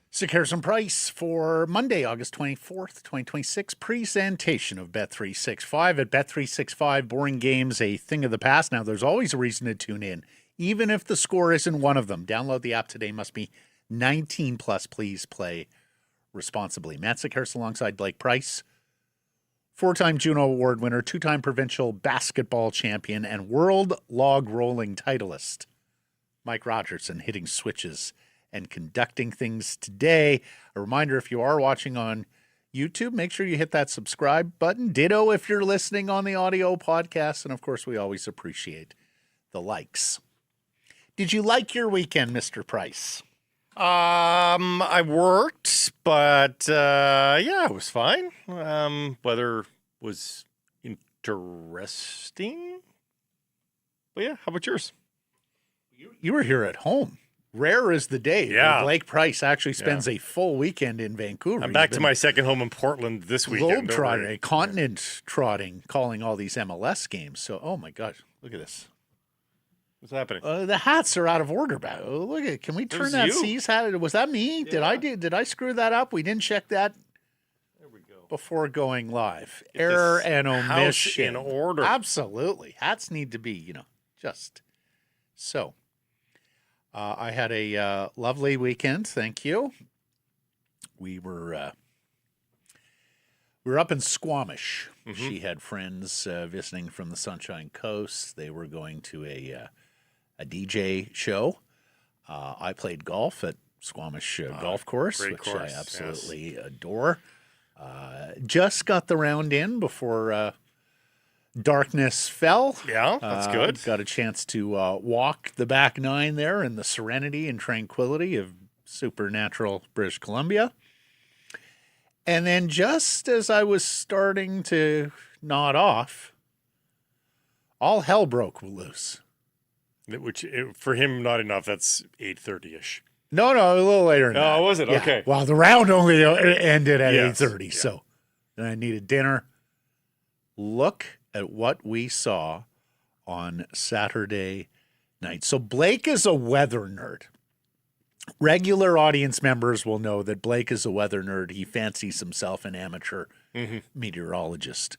Sick Harrison Price for Monday, August 24th, 2026, presentation of Bet365. At Bet365, boring games, a thing of the past. Now, there's always a reason to tune in, even if the score isn't one of them. Download the app today. Must be 19 plus. Please play responsibly. Matt Sick Harrison alongside Blake Price, four-time Juno Award winner, two-time provincial basketball champion, and world log rolling titleist Mike Rogerson hitting switches and conducting things today. A reminder, if you are watching on YouTube, make sure you hit that subscribe button. Ditto if you're listening on the audio podcast. And of course, we always appreciate the likes. Did you like your weekend, Mr. Price? I worked, but yeah, it was fine. Weather was interesting. But yeah, how about yours? You were here at home. Rare is the day where Blake Price actually spends a full weekend in Vancouver. I'm back to my second home in Portland this weekend. Globetrotting, a continent trotting, calling all these MLS games. So, oh my gosh, look at this. What's happening? The hats are out of order. Look at. Can we turn that C's hat? Was that me? Yeah. Did I screw that up? We didn't check that. There we go. Before going live, Get error this and house omission in order. Absolutely, hats need to be just so. I had a lovely weekend. Thank you. We were up in Squamish. Mm-hmm. She had friends visiting from the Sunshine Coast. They were going to a DJ show. I played golf at Squamish Golf Course, which course, I absolutely adore. Just got the round in before darkness fell. Yeah, that's good. Got a chance to walk the back nine there in the serenity and tranquility of supernatural British Columbia. And then just as I was starting to nod off, all hell broke loose. Which, for him, not enough. That's 8:30-ish. No, a little later than that. Oh, was it? Yeah. Okay. Well, the round only ended at 8:30, yeah. so then I needed dinner. Look at what we saw on Saturday night. So Blake is a weather nerd. Regular audience members will know that Blake is a weather nerd. He fancies himself an amateur meteorologist.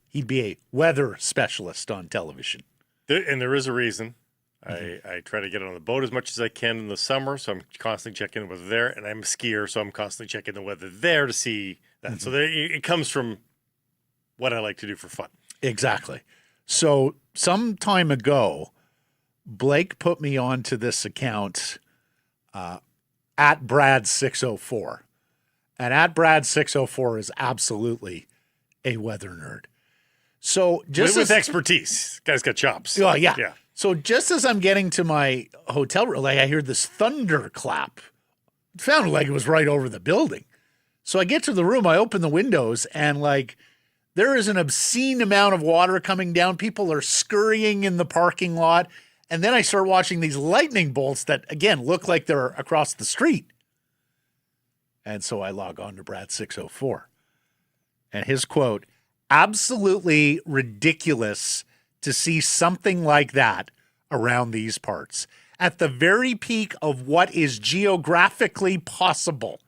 He'd be a weather specialist on television. There is a reason. I try to get on the boat as much as I can in the summer, so I'm constantly checking the weather there. And I'm a skier, so I'm constantly checking the weather there to see that. So it comes from what I like to do for fun. Exactly. So some time ago, Blake put me onto this account at Brad604. And at Brad604 is absolutely a weather nerd. So just with expertise. Guy's got chops. Oh, yeah. So just as I'm getting to my hotel room, I hear this thunder clap. It sounded like it was right over the building. So I get to the room, I open the windows, and there is an obscene amount of water coming down. People are scurrying in the parking lot. And then I start watching these lightning bolts that, again, look like they're across the street. And so I log on to Brad604. And his quote, absolutely ridiculous to see something like that around these parts. At the very peak of what is geographically possible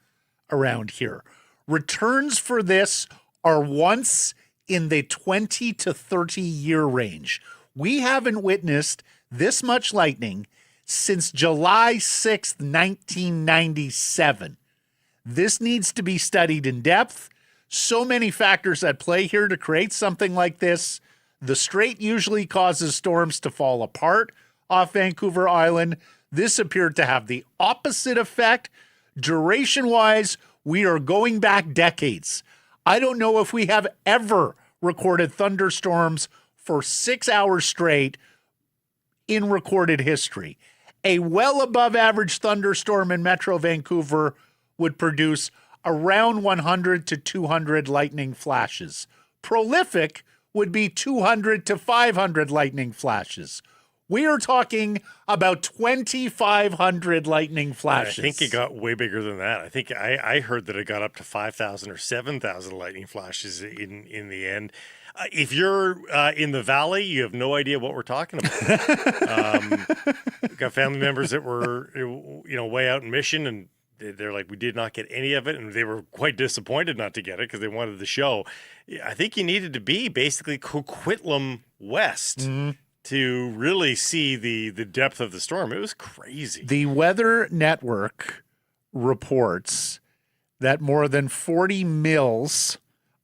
around here. Returns for this are once in the 20 to 30 year range. We haven't witnessed this much lightning since July 6th, 1997. This needs to be studied in depth. So many factors at play here to create something like this. The strait usually causes storms to fall apart off Vancouver Island. This appeared to have the opposite effect. Duration-wise, we are going back decades. I don't know if we have ever recorded thunderstorms for 6 hours straight in recorded history. A well above average thunderstorm in Metro Vancouver would produce around 100 to 200 lightning flashes prolific would be 200 to 500 lightning flashes. We are talking about 2,500 lightning flashes. I think it got way bigger than that. I think I heard that it got up to 5,000 or 7,000 lightning flashes in the end. If you're in the valley, you have no idea what we're talking about. Got family members that were way out in Mission, and they're like, we did not get any of it, and they were quite disappointed not to get it because they wanted the show. I think you needed to be basically Coquitlam West to really see the depth of the storm. It was crazy. The Weather Network reports that more than 40 mils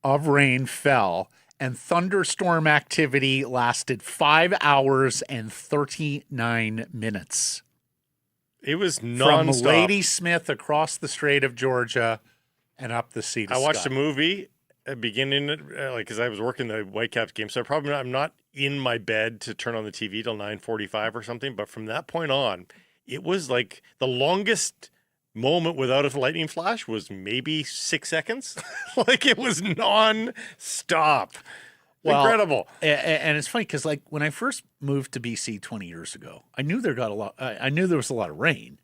of rain fell, and thunderstorm activity lasted 5 hours and 39 minutes. It was nonstop. From Ladysmith across the Strait of Georgia and up the sea to I watched sky. a movie beginning because I was working the Whitecaps game, so I'm not in my bed to turn on the TV till 9:45 or something. But from that point on, it was like the longest moment without a lightning flash was maybe 6 seconds. Like it was non-stop. Well, incredible. And it's funny because, like, when I first moved to BC 20 years ago, I knew there was a lot of rain,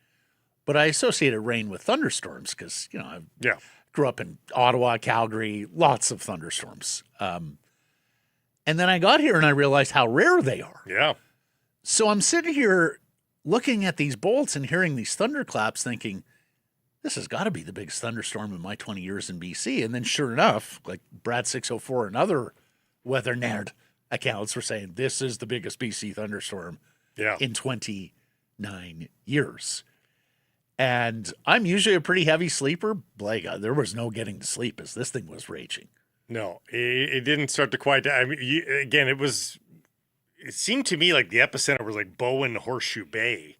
but I associated rain with thunderstorms because I grew up in Ottawa, Calgary, lots of thunderstorms. And then I got here and I realized how rare they are. Yeah. So I'm sitting here looking at these bolts and hearing these thunderclaps, thinking, this has got to be the biggest thunderstorm in my 20 years in BC. And then, sure enough, like Brad 604 and other Weather Nerd accounts were saying this is the biggest BC thunderstorm in 29 years. And I'm usually a pretty heavy sleeper. Like, there was no getting to sleep as this thing was raging. No, it didn't start to quiet down. I mean, it seemed to me like the epicenter was like Bowen Horseshoe Bay,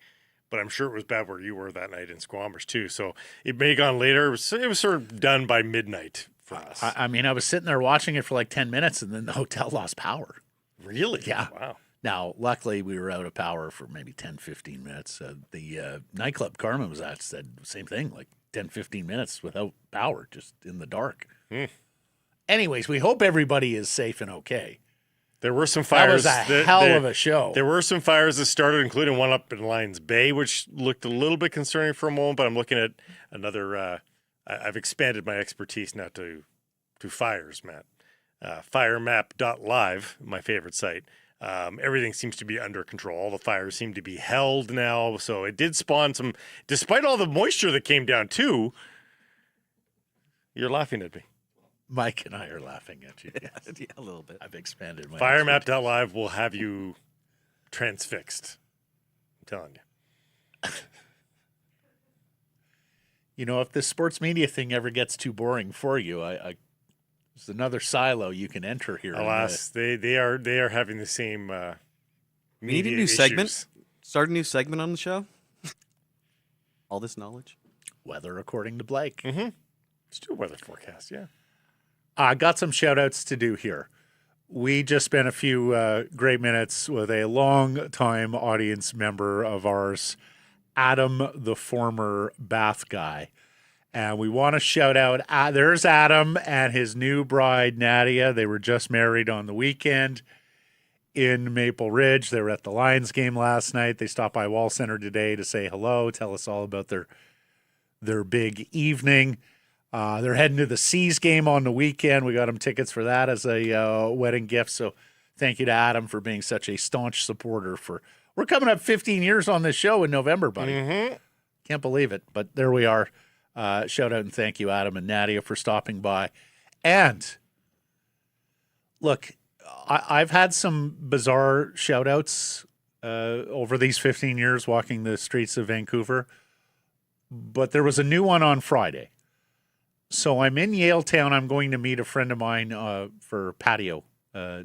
but I'm sure it was bad where you were that night in Squamish too. So it may have gone later. It was sort of done by midnight for us. I mean, I was sitting there watching it for like 10 minutes and then the hotel lost power. Really? Yeah. Wow. Now, luckily, we were out of power for maybe 10, 15 minutes. The nightclub Carmen was at said the same thing, like 10, 15 minutes without power, just in the dark. Anyways, we hope everybody is safe and okay. There were some fires. That was a hell of a show. There were some fires that started, including one up in Lions Bay, which looked a little bit concerning for a moment, but I'm looking at another. I've expanded my expertise now to fires, Matt. Firemap.live, my favorite site. Everything seems to be under control. All the fires seem to be held now. So it did spawn some, despite all the moisture that came down too. You're laughing at me. Mike and I are laughing at you. Yeah, a little bit. I've expanded my Firemap.live will have you transfixed. I'm telling you. If this sports media thing ever gets too boring for you, there's another silo you can enter here. Alas, they are having the same We need a new issues. segment. Start a new segment on the show. All this knowledge. Weather according to Blake. Let's do a weather forecast, yeah. I got some shout outs to do here. We just spent a few great minutes with a long-time audience member of ours, Adam, the former Bath guy. And we want to shout out, there's Adam and his new bride, Nadia. They were just married on the weekend in Maple Ridge. They were at the Lions game last night. They stopped by Wall Center today to say hello, tell us all about their big evening. They're heading to the Seas game on the weekend. We got them tickets for that as a wedding gift. So thank you to Adam for being such a staunch supporter. We're coming up 15 years on this show in November, buddy. Can't believe it, but there we are. Shout out and thank you, Adam and Nadia, for stopping by. And look, I've had some bizarre shout outs over these 15 years walking the streets of Vancouver, but there was a new one on Friday. So I'm in Yaletown. I'm going to meet a friend of mine for patio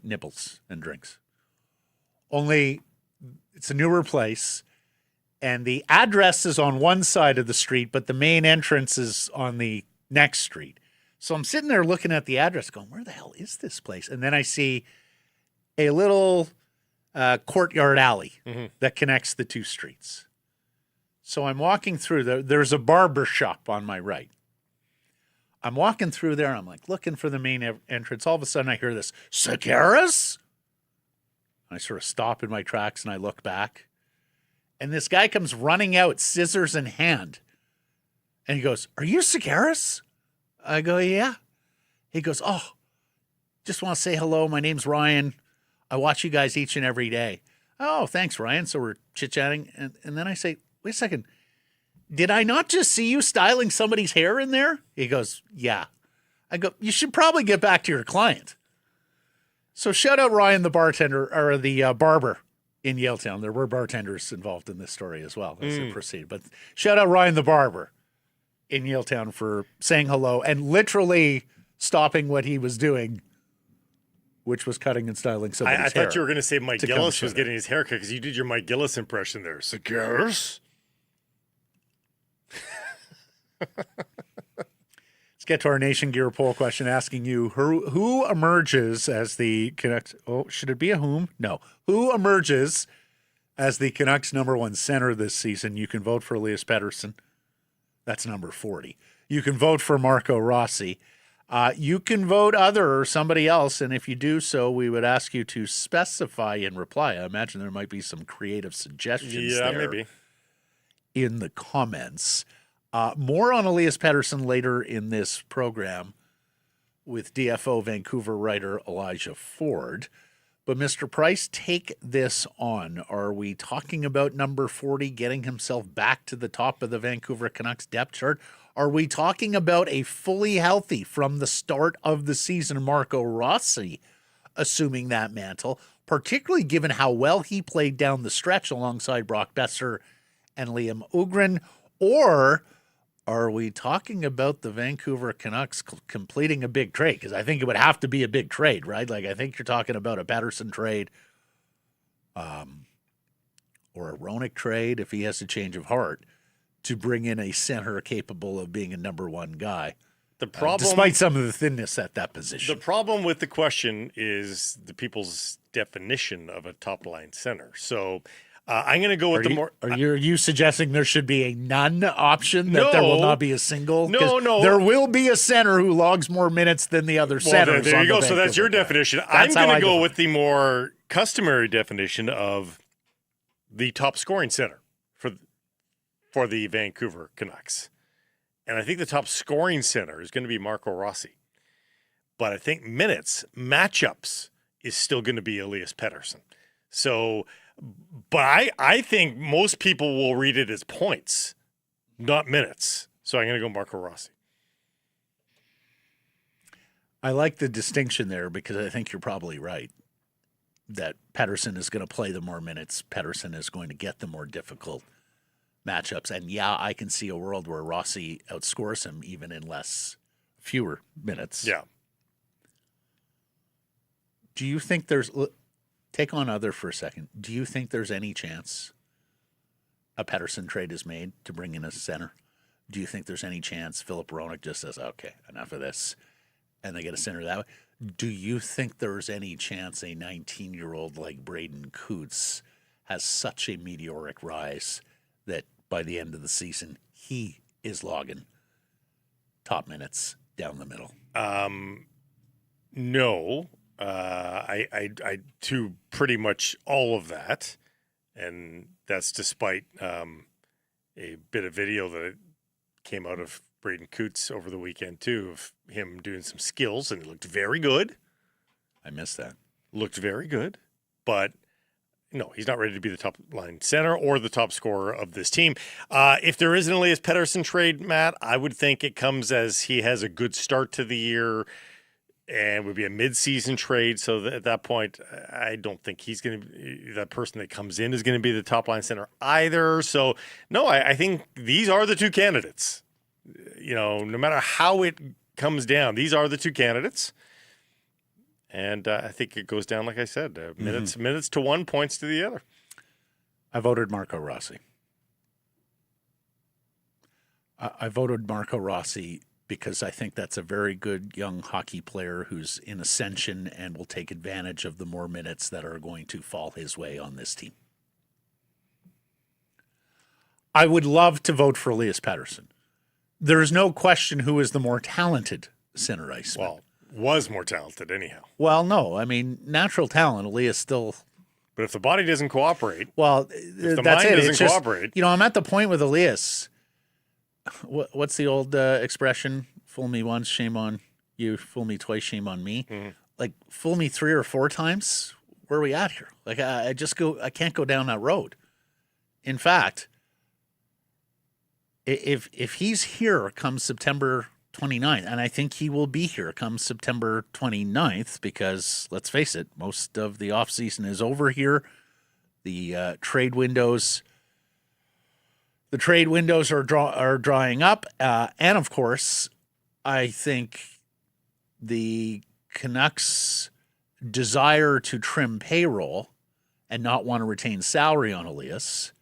nibbles and drinks. Only it's a newer place, and the address is on one side of the street, but the main entrance is on the next street. So I'm sitting there looking at the address going, where the hell is this place? And then I see a little courtyard alley that connects the two streets. So I'm walking through. There's a barber shop on my right. I'm walking through there. I'm like looking for the main entrance. All of a sudden I hear this, Sekeres? I sort of stop in my tracks and I look back. And this guy comes running out, scissors in hand. And he goes, are you Sekeres? I go, yeah. He goes, oh, just want to say hello. My name's Ryan. I watch you guys each and every day. Oh, thanks, Ryan. So we're chit-chatting. And then I say, wait a second. Did I not just see you styling somebody's hair in there? He goes, yeah. I go, you should probably get back to your client. So shout out Ryan, the bartender, or the barber in Yaletown. There were bartenders involved in this story as well as it proceeded. But shout out Ryan, the barber in Yaletown for saying hello and literally stopping what he was doing, which was cutting and styling somebody's hair. I thought you were going to say Mike Gillis was getting his haircut because you did your Mike Gillis impression there. Sekeres? Let's get to our Nation Gear poll question asking you who emerges as the Canucks. Oh, should it be a whom? No. Who emerges as the Canucks #1 center this season? You can vote for Elias Pettersson. That's number 40. You can vote for Marco Rossi. You can vote other or somebody else. And if you do so, we would ask you to specify in reply. I imagine there might be some creative suggestions there. Maybe. In the comments. More on Elias Pettersson later in this program with DFO Vancouver writer Elijah Ford. But Mr. Price, take this on. Are we talking about number 40 getting himself back to the top of the Vancouver Canucks depth chart? Are we talking about a fully healthy from the start of the season Marco Rossi assuming that mantle, particularly given how well he played down the stretch alongside Brock Boeser and Liam Ugrin? Or are we talking about the Vancouver Canucks completing a big trade? Because I think it would have to be a big trade, right? Like, I think you're talking about a Pettersson trade or a Roenick trade if he has a change of heart to bring in a center capable of being a #1 guy. The problem, despite some of the thinness at that position. The problem with the question is the people's definition of a top-line center. So I'm going to go with Are you suggesting there should be a none option, that there will not be a single? No. There will be a center who logs more minutes than the other centers. There you go. So that's your definition. I'm going to go with the more customary definition of the top scoring center for the Vancouver Canucks. And I think the top scoring center is going to be Marco Rossi. But I think matchups is still going to be Elias Pettersson. So, but I think most people will read it as points, not minutes. So I'm going to go Marco Rossi. I like the distinction there because I think you're probably right that Pettersson is going to play the more minutes. Pettersson is going to get the more difficult matchups. And yeah, I can see a world where Rossi outscores him even in fewer minutes. Yeah. Do you think take on other for a second. Do you think there's any chance a Pettersson trade is made to bring in a center? Do you think there's any chance Philip Roenick just says, okay, enough of this, and they get a center that way? Do you think there's any chance a 19-year-old like Braden Coots has such a meteoric rise that by the end of the season, he is logging top minutes down the middle? No. I do pretty much all of that. And that's despite a bit of video that came out of Braden Coots over the weekend, too, of him doing some skills, and it looked very good. I missed that. Looked very good. But no, he's not ready to be the top line center or the top scorer of this team. If there is an Elias Pettersson trade, Matt, I would think it comes as he has a good start to the year and would be a mid-season trade. So at that point, I don't think he's going to be that person that comes in is going to be the top line center either. So no, I think these are the two candidates. You know, no matter how it comes down, these are the two candidates. And I think it goes down, like I said, minutes to one, points to the other. I voted Marco Rossi. I voted Marco Rossi because I think that's a very good young hockey player who's in ascension and will take advantage of the more minutes that are going to fall his way on this team. I would love to vote for Elias Pettersson There's no question who is the more talented center iceman. Well, was more talented anyhow. Well, no. I mean, natural talent, Elias still. But if the body doesn't cooperate, Well, if the that's mind it. doesn't It's just, cooperate, I'm at the point with Elias. What's the old expression? Fool me once, shame on you. Fool me twice, shame on me. Like, fool me 3 or 4 times. Where are we at here? Like, I can't go down that road. In fact, if he's here come September 29th, and I think he will be here come September 29th, because let's face it, most of the offseason is over here. The trade windows are drying up, and of course, I think the Canucks' desire to trim payroll and not want to retain salary on Elias,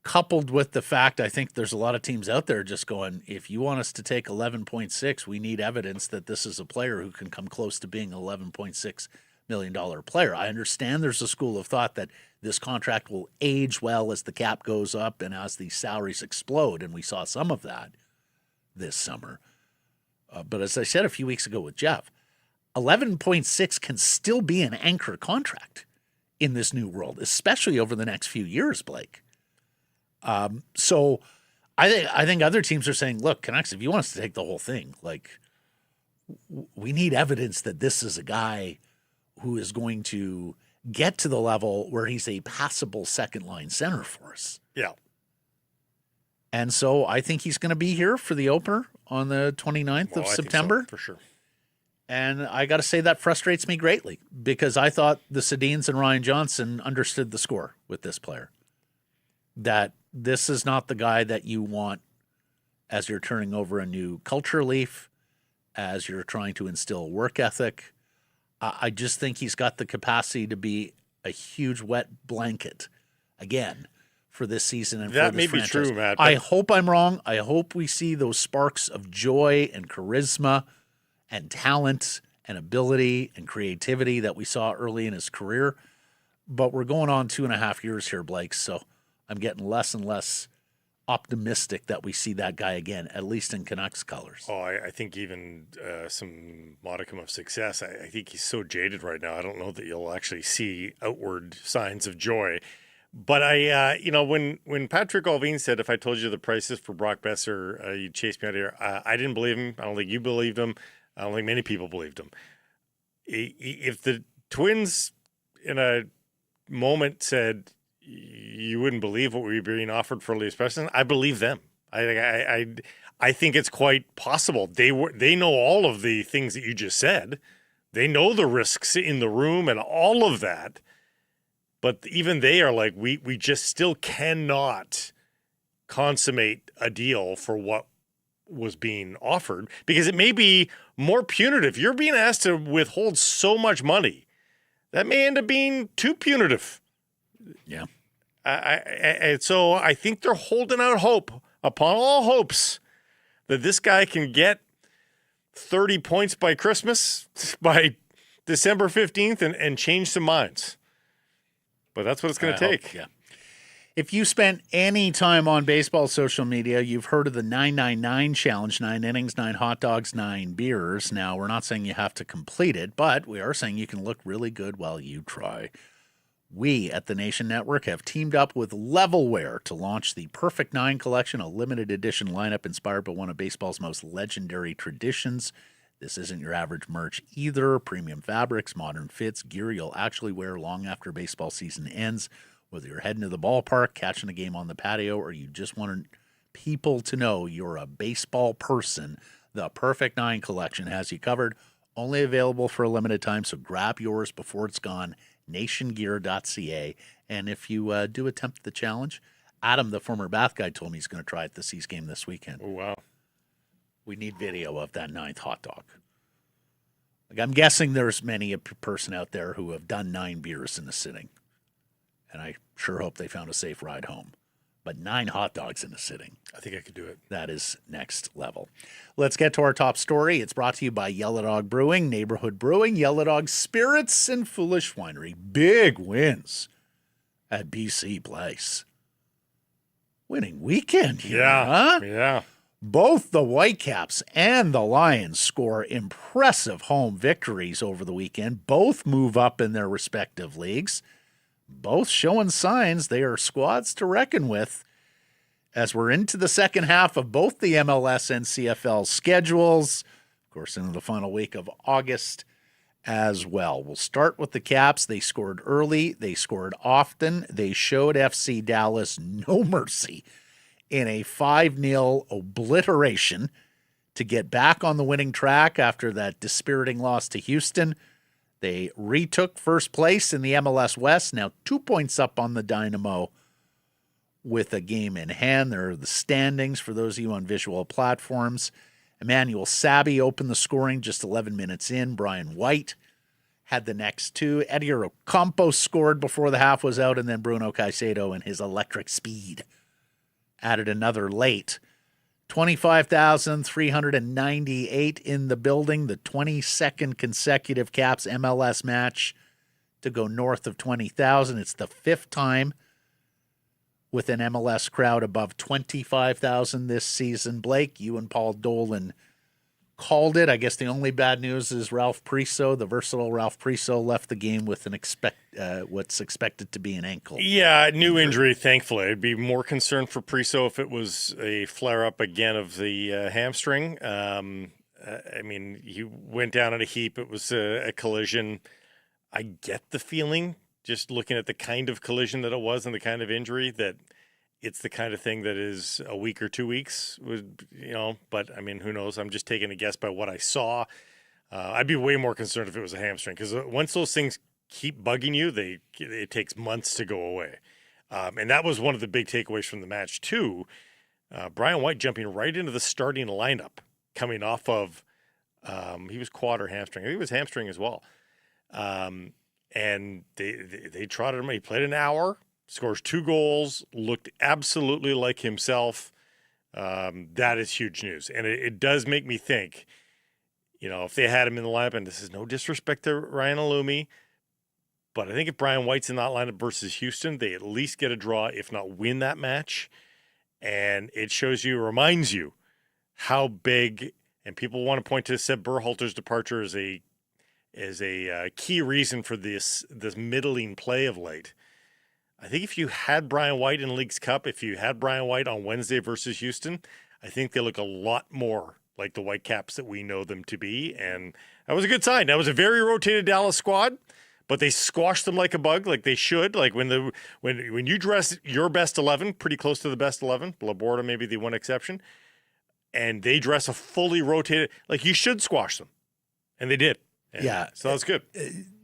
coupled with the fact I think there's a lot of teams out there just going, if you want us to take 11.6, we need evidence that this is a player who can come close to being an $11.6 million player. I understand there's a school of thought that this contract will age well as the cap goes up and as the salaries explode, and we saw some of that this summer. But as I said a few weeks ago with Jeff, 11.6 can still be an anchor contract in this new world, especially over the next few years, Blake. So I think other teams are saying, look, Canucks, if you want us to take the whole thing, like, we need evidence that this is a guy who is going to get to the level where he's a passable second-line center for us. yeah. And so I think he's going to be here for the opener on the 29th of I think so, September. for sure. And I got to say that frustrates me greatly, because I thought the Sedins and Ryan Johnson understood the score with this player. That this is not the guy that you want as you're turning over a new culture leaf, as you're trying to instill work ethic. I just think he's got the capacity to be a huge wet blanket again for this season and That for this may be franchise. true, Matt, I but- hope I'm wrong. I hope we see those sparks of joy and charisma and talent and ability and creativity that we saw early in his career. But we're going on 2.5 years here, Blake, so I'm getting less and less optimistic that we see that guy again, at least in Canucks colors. Oh, I think even some modicum of success. I think he's so jaded right now. I don't know that you'll actually see outward signs of joy. But when Patrick Allvin said, if I told you the prices for Brock Boeser, you'd chase me out of here, I didn't believe him. I don't think you believed him. I don't think many people believed him. If the Twins in a moment said, you wouldn't believe what we were being offered for Elias Pettersson, I believe them. I think it's quite possible. They know all of the things that you just said. They know the risks in the room and all of that. But even they are like, we just still cannot consummate a deal for what was being offered, because it may be more punitive. You're being asked to withhold so much money that may end up being too punitive. Yeah. And so I think they're holding out hope upon all hopes that this guy can get 30 points by Christmas, by December 15th, and change some minds. But that's what it's going to take. Yeah. If you spent any time on baseball social media, you've heard of the 999 challenge, 9 innings, 9 hot dogs, 9 beers. Now, we're not saying you have to complete it, but we are saying you can look really good while you try. We at the Nation Network have teamed up with Levelware to launch the Perfect 9 collection, a limited edition lineup inspired by one of baseball's most legendary traditions. This isn't your average merch either. Premium fabrics, modern fits, gear you'll actually wear long after baseball season ends. Whether you're heading to the ballpark, catching a game on the patio, or you just want people to know you're a baseball person, the Perfect 9 collection has you covered. Only available for a limited time, so grab yours before it's gone. nationgear.ca. And if you do attempt the challenge, Adam, the former Bath guy, told me he's going to try it the Seas game this weekend. Oh, wow. We need video of that 9th hot dog. Like, I'm guessing there's many a person out there who have done 9 beers in a sitting. And I sure hope they found a safe ride home. But 9 hot dogs in a sitting. I think I could do it. That is next level. Let's get to our top story. It's brought to you by Yellow Dog Brewing, Neighborhood Brewing, Yellow Dog Spirits, and Foolish Winery. Big wins at BC Place. Winning weekend here, huh? Yeah. Both the Whitecaps and the Lions score impressive home victories over the weekend. Both move up in their respective leagues. Both showing signs they are squads to reckon with as we're into the second half of both the MLS and CFL schedules. Of course, into the final week of August as well. We'll start with the Caps. They scored early. They scored often. They showed FC Dallas no mercy in a 5-0 obliteration to get back on the winning track after that dispiriting loss to Houston. They retook first place in the MLS West, now 2 points up on the Dynamo with a game in hand. There are the standings for those of you on visual platforms. Emmanuel Sabby opened the scoring just 11 minutes in. Brian White had the next two. Edir Ocampo scored before the half was out, and then Bruno Caicedo and his electric speed added another late. 25,398 in the building, the 22nd consecutive Caps MLS match to go north of 20,000. It's the fifth time with an MLS crowd above 25,000 this season. Blake, you and Paul Dolan called it. I guess the only bad news is Ralph Priso, the versatile Ralph Priso, left the game with an what's expected to be an ankle. Yeah, new injury, thankfully. I'd be more concerned for Priso if it was a flare-up again of the hamstring. I mean, he went down in a heap. It was a collision. I get the feeling, just looking at the kind of collision that it was and the kind of injury, that it's the kind of thing that is a week or 2 weeks, but I mean, who knows? I'm just taking a guess by what I saw. I'd be way more concerned if it was a hamstring, because once those things keep bugging you, it takes months to go away. And that was one of the big takeaways from the match too. Brian White jumping right into the starting lineup, coming off of, he was quad or hamstring. I think it was hamstring as well. And they trotted him. He played an hour, scores 2 goals, looked absolutely like himself. That is huge news. And it does make me think, if they had him in the lineup, and this is no disrespect to Ryan Alumi, but I think if Brian White's in that lineup versus Houston, they at least get a draw, if not win that match. And it reminds you how big, and people want to point to Seb Berhalter's departure as a key reason for this middling play of late. I think if you had Brian White in Leagues Cup, if you had Brian White on Wednesday versus Houston, I think they look a lot more like the Whitecaps that we know them to be. And that was a good sign. That was a very rotated Dallas squad, but they squashed them like a bug, like they should. Like when you dress your best 11, pretty close to the best 11, Laborda maybe the one exception, and they dress a fully rotated, like you should squash them. And they did. And yeah. So that's good.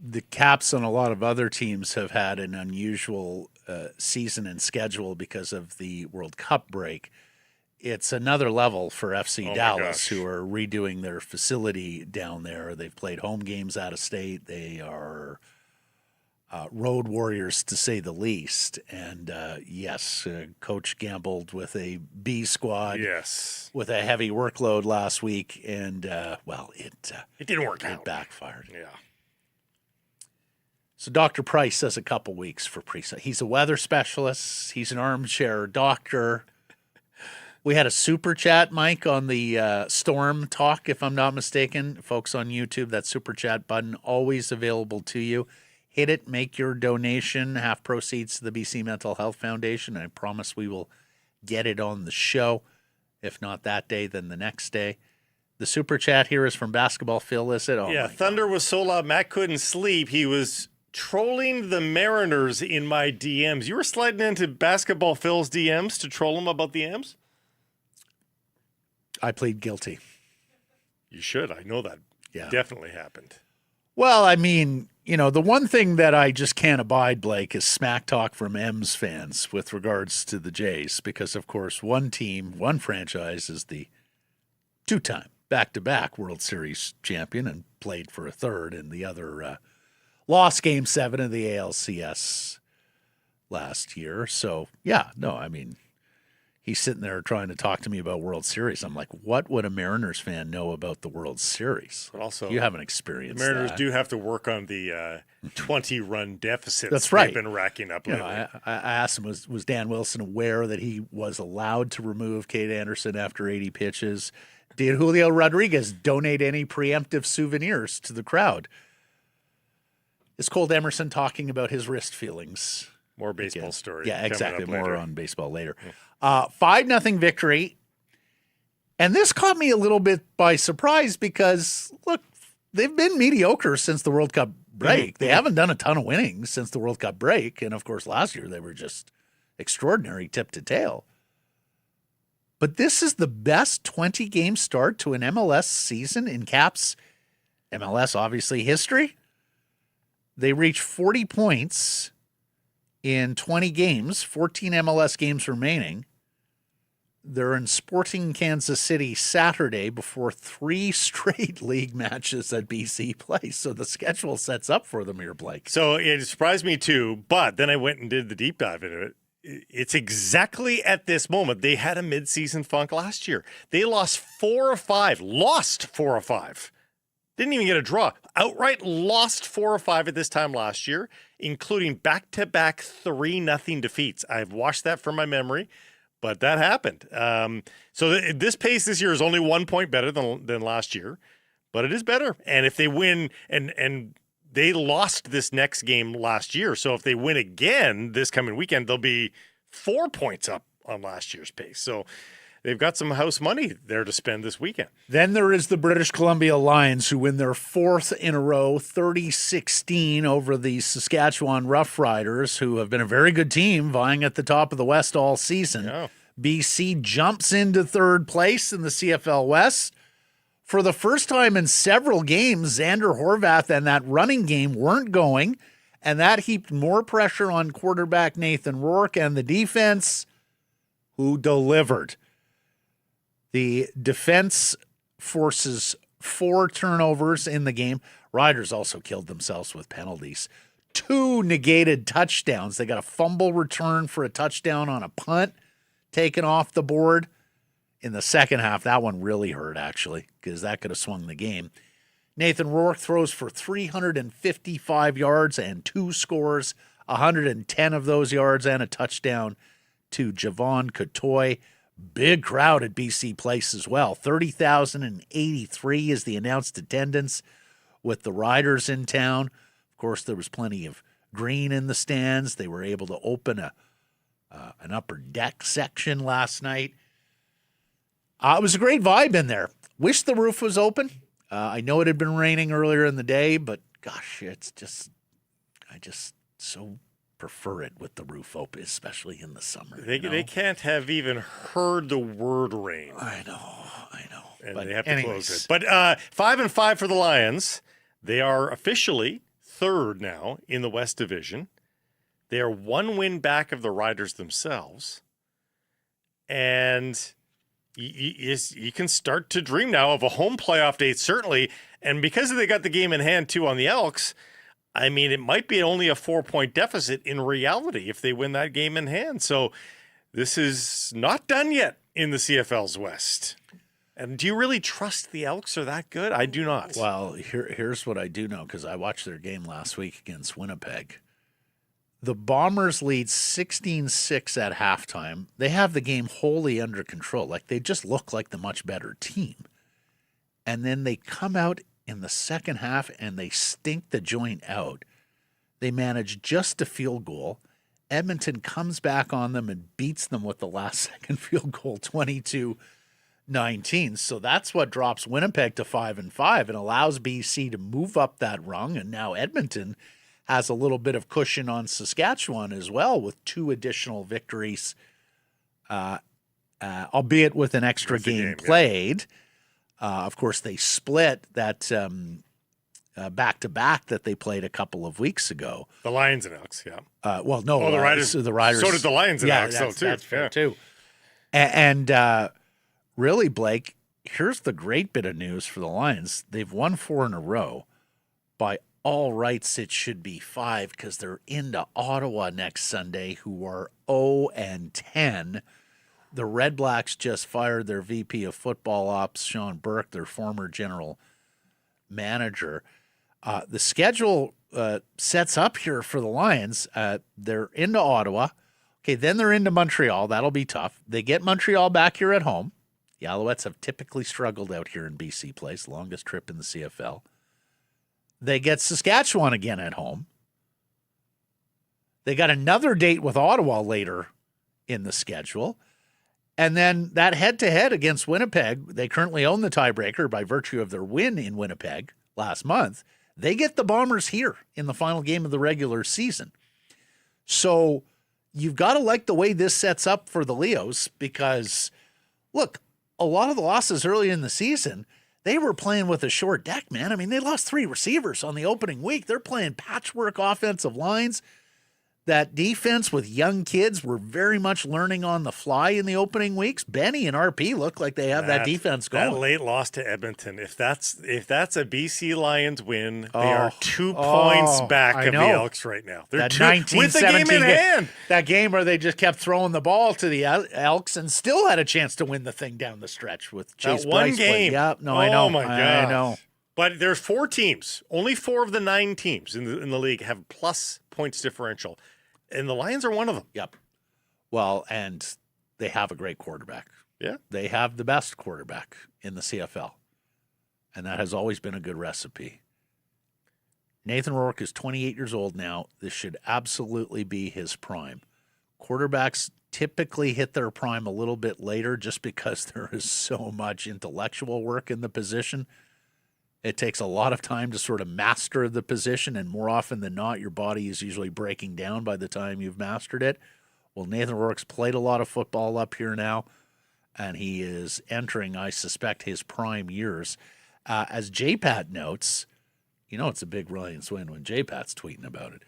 The Caps and a lot of other teams have had an unusual season and schedule because of the World Cup break. It's another level for FC Dallas, who are redoing their facility down there. They've played home games out of state. They are road warriors, to say the least. And yes, Coach gambled with a B squad. Yes, with a heavy workload last week, and it didn't work out. It backfired. Yeah. So Dr. Price says a couple weeks for Priest. He's a weather specialist. He's an armchair doctor. We had a super chat, Mike, on the Storm Talk, if I'm not mistaken. Folks on YouTube, that super chat button always available to you. Hit it, make your donation, half proceeds to the BC Mental Health Foundation. I promise we will get it on the show. If not that day, then the next day. The super chat here is from Basketball Phil, is it? Oh, yeah, Thunder was so loud, Matt couldn't sleep. He was trolling the Mariners in my DMs. You were sliding into Basketball Phil's DMs to troll him about the M's? I plead guilty. You should. I know that definitely happened. Well, I mean, the one thing that I just can't abide, Blake, is smack talk from M's fans with regards to the Jays, because, of course, one team, one franchise is the 2-time back-to-back World Series champion and played for a third, and the other lost Game 7 of the ALCS last year. So, yeah, no, I mean, he's sitting there trying to talk to me about World Series. I'm like, what would a Mariners fan know about the World Series? But also, you haven't the experienced Mariners that. do have to work on the 20-run deficits That's right. they've been racking up You lately. know, I asked him, was Dan Wilson aware that he was allowed to remove Kate Anderson after 80 pitches? Did Julio Rodriguez donate any preemptive souvenirs to the crowd? Is Colt Emerson talking about his wrist feelings? More baseball story. Yeah, coming exactly. up More later. on baseball later. 5-0 victory. And this caught me a little bit by surprise because, look, they've been mediocre since the World Cup break. They haven't done a ton of winnings since the World Cup break. And, of course, last year they were just extraordinary tip to tail. But this is the best 20-game start to an MLS season in Caps MLS, obviously, history. They reached 40 points in 20 games, 14 MLS games remaining. They're in Sporting Kansas City Saturday before 3 straight league matches at BC Place. So the schedule sets up for them here, Blake. So it surprised me too, but then I went and did the deep dive into it. It's exactly at this moment. They had a midseason funk last year. They lost 4 of 5. Lost 4 of 5. Didn't even get a draw. Outright lost 4 or 5 at this time last year, including back-to-back 3-0 defeats. I've watched that from my memory, but that happened. So this pace this year is only 1 point better than last year, but it is better. And if they win, and they lost this next game last year, so if they win again this coming weekend, they'll be 4 points up on last year's pace. So they've got some house money there to spend this weekend. Then there is the British Columbia Lions, who win their 4th in a row, 30-16 over the Saskatchewan Roughriders, who have been a very good team, vying at the top of the West all season. Yeah. BC jumps into 3rd place in the CFL West. For the first time in several games, Xander Horvath and that running game weren't going, and that heaped more pressure on quarterback Nathan Rourke and the defense, who delivered. The defense forces 4 turnovers in the game. Riders also killed themselves with penalties. 2 negated touchdowns. They got a fumble return for a touchdown on a punt taken off the board in the second half. That one really hurt, actually, because that could have swung the game. Nathan Rourke throws for 355 yards and 2 scores, 110 of those yards and a touchdown to Javon Cotoy. Big crowd at BC Place as well. 30,083 is the announced attendance with the Riders in town. Of course, there was plenty of green in the stands. They were able to open an upper deck section last night. It was a great vibe in there. Wish the roof was open. I know it had been raining earlier in the day, but gosh, I just so prefer it with the roof open, especially in the summer. They can't have even heard the word rain. I know. And But they have to anyways. close it. But 5-5 for the Lions. They are officially 3rd now in the West Division. They are 1 win back of the Riders themselves. And you can start to dream now of a home playoff date, certainly. And because they got the game in hand, too, on the Elks, I mean, it might be only a 4-point deficit in reality if they win that game in hand. So this is not done yet in the CFL's West. And do you really trust the Elks are that good? I do not. Well, here's what I do know, because I watched their game last week against Winnipeg. The Bombers lead 16-6 at halftime. They have the game wholly under control. Like, they just look like the much better team. And then they come out in the second half and they stink the joint out. They manage just a field goal. Edmonton comes back on them and beats them with the last second field goal, 22-19. So that's what drops Winnipeg to 5-5 and allows BC to move up that rung. And now Edmonton has a little bit of cushion on Saskatchewan as well with 2 additional victories, albeit with an extra game played. Yeah. Of course, they split that back-to-back that they played a couple of weeks ago. The Lions and Elks, yeah. Well, no. The Riders. The Riders. So did the Lions and Elks, though, too. That's fair, too. And really, Blake, here's the great bit of news for the Lions. They've won 4 in a row. By all rights, it should be 5 because they're into Ottawa next Sunday, who are 0-10. the Red Blacks just fired their VP of football ops, Sean Burke, their former general manager. The schedule sets up here for the Lions. They're into Ottawa. Okay, then they're into Montreal. That'll be tough. They get Montreal back here at home. The Alouettes have typically struggled out here in BC Place, longest trip in the CFL. They get Saskatchewan again at home. They got another date with Ottawa later in the schedule. And then that head-to-head against Winnipeg, they currently own the tiebreaker by virtue of their win in Winnipeg last month. They get the Bombers here in the final game of the regular season. So you've got to like the way this sets up for the Leos because, look, a lot of the losses early in the season, they were playing with a short deck, man. I mean, they lost 3 receivers on the opening week. They're playing patchwork offensive lines. That defense with young kids were very much learning on the fly in the opening weeks. Benny and RP look like they have that defense going. That late loss to Edmonton, if that's a BC Lions win, they are 2 points back of the Elks right now. They're that 2 with the game in hand. That game where they just kept throwing the ball to the Elks and still had a chance to win the thing down the stretch with Chase that one Bryce game. Yeah, no, I know. Oh my god, I know. But there's 4 teams. Only 4 of the 9 teams in the league have plus points differential. And the Lions are one of them. Yep. Well, and they have a great quarterback. Yeah. They have the best quarterback in the CFL. And that has always been a good recipe. Nathan Rourke is 28 years old now. This should absolutely be his prime. Quarterbacks typically hit their prime a little bit later just because there is so much intellectual work in the position. It takes a lot of time to sort of master the position, and more often than not, your body is usually breaking down by the time you've mastered it. Well, Nathan Rourke's played a lot of football up here now, and he is entering, I suspect, his prime years. As JPAT notes, you know it's a big Lions win when JPAT's tweeting about it.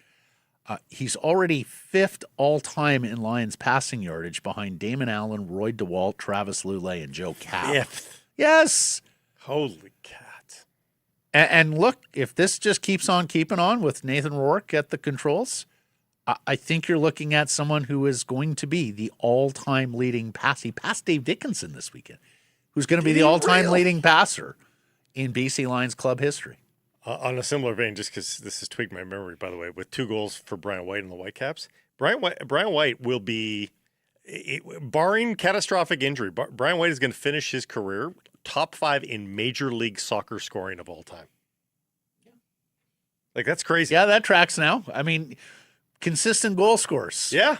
He's already 5th all-time in Lions passing yardage behind Damon Allen, Roy DeWalt, Travis Lulay, and Joe Cap. 5th. Yes. Holy cow. And look, if this just keeps on keeping on with Nathan Rourke at the controls, I think you're looking at someone who is going to be the all-time leading passer. He passed Dave Dickinson this weekend, who's going to be the all-time leading passer in BC Lions club history. On a similar vein, just because this has tweaked my memory, by the way, with 2 goals for Brian White and the Whitecaps, Brian White will be, barring catastrophic injury, Brian White is going to finish his career top 5 in Major League Soccer scoring of all time. Like, that's crazy. Yeah, that tracks now. I mean, consistent goal scores. Yeah.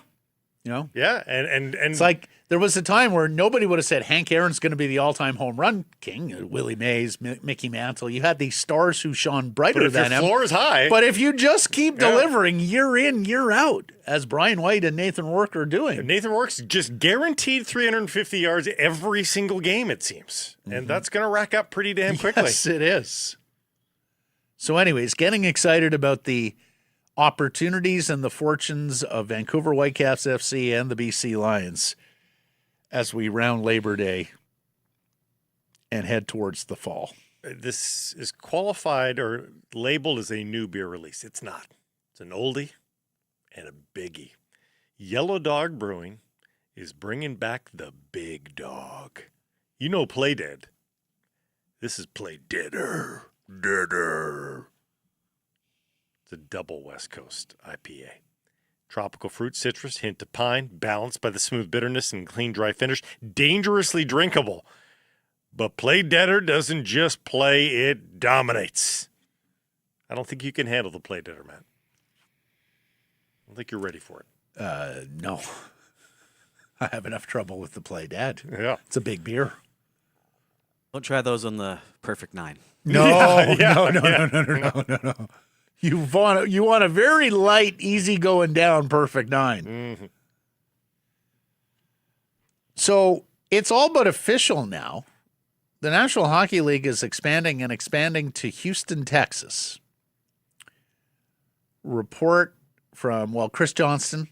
You know? Yeah. And it's like there was a time where nobody would have said Hank Aaron's going to be the all-time home run king. Willie Mays, Mickey Mantle. You had these stars who shone brighter than him. Your floor is high. But if you just keep delivering year in, year out, as Brian White and Nathan Rourke are doing. Nathan Rourke's just guaranteed 350 yards every single game, it seems. Mm-hmm. And that's going to rack up pretty damn quickly. Yes, it is. So anyways, getting excited about the opportunities and the fortunes of Vancouver Whitecaps FC and the BC Lions as we round Labor Day and head towards the fall. This is qualified or labeled as a new beer release. It's not. It's an oldie and a biggie. Yellow Dog Brewing is bringing back the big dog. You know Play Dead. This is Play Deader. Deader. It's a double West Coast IPA. Tropical fruit, citrus, hint of pine, balanced by the smooth bitterness and clean, dry finish. Dangerously drinkable. But Play Deader doesn't just play, it dominates. I don't think you can handle the Play Deader, Matt. I don't think you're ready for it. No. I have enough trouble with the Play Dead. Yeah. It's a big beer. Don't try those on the Perfect 9. No. You want a very light, easy going down Perfect 9. Mm-hmm. So it's all but official now. The National Hockey League is expanding to Houston, Texas. Report from, Chris Johnston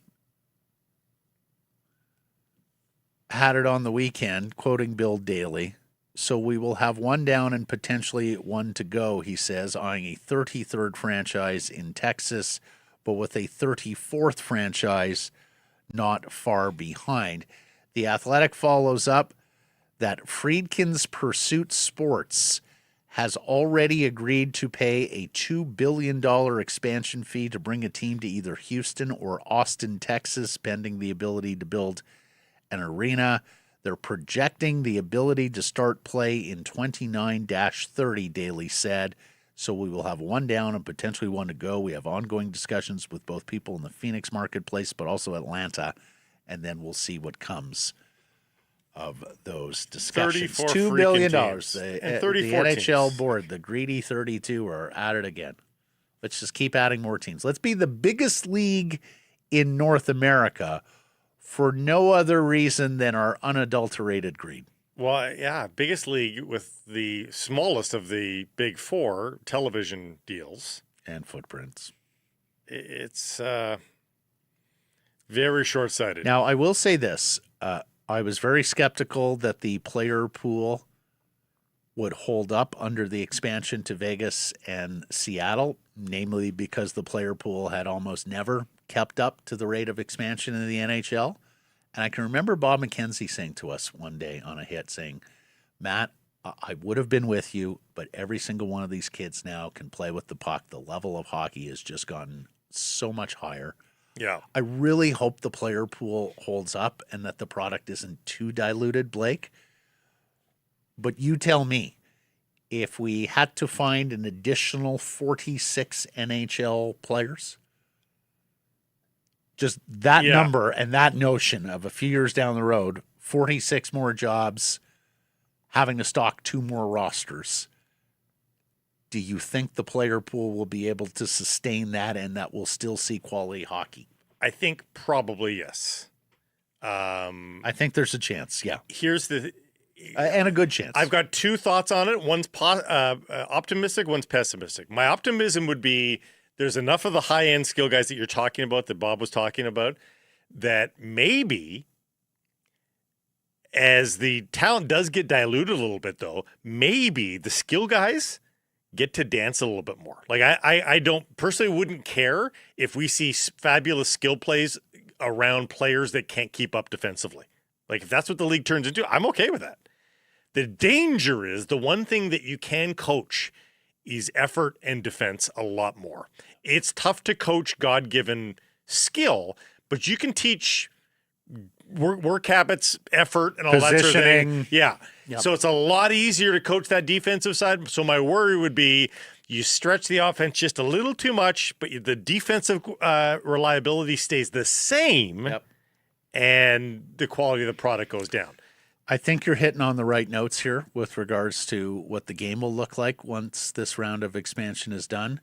had it on the weekend, quoting Bill Daly. So we will have one down and potentially one to go, he says, eyeing a 33rd franchise in Texas, but with a 34th franchise not far behind. The Athletic follows up that Friedkin's Pursuit Sports has already agreed to pay a $2 billion expansion fee to bring a team to either Houston or Austin, Texas, pending the ability to build an arena. They're projecting the ability to start play in 29-30, Daly said. So we will have one down and potentially one to go. We have ongoing discussions with both people in the Phoenix marketplace, but also Atlanta, and then we'll see what comes of those discussions. 34 $2 billion. teams. The And 34 NHL teams. board, the greedy 32, are at it again. Let's just keep adding more teams. Let's be the biggest league in North America for no other reason than our unadulterated greed. Well, yeah, biggest league with the smallest of the big four television deals. And footprints. It's very short-sighted. Now, I will say this. I was very skeptical that the player pool would hold up under the expansion to Vegas and Seattle, namely because the player pool had almost never kept up to the rate of expansion in the NHL. And I can remember Bob McKenzie saying to us one day on a hit, saying, Matt, I would have been with you, but every single one of these kids now can play with the puck. The level of hockey has just gotten so much higher. Yeah. I really hope the player pool holds up and that the product isn't too diluted, Blake. But you tell me, if we had to find an additional 46 NHL players, just that number and that notion of a few years down the road, 46 more jobs, having to stock 2 more rosters, do you think the player pool will be able to sustain that and that we'll still see quality hockey? I think probably yes. I think there's a chance, yeah. Here's the... And a good chance. I've got 2 thoughts on it. One's optimistic, one's pessimistic. My optimism would be there's enough of the high-end skill guys that you're talking about, that Bob was talking about, that maybe as the talent does get diluted a little bit, though, maybe the skill guys get to dance a little bit more. Like I don't personally wouldn't care if we see fabulous skill plays around players that can't keep up defensively. Like if that's what the league turns into, I'm okay with that. The danger is the one thing that you can coach is effort and defense a lot more. It's tough to coach God-given skill, but you can teach work habits, effort, and all that sort of thing. Yeah. Yep. So it's a lot easier to coach that defensive side. So my worry would be you stretch the offense just a little too much, but the defensive reliability stays the same, and the quality of the product goes down. I think you're hitting on the right notes here with regards to what the game will look like once this round of expansion is done.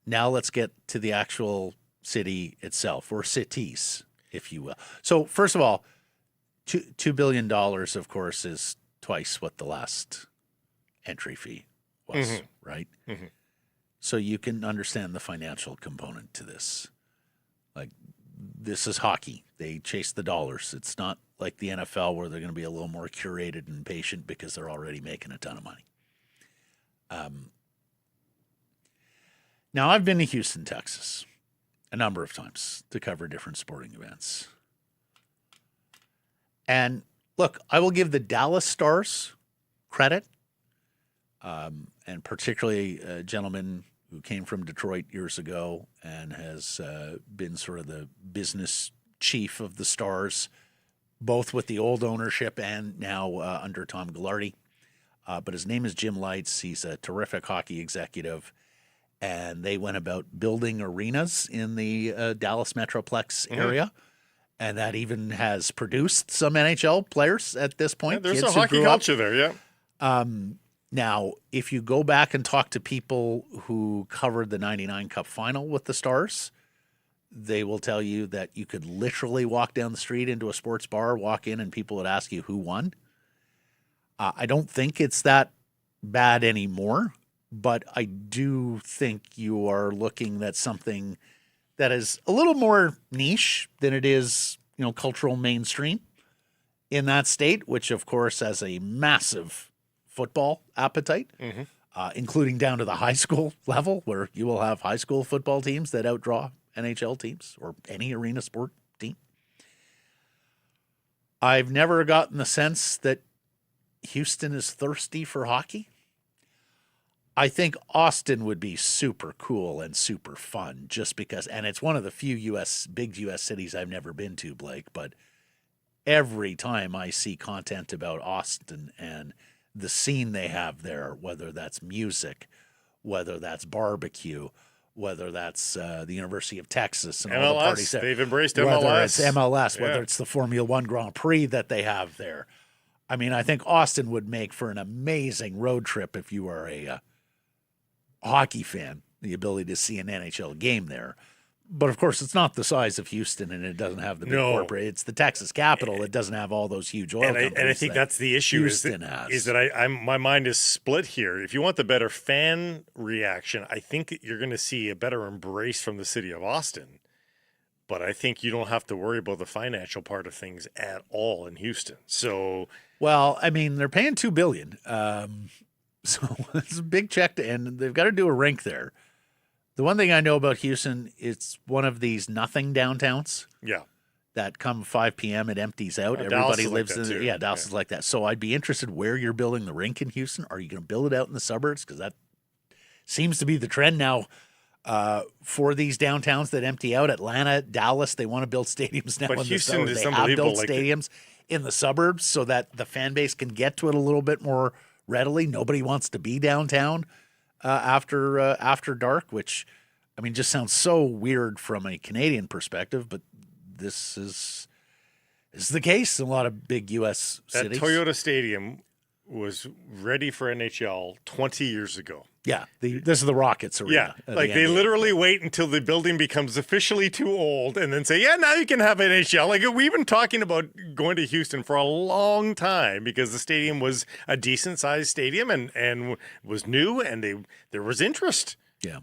Now let's get to the actual city itself, or cities, if you will. So first of all, $2 billion, of course, is twice what the last entry fee was, right? Mm-hmm. So you can understand the financial component to this. Like, this is hockey. They chase the dollars. It's not like the NFL where they're going to be a little more curated and patient because they're already making a ton of money. Now, I've been to Houston, Texas, a number of times to cover different sporting events. And look, I will give the Dallas Stars credit, and particularly a gentleman who came from Detroit years ago and has been sort of the business chief of the Stars, both with the old ownership and now under Tom Ghilardi. But his name is Jim Lights. He's a terrific hockey executive. And they went about building arenas in the Dallas Metroplex area. And that even has produced some NHL players at this point. Yeah, there's a hockey culture there, yeah. Now, if you go back and talk to people who covered the 99 Cup final with the Stars, they will tell you that you could literally walk down the street into a sports bar, walk in, and people would ask you who won. I don't think it's that bad anymore, but I do think you are looking at something that is a little more niche than it is, cultural mainstream in that state, which of course has a massive football appetite, including down to the high school level, where you will have high school football teams that outdraw NHL teams or any arena sport team. I've never gotten the sense that Houston is thirsty for hockey. I think Austin would be super cool and super fun just because, and it's one of the few big U.S. cities I've never been to, Blake, but every time I see content about Austin and the scene they have there, whether that's music, whether that's barbecue, whether that's the University of Texas and all the parties there. They've embraced whether MLS. it's MLS, Yeah. whether it's the Formula One Grand Prix that they have there. I mean, I think Austin would make for an amazing road trip if you are a hockey fan, the ability to see an NHL game there. But of course, it's not the size of Houston, and it doesn't have the big corporate. It's the Texas capital. It doesn't have all those huge oil companies. And I think that's the issue. Houston has. Is that my mind is split here. If you want the better fan reaction, I think that you're going to see a better embrace from the city of Austin. But I think you don't have to worry about the financial part of things at all in Houston. So, well, I mean, they're paying $2 billion, so it's a big check, and they've got to do a rink there. The one thing I know about Houston, it's one of these nothing downtowns. Yeah. That come 5 p.m. it empties out. Dallas Everybody is lives like that in too. Yeah, Dallas is like that. So I'd be interested where you're building the rink in Houston. Are you going to build it out in the suburbs? Because that seems to be the trend now for these downtowns that empty out. Atlanta, Dallas, they want to build stadiums now But in Houston the is suburbs. They have unbelievable, built like stadiums in the suburbs so that the fan base can get to it a little bit more readily. Nobody wants to be downtown after dark, which – I mean, just sounds so weird from a Canadian perspective, but this is the case in a lot of big U.S. cities. That Toyota Stadium was ready for NHL 20 years ago. Yeah, this is the Rockets arena. Yeah, like they literally wait until the building becomes officially too old and then say, yeah, now you can have NHL. Like we've been talking about going to Houston for a long time because the stadium was a decent-sized stadium and was new and there was interest. Yeah.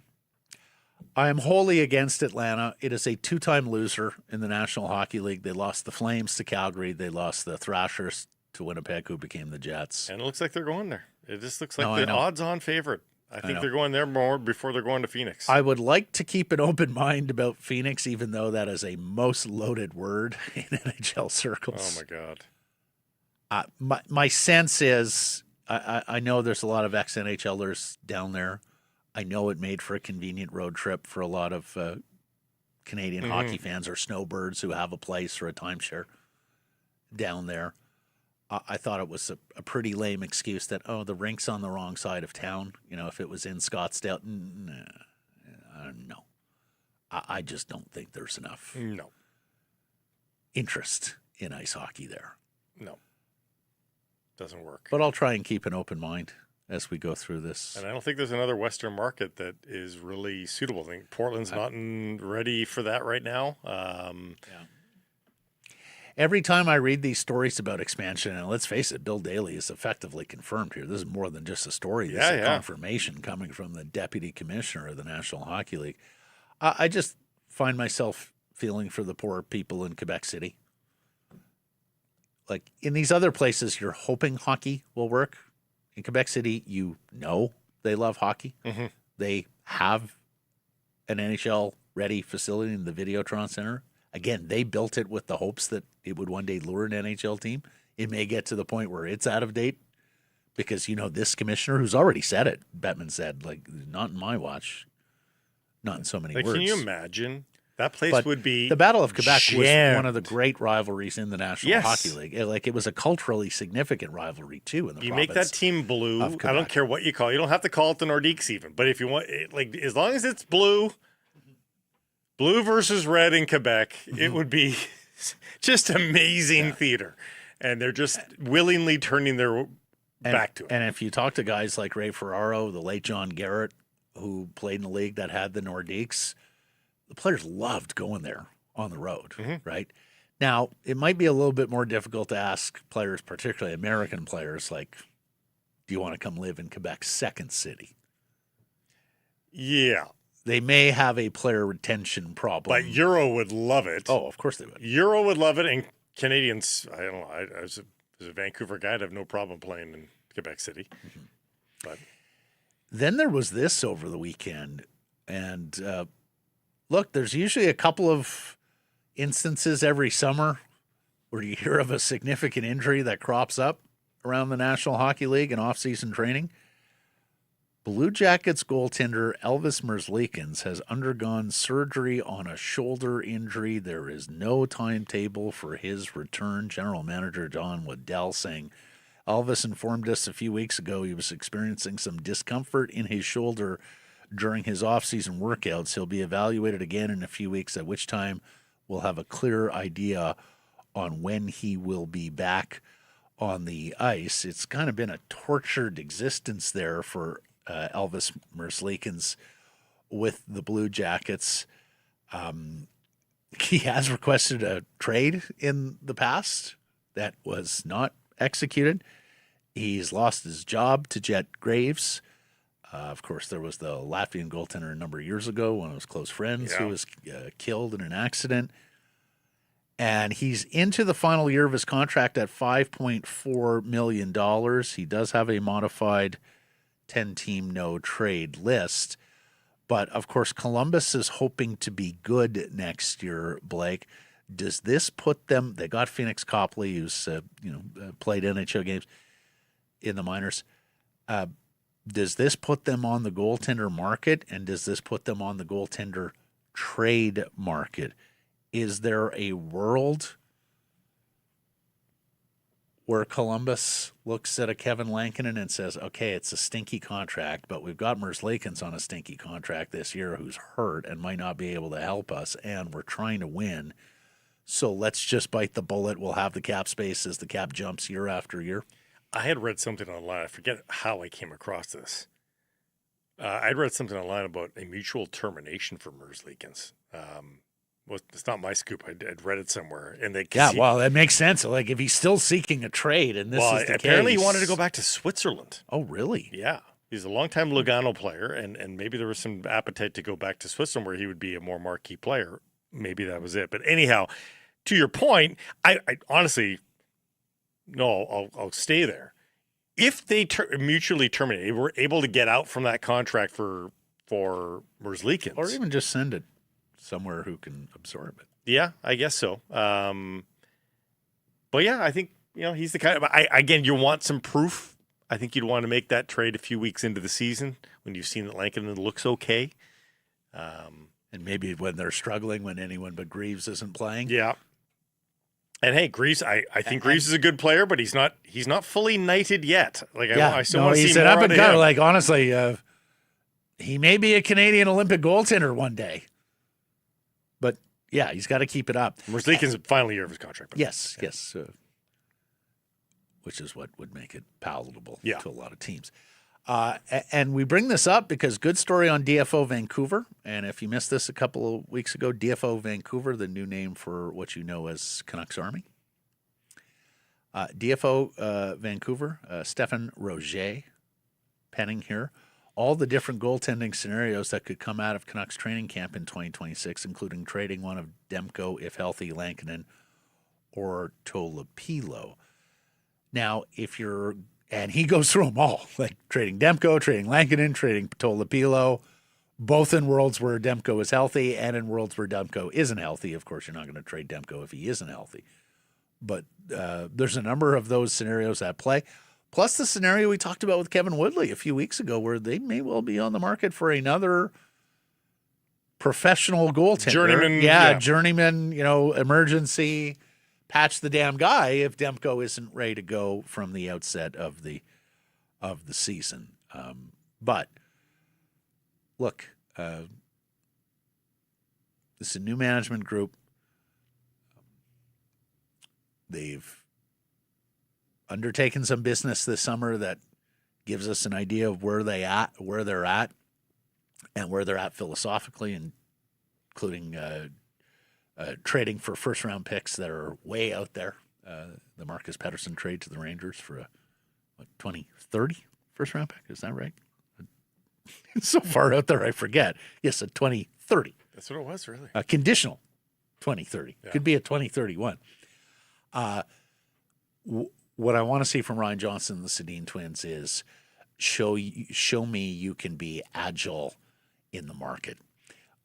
I am wholly against Atlanta. It is a two-time loser in the National Hockey League. They lost the Flames to Calgary. They lost the Thrashers to Winnipeg, who became the Jets. And it looks like they're going there. It just looks like the odds-on favorite. I think they're going there more before they're going to Phoenix. I would like to keep an open mind about Phoenix, even though that is a most loaded word in NHL circles. Oh, my God. My sense is I know there's a lot of ex-NHLers down there. I know it made for a convenient road trip for a lot of Canadian hockey fans or snowbirds who have a place or a timeshare down there. I thought it was a pretty lame excuse that, the rink's on the wrong side of town. You know, if it was in Scottsdale, no. I just don't think there's enough interest in ice hockey there. No. Doesn't work. But I'll try and keep an open mind as we go through this. And I don't think there's another Western market that is really suitable. I think Portland's not ready for that right now. Every time I read these stories about expansion, and let's face it, Bill Daly is effectively confirmed here. This is more than just a story. This is a confirmation coming from the deputy commissioner of the National Hockey League. I just find myself feeling for the poor people in Quebec City. Like in these other places, you're hoping hockey will work. In Quebec City, you know they love hockey. Mm-hmm. They have an NHL-ready facility in the Videotron Center. Again, they built it with the hopes that it would one day lure an NHL team. It may get to the point where it's out of date because, this commissioner who's already said it, Bettman said, like, not in my watch, not in so many words. Can you imagine? That place would be the Battle of Quebec jammed. was one of the great rivalries in the National Hockey League. It was a culturally significant rivalry too. In the you make that team blue. I don't care what you call it. You don't have to call it the Nordiques even. But if you want, as long as it's blue versus red in Quebec, it would be just amazing theater. And they're just willingly turning their back to it. And if you talk to guys like Ray Ferraro, the late John Garrett, who played in the league that had the Nordiques, the players loved going there on the road, right? Now, it might be a little bit more difficult to ask players, particularly American players, like, do you want to come live in Quebec's second city? Yeah. They may have a player retention problem. But Euro would love it. Oh, of course they would. Euro would love it, and Canadians, I don't know, as a Vancouver guy, I'd have no problem playing in Quebec City. But then there was this over the weekend, and look, there's usually a couple of instances every summer or you hear of a significant injury that crops up around the National Hockey League and off-season training, Blue Jackets goaltender Elvis Merzlikins has undergone surgery on a shoulder injury. There is no timetable for his return. General Manager John Waddell saying Elvis informed us a few weeks ago he was experiencing some discomfort in his shoulder during his off-season workouts. He'll be evaluated again in a few weeks, at which time we'll have a clear idea on when he will be back on the ice. It's kind of been a tortured existence there for Elvis Merzlikins with the Blue Jackets. He has requested a trade in the past that was not executed. He's lost his job to Jet Graves. Of course, there was the Latvian goaltender a number of years ago, one of his close friends who was killed in an accident. And he's into the final year of his contract at $5.4 million. He does have a modified 10-team no-trade list. But, of course, Columbus is hoping to be good next year, Blake. Does this put them – they got Phoenix Copley, who's played NHL games in the minors. Does this put them on the goaltender market, and does this put them on the goaltender trade market? Is there a world where Columbus looks at a Kevin Lankinen and says, okay, it's a stinky contract, but we've got Merzlikins on a stinky contract this year who's hurt and might not be able to help us, and we're trying to win, so let's just bite the bullet. We'll have the cap space as the cap jumps year after year. I had read something online. I forget how I came across this. I'd read something online about a mutual termination for Merzlikins. Well, it's not my scoop. I'd read it somewhere, and well, that makes sense. Like if he's still seeking a trade, and this is the apparently case. He wanted to go back to Switzerland. Oh, really? Yeah, he's a longtime Lugano player, and maybe there was some appetite to go back to Switzerland where he would be a more marquee player. Maybe that was it. But anyhow, to your point, I honestly, no, I'll stay there. If they mutually terminate, we're able to get out from that contract for Merzlikins, or even just send it somewhere who can absorb it. Yeah, I guess so. But yeah, I think he's the kind of. Again, you want some proof. I think you'd want to make that trade a few weeks into the season when you've seen that Lankinen looks okay, and maybe when they're struggling, when anyone but Greaves isn't playing. Yeah. And hey, Greaves, I think Greaves is a good player, but he's not fully knighted yet. Like I still want to see more out of him. Like honestly, he may be a Canadian Olympic goaltender one day. But yeah, he's got to keep it up. Merzlikins' final year of his contract. Yes. Which is what would make it palatable to a lot of teams. And we bring this up because good story on DFO Vancouver. And if you missed this a couple of weeks ago, DFO Vancouver, the new name for what you know as Canucks Army. DFO Vancouver, Stefan Roger, penning here. All the different goaltending scenarios that could come out of Canucks training camp in 2026, including trading one of Demko, if healthy, Lankinen, or Tolopilo. Now, and he goes through them all, like trading Demko, trading Lankinen, trading Tolopilo, both in worlds where Demko is healthy and in worlds where Demko isn't healthy. Of course, you're not going to trade Demko if he isn't healthy. But there's a number of those scenarios at play. Plus the scenario we talked about with Kevin Woodley a few weeks ago where they may well be on the market for another professional goaltender. Journeyman. Journeyman, emergency, patch the damn guy if Demko isn't ready to go from the outset of the season. But look, this is a new management group. They've undertaken some business this summer that gives us an idea of where they're at, and where they're at philosophically, including trading for first-round picks that are way out there. The Marcus Pettersson trade to the Rangers for a 2030 first-round pick. Is that right? It's so far out there, I forget. Yes, a 2030. That's what it was, really. A conditional 2030. Yeah. Could be a 2031. What I want to see from Ryan Johnson and the Sedin twins is show me you can be agile in the market.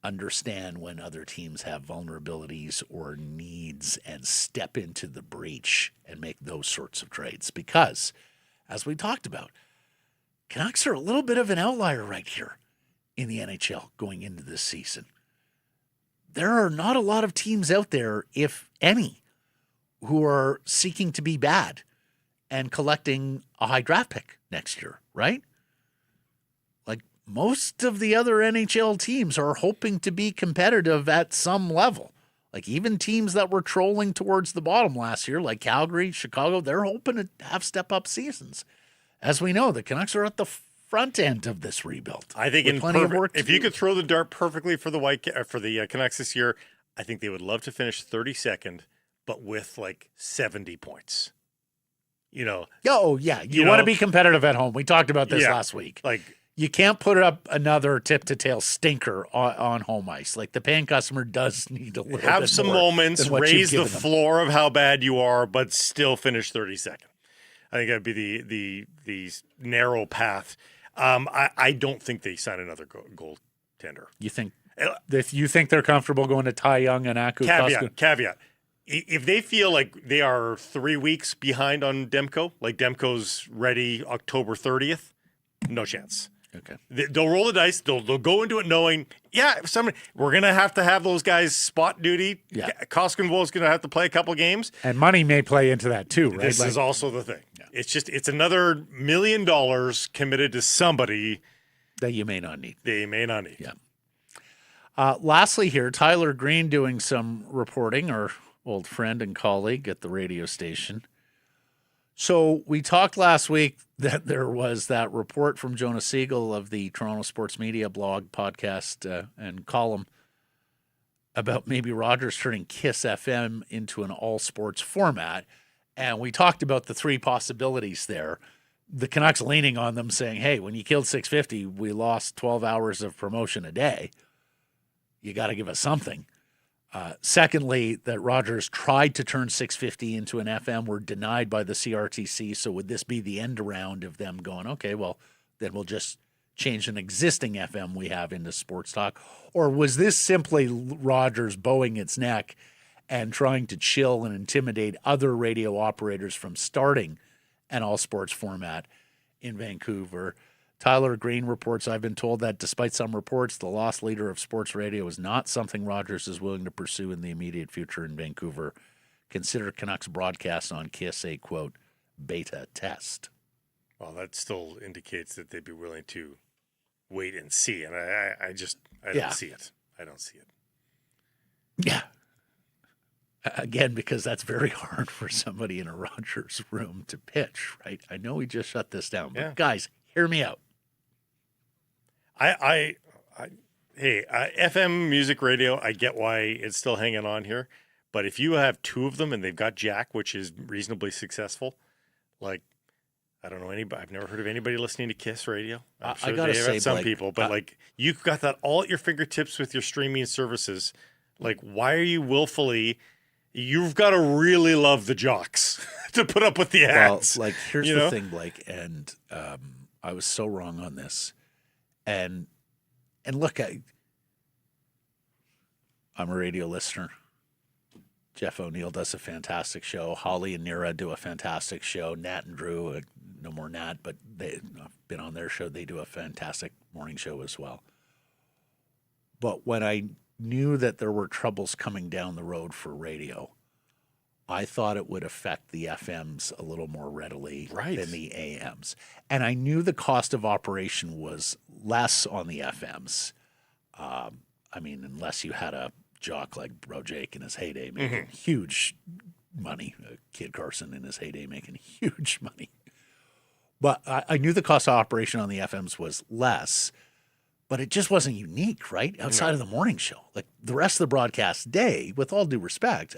understand when other teams have vulnerabilities or needs and step into the breach and make those sorts of trades. Because, as we talked about, Canucks are a little bit of an outlier right here in the NHL going into this season. There are not a lot of teams out there, if any, who are seeking to be bad and collecting a high draft pick next year, right? Like most of the other NHL teams are hoping to be competitive at some level. Like even teams that were trolling towards the bottom last year, like Calgary, Chicago, they're hoping to have step-up seasons. As we know, the Canucks are at the front end of this rebuild. I think if you could throw the dart perfectly for the Canucks this year, I think they would love to finish 32nd, but with like 70 points. You know. Oh yeah, you want to be competitive at home. We talked about this last week. Like you can't put up another tip-to-tail stinker on home ice. Like the paying customer does need a little have bit some more moments, than what raise you've the given them. floor of how bad you are, but still finish 32nd. I think that'd be the narrow path. I don't think they sign another goaltender. You think they're comfortable going to Ty Young and Aku? Caveat. If they feel like they are 3 weeks behind on Demko, like Demko's ready October 30th, no chance. Okay. They'll roll the dice. They'll go into it knowing, we're going to have those guys spot duty. Yeah. Koskinen is going to have to play a couple games. And money may play into that too, right? This is also the thing. Yeah. It's another $1 million committed to somebody that you may not need. They may not need. Yeah. Lastly here, Tyler Green doing some reporting, our old friend and colleague at the radio station. So we talked last week that there was that report from Jonah Siegel of the Toronto Sports Media blog, podcast, and column about maybe Rogers turning KISS FM into an all-sports format. And we talked about the three possibilities there. The Canucks leaning on them saying, hey, when you killed 650, we lost 12 hours of promotion a day. You got to give us something. Secondly, that Rogers tried to turn 650 into an FM, were denied by the CRTC. So would this be the end around of them going, okay, well, then we'll just change an existing FM we have into sports talk? Or was this simply Rogers bowing its neck and trying to chill and intimidate other radio operators from starting an all-sports format in Vancouver? Tyler Green reports, I've been told that despite some reports, the lost leader of sports radio is not something Rogers is willing to pursue in the immediate future in Vancouver. Consider Canucks broadcast on KISS a, quote, beta test. Well, that still indicates that they'd be willing to wait and see. And I don't see it. I don't see it. Yeah. Again, because that's very hard for somebody in a Rogers room to pitch, right? I know we just shut this down, but guys, hear me out. FM music radio, I get why it's still hanging on here. But if you have two of them and they've got Jack, which is reasonably successful, like, I don't know anybody. I've never heard of anybody listening to KISS radio. I'm sure I gotta say, some Blake, people, but like you've got that all at your fingertips with your streaming services. Like, why are you willfully? You've got to really love the jocks to put up with the ads. Well, like, here's the thing, Blake, and I was so wrong on this. And look, I'm a radio listener. Jeff O'Neill does a fantastic show. Holly and Nira do a fantastic show. Nat and Drew, no more Nat, but they've been on their show. They do a fantastic morning show as well. But when I knew that there were troubles coming down the road for radio, I thought it would affect the FMs a little more readily than the AMs. And I knew the cost of operation was less on the FMs. Unless you had a jock like Bro Jake in his heyday making huge money, Kid Carson in his heyday making huge money. But I knew the cost of operation on the FMs was less, but it just wasn't unique, right? Outside of the morning show. Like the rest of the broadcast day, with all due respect,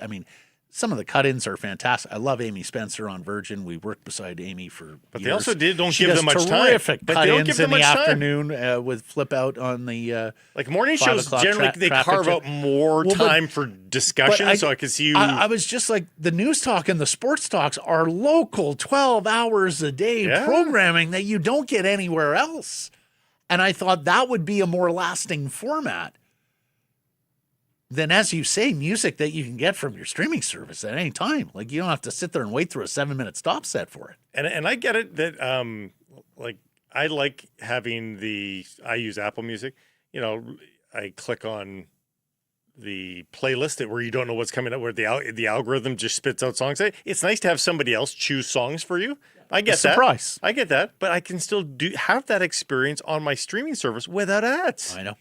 some of the cut-ins are fantastic. I love Amy Spencer on Virgin. We worked beside Amy for But years. they also don't She give does them much time. terrific But they don't cut-ins give them in the much time. afternoon with Flip Out on the Like morning 5 shows, o'clock generally they traffic carve jam. out more time for discussion, so I can see you. I was just like, the news talk and the sports talks are local 12 hours a day programming that you don't get anywhere else. And I thought that would be a more lasting format. then, as you say, music that you can get from your streaming service at any time. Like, you don't have to sit there and wait through a 7-minute stop set for it. And I get it that like I like having I use Apple Music. You know, I click on the playlist where you don't know what's coming up, where the algorithm just spits out songs. It's nice to have somebody else choose songs for you. I get that. Surprise. I get that, but I can still have that experience on my streaming service without ads. I know.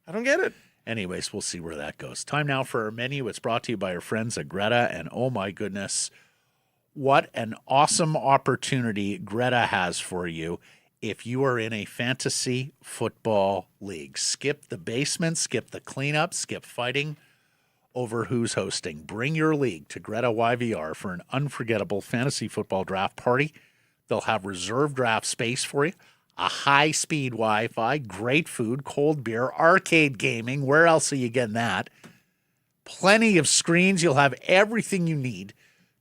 I don't get it. Anyways, we'll see where that goes. Time now for our menu. It's brought to you by our friends at Greta. And oh my goodness, what an awesome opportunity Greta has for you if you are in a fantasy football league. Skip the basement, skip the cleanup, skip fighting over who's hosting. Bring your league to Greta YVR for an unforgettable fantasy football draft party. They'll have reserved draft space for you, a high-speed Wi-Fi, great food, cold beer, arcade gaming. Where else are you getting that? Plenty of screens. You'll have everything you need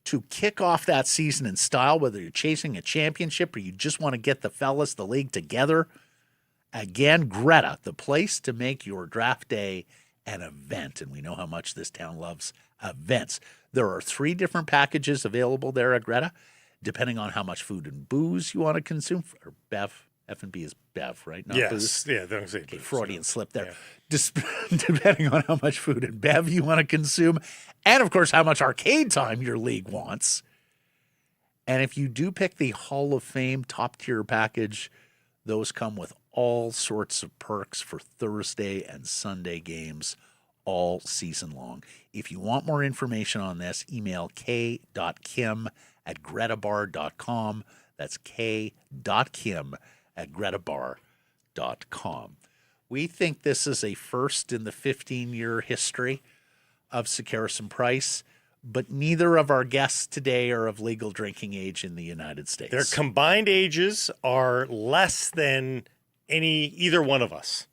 to kick off that season in style, whether you're chasing a championship or you just want to get the fellas, the league together. Again, Greta, the place to make your draft day an event. And we know how much this town loves events. There are 3 different packages available there at Greta, depending on how much food and booze you want to consume. Or Bev. F&B is Bev, right? Not yes. booze. Yeah, don't say Okay, booze, Freudian no. slip there. Yeah. Depending on how much food and Bev you want to consume, and of course, how much arcade time your league wants. And if you do pick the Hall of Fame top tier package, those come with all sorts of perks for Thursday and Sunday games all season long. If you want more information on this, email k.kim@gretabar.com. That's k.kim@gretabar.com. We think this is a first in the 15-year history of Sekeres and Price, but neither of our guests today are of legal drinking age in the United States. Their combined ages are less than either one of us.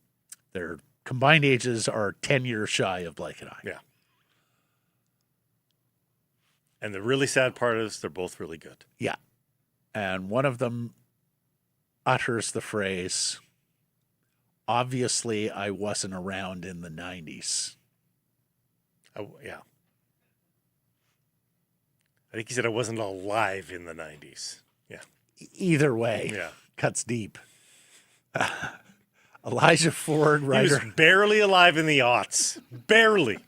Their combined ages are 10 years shy of Blake and I. Yeah. And the really sad part is they're both really good. Yeah. And one of them utters the phrase, obviously I wasn't around in the 90s. Oh, yeah. I think he said I wasn't alive in the 90s. Yeah. Either way, Yeah. cuts deep. Elijah Ford, He writer. was barely alive in the aughts. Barely.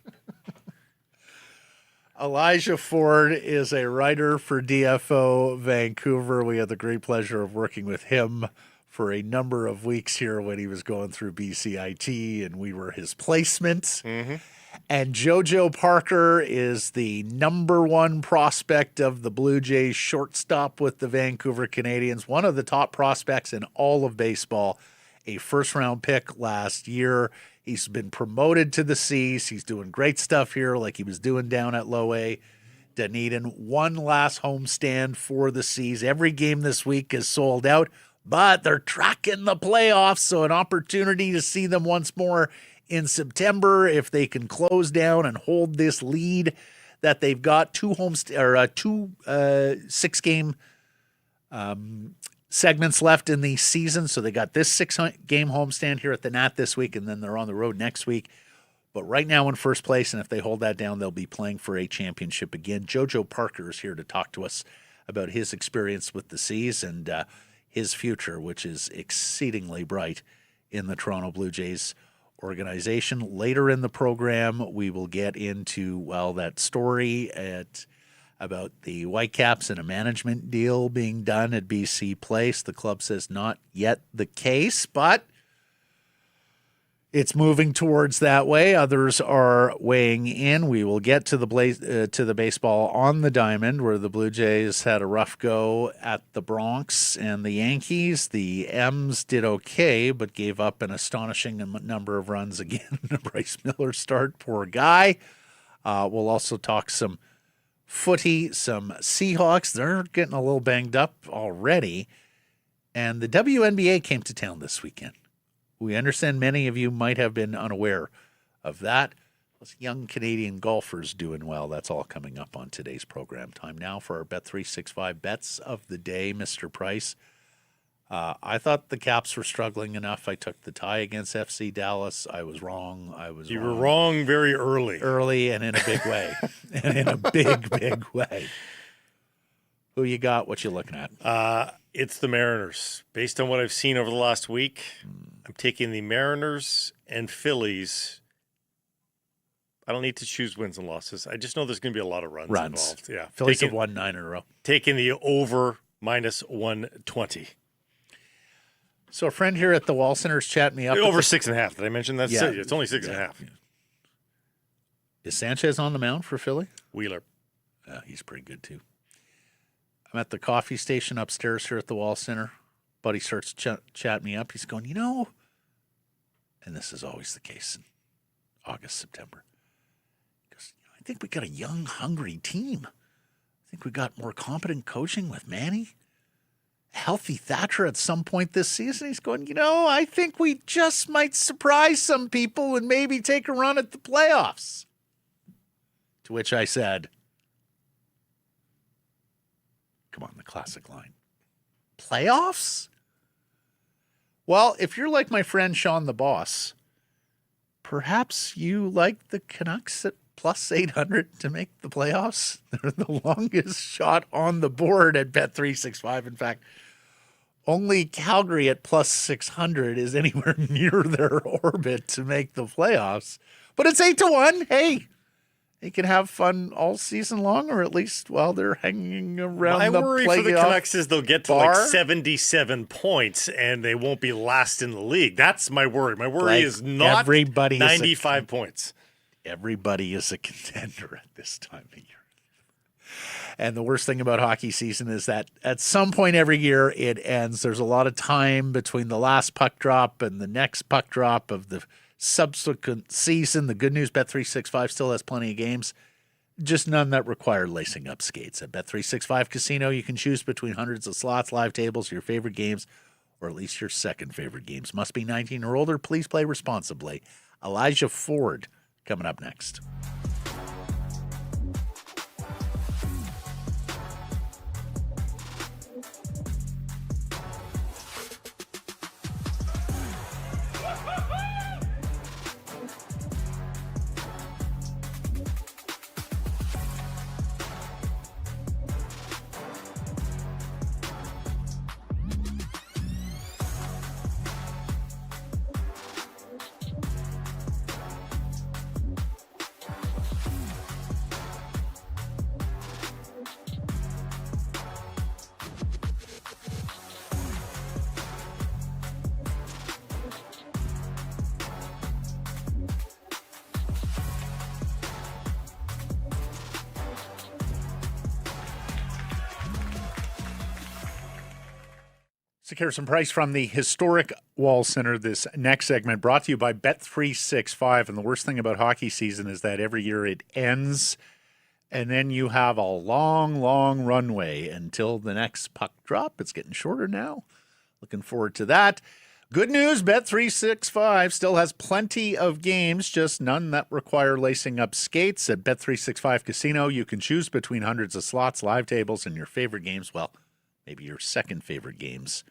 Elijah Ford is a writer for DFO Vancouver. We had the great pleasure of working with him for a number of weeks here when he was going through BCIT, and we were his placement. Mm-hmm. And Jojo Parker is the number 1 prospect of the Blue Jays, shortstop with the Vancouver Canadians, one of the top prospects in all of baseball, a first-round pick last year. He's been promoted to the C's. He's doing great stuff here like he was doing down at Low A, Dunedin. One last homestand for the C's. Every game this week is sold out, but they're tracking the playoffs, so an opportunity to see them once more in September if they can close down and hold this lead that they've got. 2 6-game segments left in the season. So they got this 6-game homestand here at the Nat this week, and then they're on the road next week. But right now in first place, and if they hold that down, they'll be playing for a championship again. Jojo Parker is here to talk to us about his experience with the C's and his future, which is exceedingly bright in the Toronto Blue Jays organization. Later in the program, we will get into, that story about the Whitecaps and a management deal being done at BC Place. The club says not yet the case, but it's moving towards that way. Others are weighing in. We will get to the baseball on the diamond, where the Blue Jays had a rough go at the Bronx and the Yankees. The M's did okay, but gave up an astonishing number of runs again. Bryce Miller start, poor guy. We'll also talk some footy, some Seahawks. They're getting a little banged up already. And the WNBA came to town this weekend. We understand many of you might have been unaware of that. Plus, young Canadian golfers doing well. That's all coming up on today's program. Time now for our Bet365 bets of the day. Mr. Price, I thought the Caps were struggling enough. I took the tie against FC Dallas. I was wrong. You were wrong very early. Early and in a big way. And in a big, big way. Who you got? What you looking at? It's the Mariners. Based on what I've seen over the last week, I'm taking the Mariners and Phillies. I don't need to choose wins and losses. I just know there's going to be a lot of runs involved. Yeah, Phillies have won 9 in a row. Taking the over minus 120. So a friend here at the Wall Center is chatting me up. Over 6.5. Did I mention that? Yeah. It's only 6.5. Yeah. Is Sanchez on the mound for Philly? Wheeler. He's pretty good too. I'm at the coffee station upstairs here at the Wall Center. Buddy starts chatting me up. He's going, and this is always the case in August, September. He goes, I think we got a young, hungry team. I think we got more competent coaching with Manny. Healthy Thatcher at some point this season. He's going, I think we just might surprise some people and maybe take a run at the playoffs. To which I said, come on, the classic line. Playoffs? Well, if you're like my friend Sean the Boss, perhaps you like the Canucks at plus 800 to make the playoffs. They're the longest shot on the board at Bet365. In fact, only Calgary at plus 600 is anywhere near their orbit to make the playoffs. But it's 8-1. Hey, they can have fun all season long, or at least while they're hanging around the playoff. My worry for the Canucks is they'll get to like 77 points and they won't be last in the league. That's my worry. My worry is not 95 points. Everybody is a contender at this time of year. And the worst thing about hockey season is that at some point every year it ends. There's a lot of time between the last puck drop and the next puck drop of the subsequent season. The good news, Bet365 still has plenty of games, just none that require lacing up skates. At Bet365 Casino, you can choose between hundreds of slots, live tables, your favorite games, or at least your second favorite games. Must be 19 or older. Please play responsibly. Elijah Ford coming up next. Here's some price from the historic Wall Center. This next segment brought to you by Bet365. And the worst thing about hockey season is that every year it ends, and then you have a long, long runway until the next puck drop. It's getting shorter now. Looking forward to that. Good news, Bet365 still has plenty of games, just none that require lacing up skates. At Bet365 Casino, you can choose between hundreds of slots, live tables, and your favorite games. Well, maybe your second favorite games.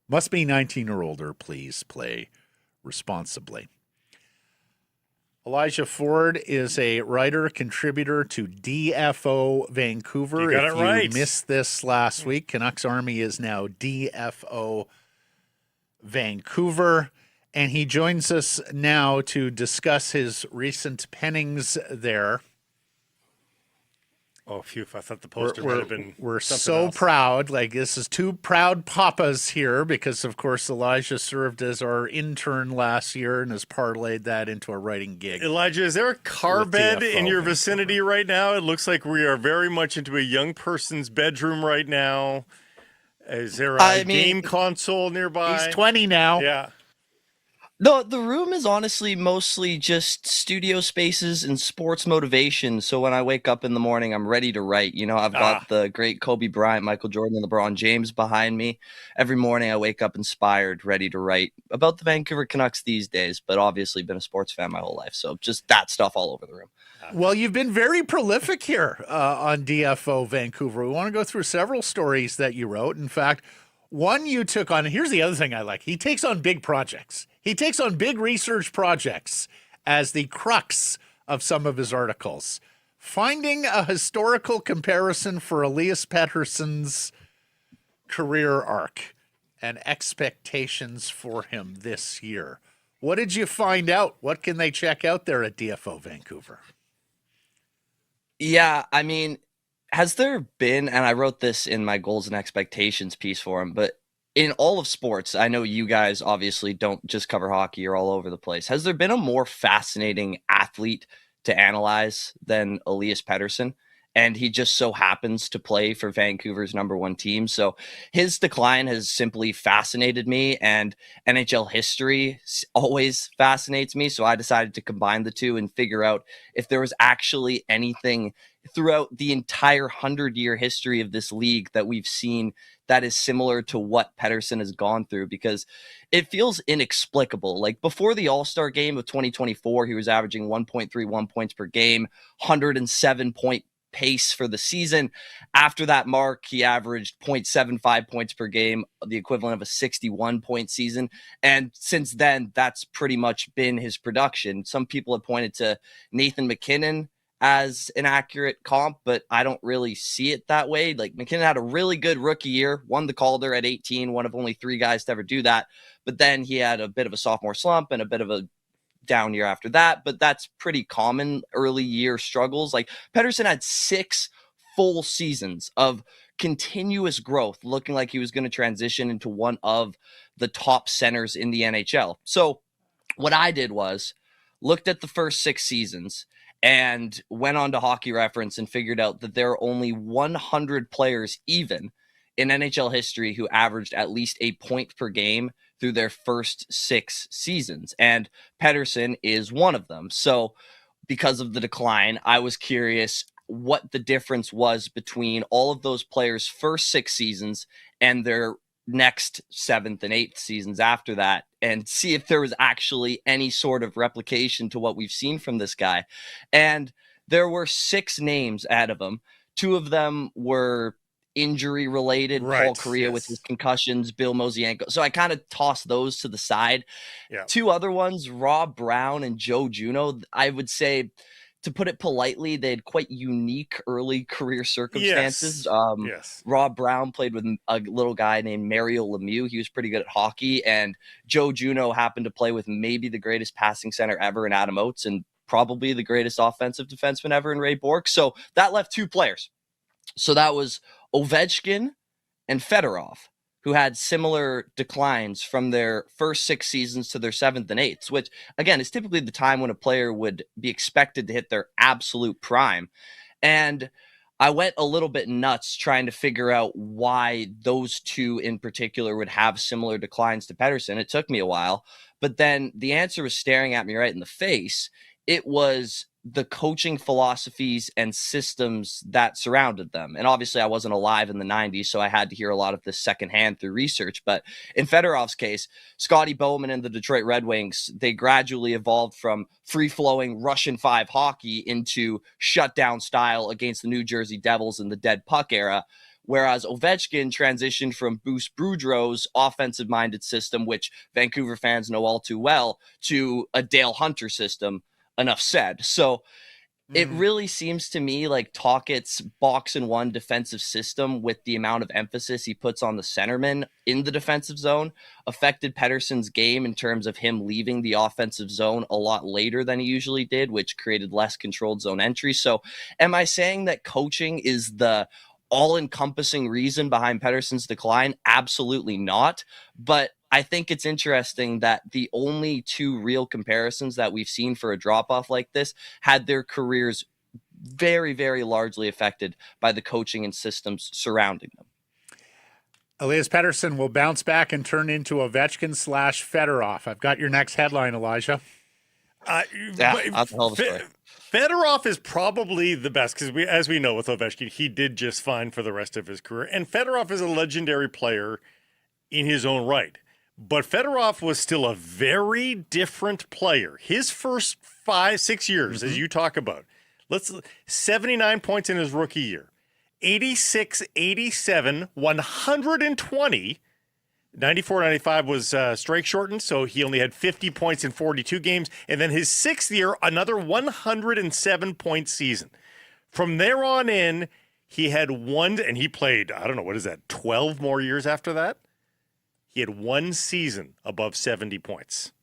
Must be 19 or older. Please play responsibly. Elijah Ford is a writer, contributor to DFO Vancouver. You got it right. If you missed this last week, Canucks Army is now DFO Vancouver. And he joins us now to discuss his recent pennings there. Oh, phew. I thought the poster might have been We're something so else. proud. Like, this is two proud papas here because, of course, Elijah served as our intern last year and has parlayed that into a writing gig. Elijah, is there a car With bed DFO in your Vancouver. vicinity right now? It looks like we are very much into a young person's bedroom right now. Is there a game console nearby? He's 20 now. Yeah. No, the room is honestly mostly just studio spaces and sports motivation. So when I wake up in the morning, I'm ready to write. You know, I've got the great Kobe Bryant, Michael Jordan, and LeBron James behind me. Every morning I wake up inspired, ready to write about the Vancouver Canucks these days, but obviously been a sports fan my whole life. So just that stuff all over the room. Well, you've been very prolific here on DFO Vancouver. We want to go through several stories that you wrote. In fact, One, you took on, here's the other thing I like. He takes on big projects. He takes on big research projects as the crux of some of his articles. Finding a historical comparison for Elias Pettersson's career arc and expectations for him this year. What did you find out? What can they check out there at DFO Vancouver? Yeah, I mean, has there been, and I wrote this in my goals and expectations piece for him, but in all of sports, I know you guys obviously don't just cover hockey, you're all over the place. Has there been a more fascinating athlete to analyze than Elias Pettersson? And he just so happens to play for Vancouver's number one team. So his decline has simply fascinated me, and NHL history always fascinates me. So I decided to combine the two and figure out if there was actually anything throughout the entire 100-year history of this league that we've seen that is similar to what Pettersson has gone through, because it feels inexplicable. Like before the All-Star game of 2024, he was averaging 1.31 points per game, 107 point pace for the season. After that mark, he averaged 0.75 points per game, the equivalent of a 61 point season. And since then, that's pretty much been his production. Some people have pointed to Nathan MacKinnon as an accurate comp, but I don't really see it that way. Like MacKinnon had a really good rookie year, won the Calder at 18, one of only 3 guys to ever do that. But then he had a bit of a sophomore slump and a bit of a down year after that, but that's pretty common early year struggles. Like Pettersson had 6 full seasons of continuous growth, looking like he was going to transition into one of the top centers in the NHL. So what I did was looked at the first 6 seasons and went on to Hockey Reference and figured out that there are only 100 players even in NHL history who averaged at least a point per game through their first 6 seasons. And Pettersson is one of them. So because of the decline, I was curious what the difference was between all of those players' first 6 seasons and their next 7th and 8th seasons after that, and see if there was actually any sort of replication to what we've seen from this guy. And there were 6 names ahead of him. 2 of them were injury related, Right, Paul Kariya with his concussions, Bill Mosienko. So I kind of tossed those to the side. Yeah. 2 other ones, Rob Brown and Joe Juneau, I would say, to put it politely, they had quite unique early career circumstances. Yes. Rob Brown played with a little guy named Mario Lemieux. He was pretty good at hockey. And Joe Juneau happened to play with maybe the greatest passing center ever in Adam Oates and probably the greatest offensive defenseman ever in Ray Bourque. So that left 2 players. So that was Ovechkin and Fedorov, who had similar declines from their first 6 seasons to their 7th and 8th, which, again, is typically the time when a player would be expected to hit their absolute prime. And I went a little bit nuts trying to figure out why those 2 in particular would have similar declines to Pettersson. It took me a while, but then the answer was staring at me right in the face. It was the coaching philosophies and systems that surrounded them. And obviously I wasn't alive in the 90s, so I had to hear a lot of this secondhand through research. But in Fedorov's case, Scotty Bowman and the Detroit Red Wings, they gradually evolved from free-flowing Russian 5 hockey into shutdown style against the New Jersey Devils in the dead puck era. Whereas Ovechkin transitioned from Bruce Boudreau's offensive-minded system, which Vancouver fans know all too well, to a Dale Hunter system. Enough said. So it really seems to me like Tockett's box and one defensive system, with the amount of emphasis he puts on the centerman in the defensive zone, affected Pettersson's game in terms of him leaving the offensive zone a lot later than he usually did, which created less controlled zone entry. So am I saying that coaching is the all-encompassing reason behind Pettersson's decline? Absolutely not. But I think it's interesting that the only 2 real comparisons that we've seen for a drop-off like this had their careers very, very largely affected by the coaching and systems surrounding them. Elias Pettersson will bounce back and turn into Ovechkin / Fedorov. I've got your next headline, Elijah. That's a hell of a story. Fedorov is probably the best because, as we know with Ovechkin, he did just fine for the rest of his career. And Fedorov is a legendary player in his own right. But Fedorov was still a very different player. His first 5-6 years, as you talk about, 79 points in his rookie year, 86, 87, 120 94-95 was strike shortened, so he only had 50 points in 42 games. And then his 6th year, another 107-point season. From there on in, he had one, and he played, I don't know, what is that, 12 more years after that? He had one season above 70 points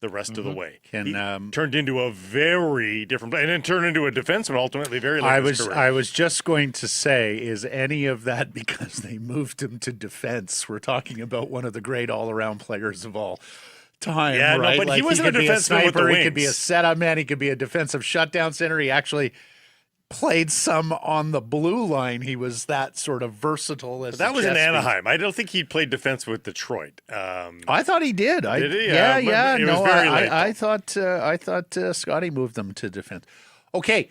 the rest of the way. He turned into a very different player, and then turned into a defenseman ultimately very late in his career. I was just going to say, is any of that because they moved him to defense? We're talking about one of the great all-around players of all time, Yeah, no, right? but he wasn't a could be defenseman with the sniper, he could be a wings. setup man, he could be a defensive shutdown center. He actually played some on the blue line. He was that sort of versatile. As That was in chess piece. Anaheim. I don't think he played defense with Detroit. I thought he did. Did he? Yeah. It was very late, I thought Scotty moved them to defense. Okay,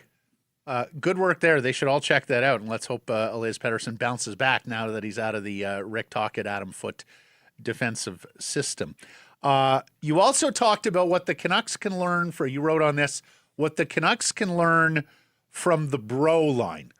good work there. They should all check that out, and let's hope Elias Pettersson bounces back now that he's out of the Rick Tocchet, Adam Foote defensive system. You also talked about what the Canucks can learn you wrote on this, what the Canucks can learn from the bro line.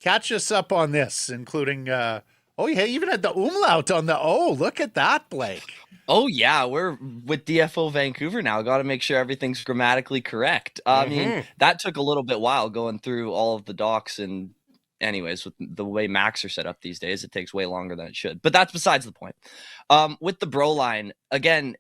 Catch us up on this, including, even had the umlaut on the O. Look at that, Blake. Oh, yeah, we're with DFO Vancouver now. Got to make sure everything's grammatically correct. I mean, that took a little bit while going through all of the docs. And anyways, with the way Macs are set up these days, it takes way longer than it should. But that's besides the point. With the bro line, again,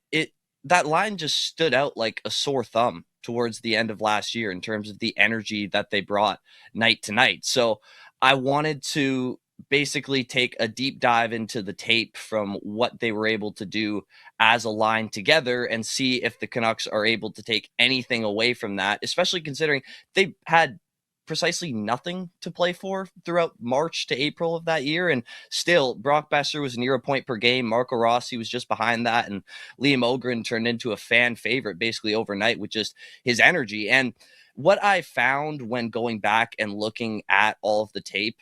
that line just stood out like a sore thumb towards the end of last year in terms of the energy that they brought night to night. So I wanted to basically take a deep dive into the tape from what they were able to do as a line together and see if the Canucks are able to take anything away from that, especially considering they had precisely nothing to play for throughout March to April of that year. And still, Brock Boeser was near a point per game. Marco Rossi was just behind that. And Liam Ogren turned into a fan favorite basically overnight with just his energy. And what I found when going back and looking at all of the tape,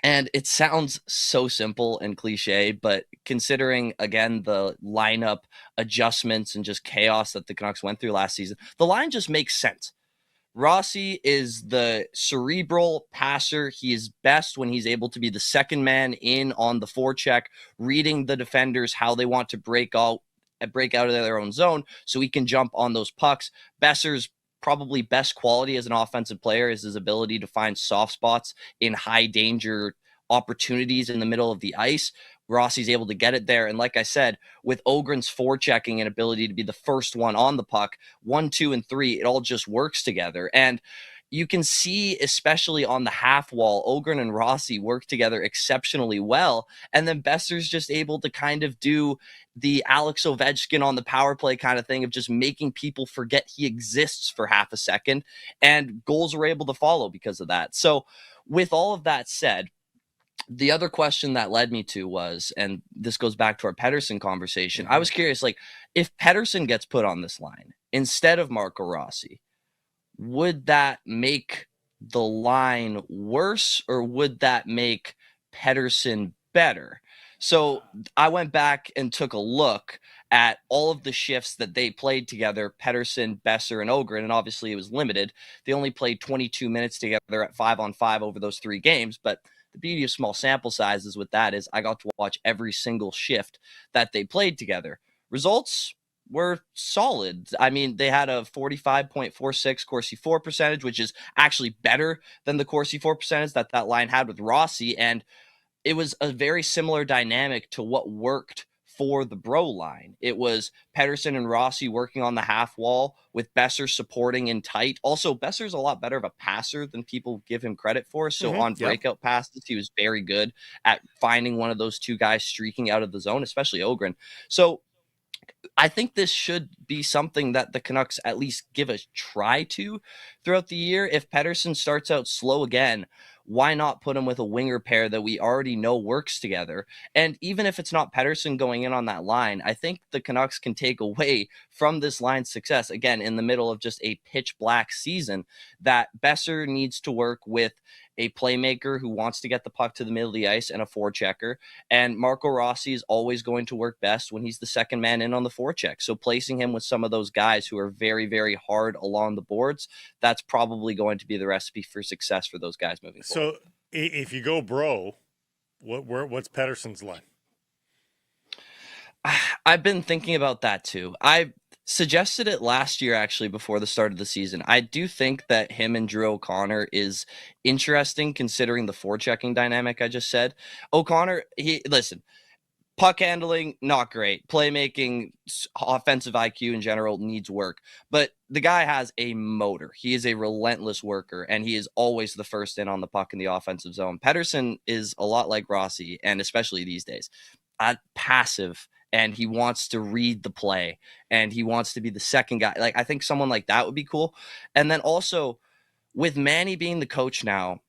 and it sounds so simple and cliche, but considering, again, the lineup adjustments and just chaos that the Canucks went through last season, the line just makes sense. Rossi is the cerebral passer. He is best when he's able to be the second man in on the forecheck, reading the defenders, how they want to break out of their own zone so he can jump on those pucks. Boeser's probably best quality as an offensive player is his ability to find soft spots in high danger opportunities in the middle of the ice. Rossi's able to get it there. And like I said, with Ogren's forechecking and ability to be the first one on the puck, 1, 2, and 3, it all just works together. And you can see, especially on the half wall, Ogren and Rossi work together exceptionally well. And then Boeser's just able to kind of do the Alex Ovechkin on the power play kind of thing of just making people forget he exists for half a second. And goals were able to follow because of that. So with all of that said, the other question that led me to was, and this goes back to our Pettersson conversation, I was curious, like, if Pettersson gets put on this line instead of Marco Rossi, would that make the line worse or would that make Pettersson better? So I went back and took a look at all of the shifts that they played together, Pettersson, Boeser, and Ogren, and obviously it was limited. They only played 22 minutes together at 5-on-5 over those 3 games, but the beauty of small sample sizes with that is I got to watch every single shift that they played together. Results were solid. I mean, they had a 45.46 Corsi 4 percentage, which is actually better than the Corsi 4 percentage that line had with Rossi. And it was a very similar dynamic to what worked for the bro line. It was Pettersson and Rossi working on the half wall with Boeser supporting in tight. Also, Besser's a lot better of a passer than people give him credit for. So on breakout passes, he was very good at finding one of those two guys streaking out of the zone, especially Ogren. So I think this should be something that the Canucks at least give a try to throughout the year. If Pettersson starts out slow again, why not put him with a winger pair that we already know works together? And even if it's not Pettersson going in on that line, I think the Canucks can take away from this line's success, again, in the middle of just a pitch black season, that Boeser needs to work with a playmaker who wants to get the puck to the middle of the ice and a forechecker. And Marco Rossi is always going to work best when he's the second man in on the forecheck. So placing him with some of those guys who are very, very hard along the boards, that's probably going to be the recipe for success for those guys moving forward. So if you go bro, what's Pettersson's line? I've been thinking about that too. I suggested it last year, actually, before the start of the season. I do think that him and Drew O'Connor is interesting considering the forechecking dynamic I just said. O'Connor, listen, puck handling, not great. Playmaking, offensive IQ in general needs work. But the guy has a motor. He is a relentless worker, and he is always the first in on the puck in the offensive zone. Pettersson is a lot like Rossi, and especially these days, passive, and he wants to read the play, and he wants to be the second guy. Like, I think someone like that would be cool. And then also, with Manny being the coach now,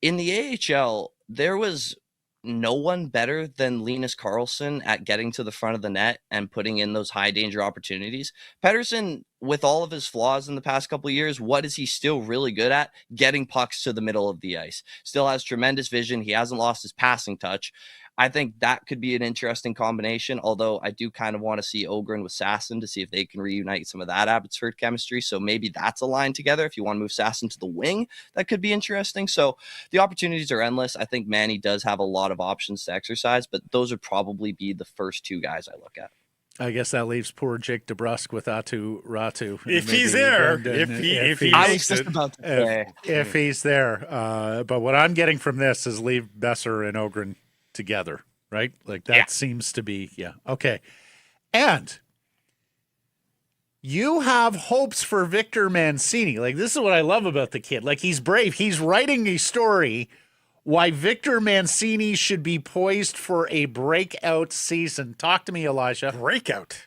in the AHL, there was no one better than Linus Karlsson at getting to the front of the net and putting in those high danger opportunities. Pettersson, with all of his flaws in the past couple of years, what is he still really good at? Getting pucks to the middle of the ice. Still has tremendous vision. He hasn't lost his passing touch. I think that could be an interesting combination, although I do kind of want to see Ogren with Sasson to see if they can reunite some of that Abbotsford chemistry. So maybe that's aligned together. If you want to move Sasson to the wing, that could be interesting. So the opportunities are endless. I think Manny does have a lot of options to exercise, but those would probably be the first two guys I look at. I guess that leaves poor Jake DeBrusk with Atu Ratu. If he's there, if he I was makes just it. about to say. If he's there. But what I'm getting from this is leave Boeser and Ogren together, right? Like that seems to be, okay. And you have hopes for Victor Mancini. Like, this is what I love about the kid. Like, he's brave. He's writing a story why Victor Mancini should be poised for a breakout season. Talk to me, Elijah. Breakout.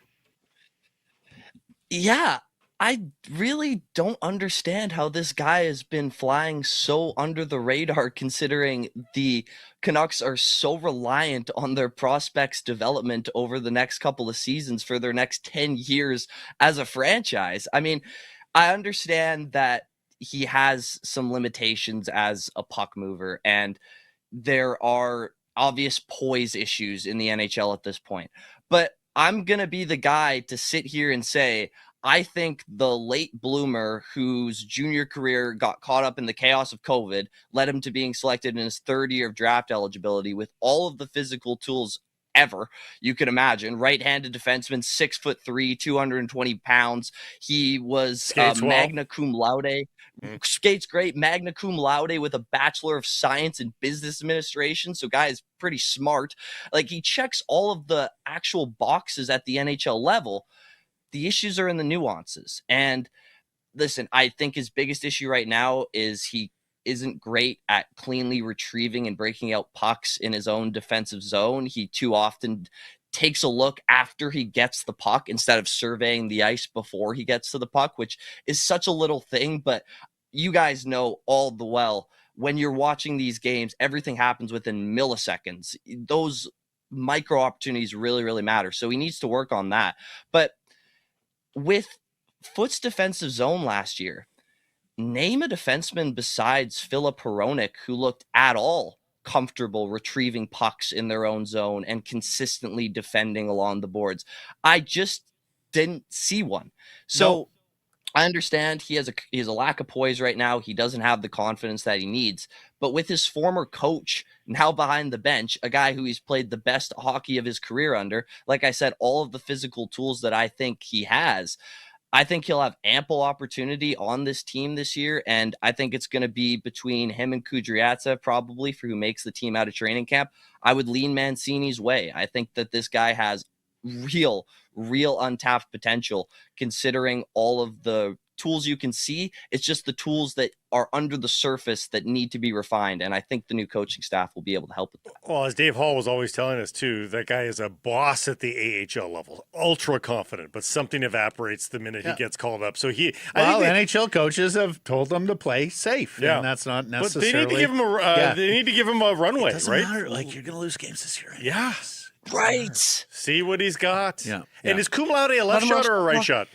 Yeah, I really don't understand how this guy has been flying so under the radar, considering the Canucks are so reliant on their prospects' development over the next couple of seasons for their next 10 years as a franchise. I mean, I understand that he has some limitations as a puck mover, and there are obvious poise issues in the NHL at this point. But I'm going to be the guy to sit here and say, I think the late bloomer whose junior career got caught up in the chaos of COVID led him to being selected in his third year of draft eligibility with all of the physical tools ever you could imagine. Right-handed defenseman, 6'3", 220 pounds. He was magna cum laude. Skates great, magna cum laude with a Bachelor of Science in Business Administration. So guy is pretty smart. Like, he checks all of the actual boxes at the NHL level. The issues are in the nuances. And listen, I think his biggest issue right now is he isn't great at cleanly retrieving and breaking out pucks in his own defensive zone. He too often takes a look after he gets the puck instead of surveying the ice before he gets to the puck, which is such a little thing. But you guys know all the well, when you're watching these games, everything happens within milliseconds. Those micro opportunities really, really matter. So he needs to work on that. But with Foot's defensive zone last year, name a defenseman besides Filip Hronek who looked at all comfortable retrieving pucks in their own zone and consistently defending along the boards. I just didn't see one. So I understand he has a lack of poise right now. He doesn't have the confidence that he needs. But with his former coach now behind the bench, a guy who he's played the best hockey of his career under, like I said, all of the physical tools that I think he has, I think he'll have ample opportunity on this team this year. And I think it's going to be between him and Kudryavtsev probably for who makes the team out of training camp. I would lean Mancini's way. I think that this guy has real untapped potential considering all of the tools you can see. It's just the tools that are under the surface that need to be refined. And I think the new coaching staff will be able to help with that. Well, as Dave Hall was always telling us too, that guy is a boss at the AHL level, ultra confident, but something evaporates the minute he gets called up. So NHL coaches have told them to play safe. And that's not necessarily. But they need to give him they need to give him a runway, it doesn't right? matter. Like, you're going to lose games this year. Yes. Right. See what he's got. Yeah. And is cum laude a left shot or a right shot?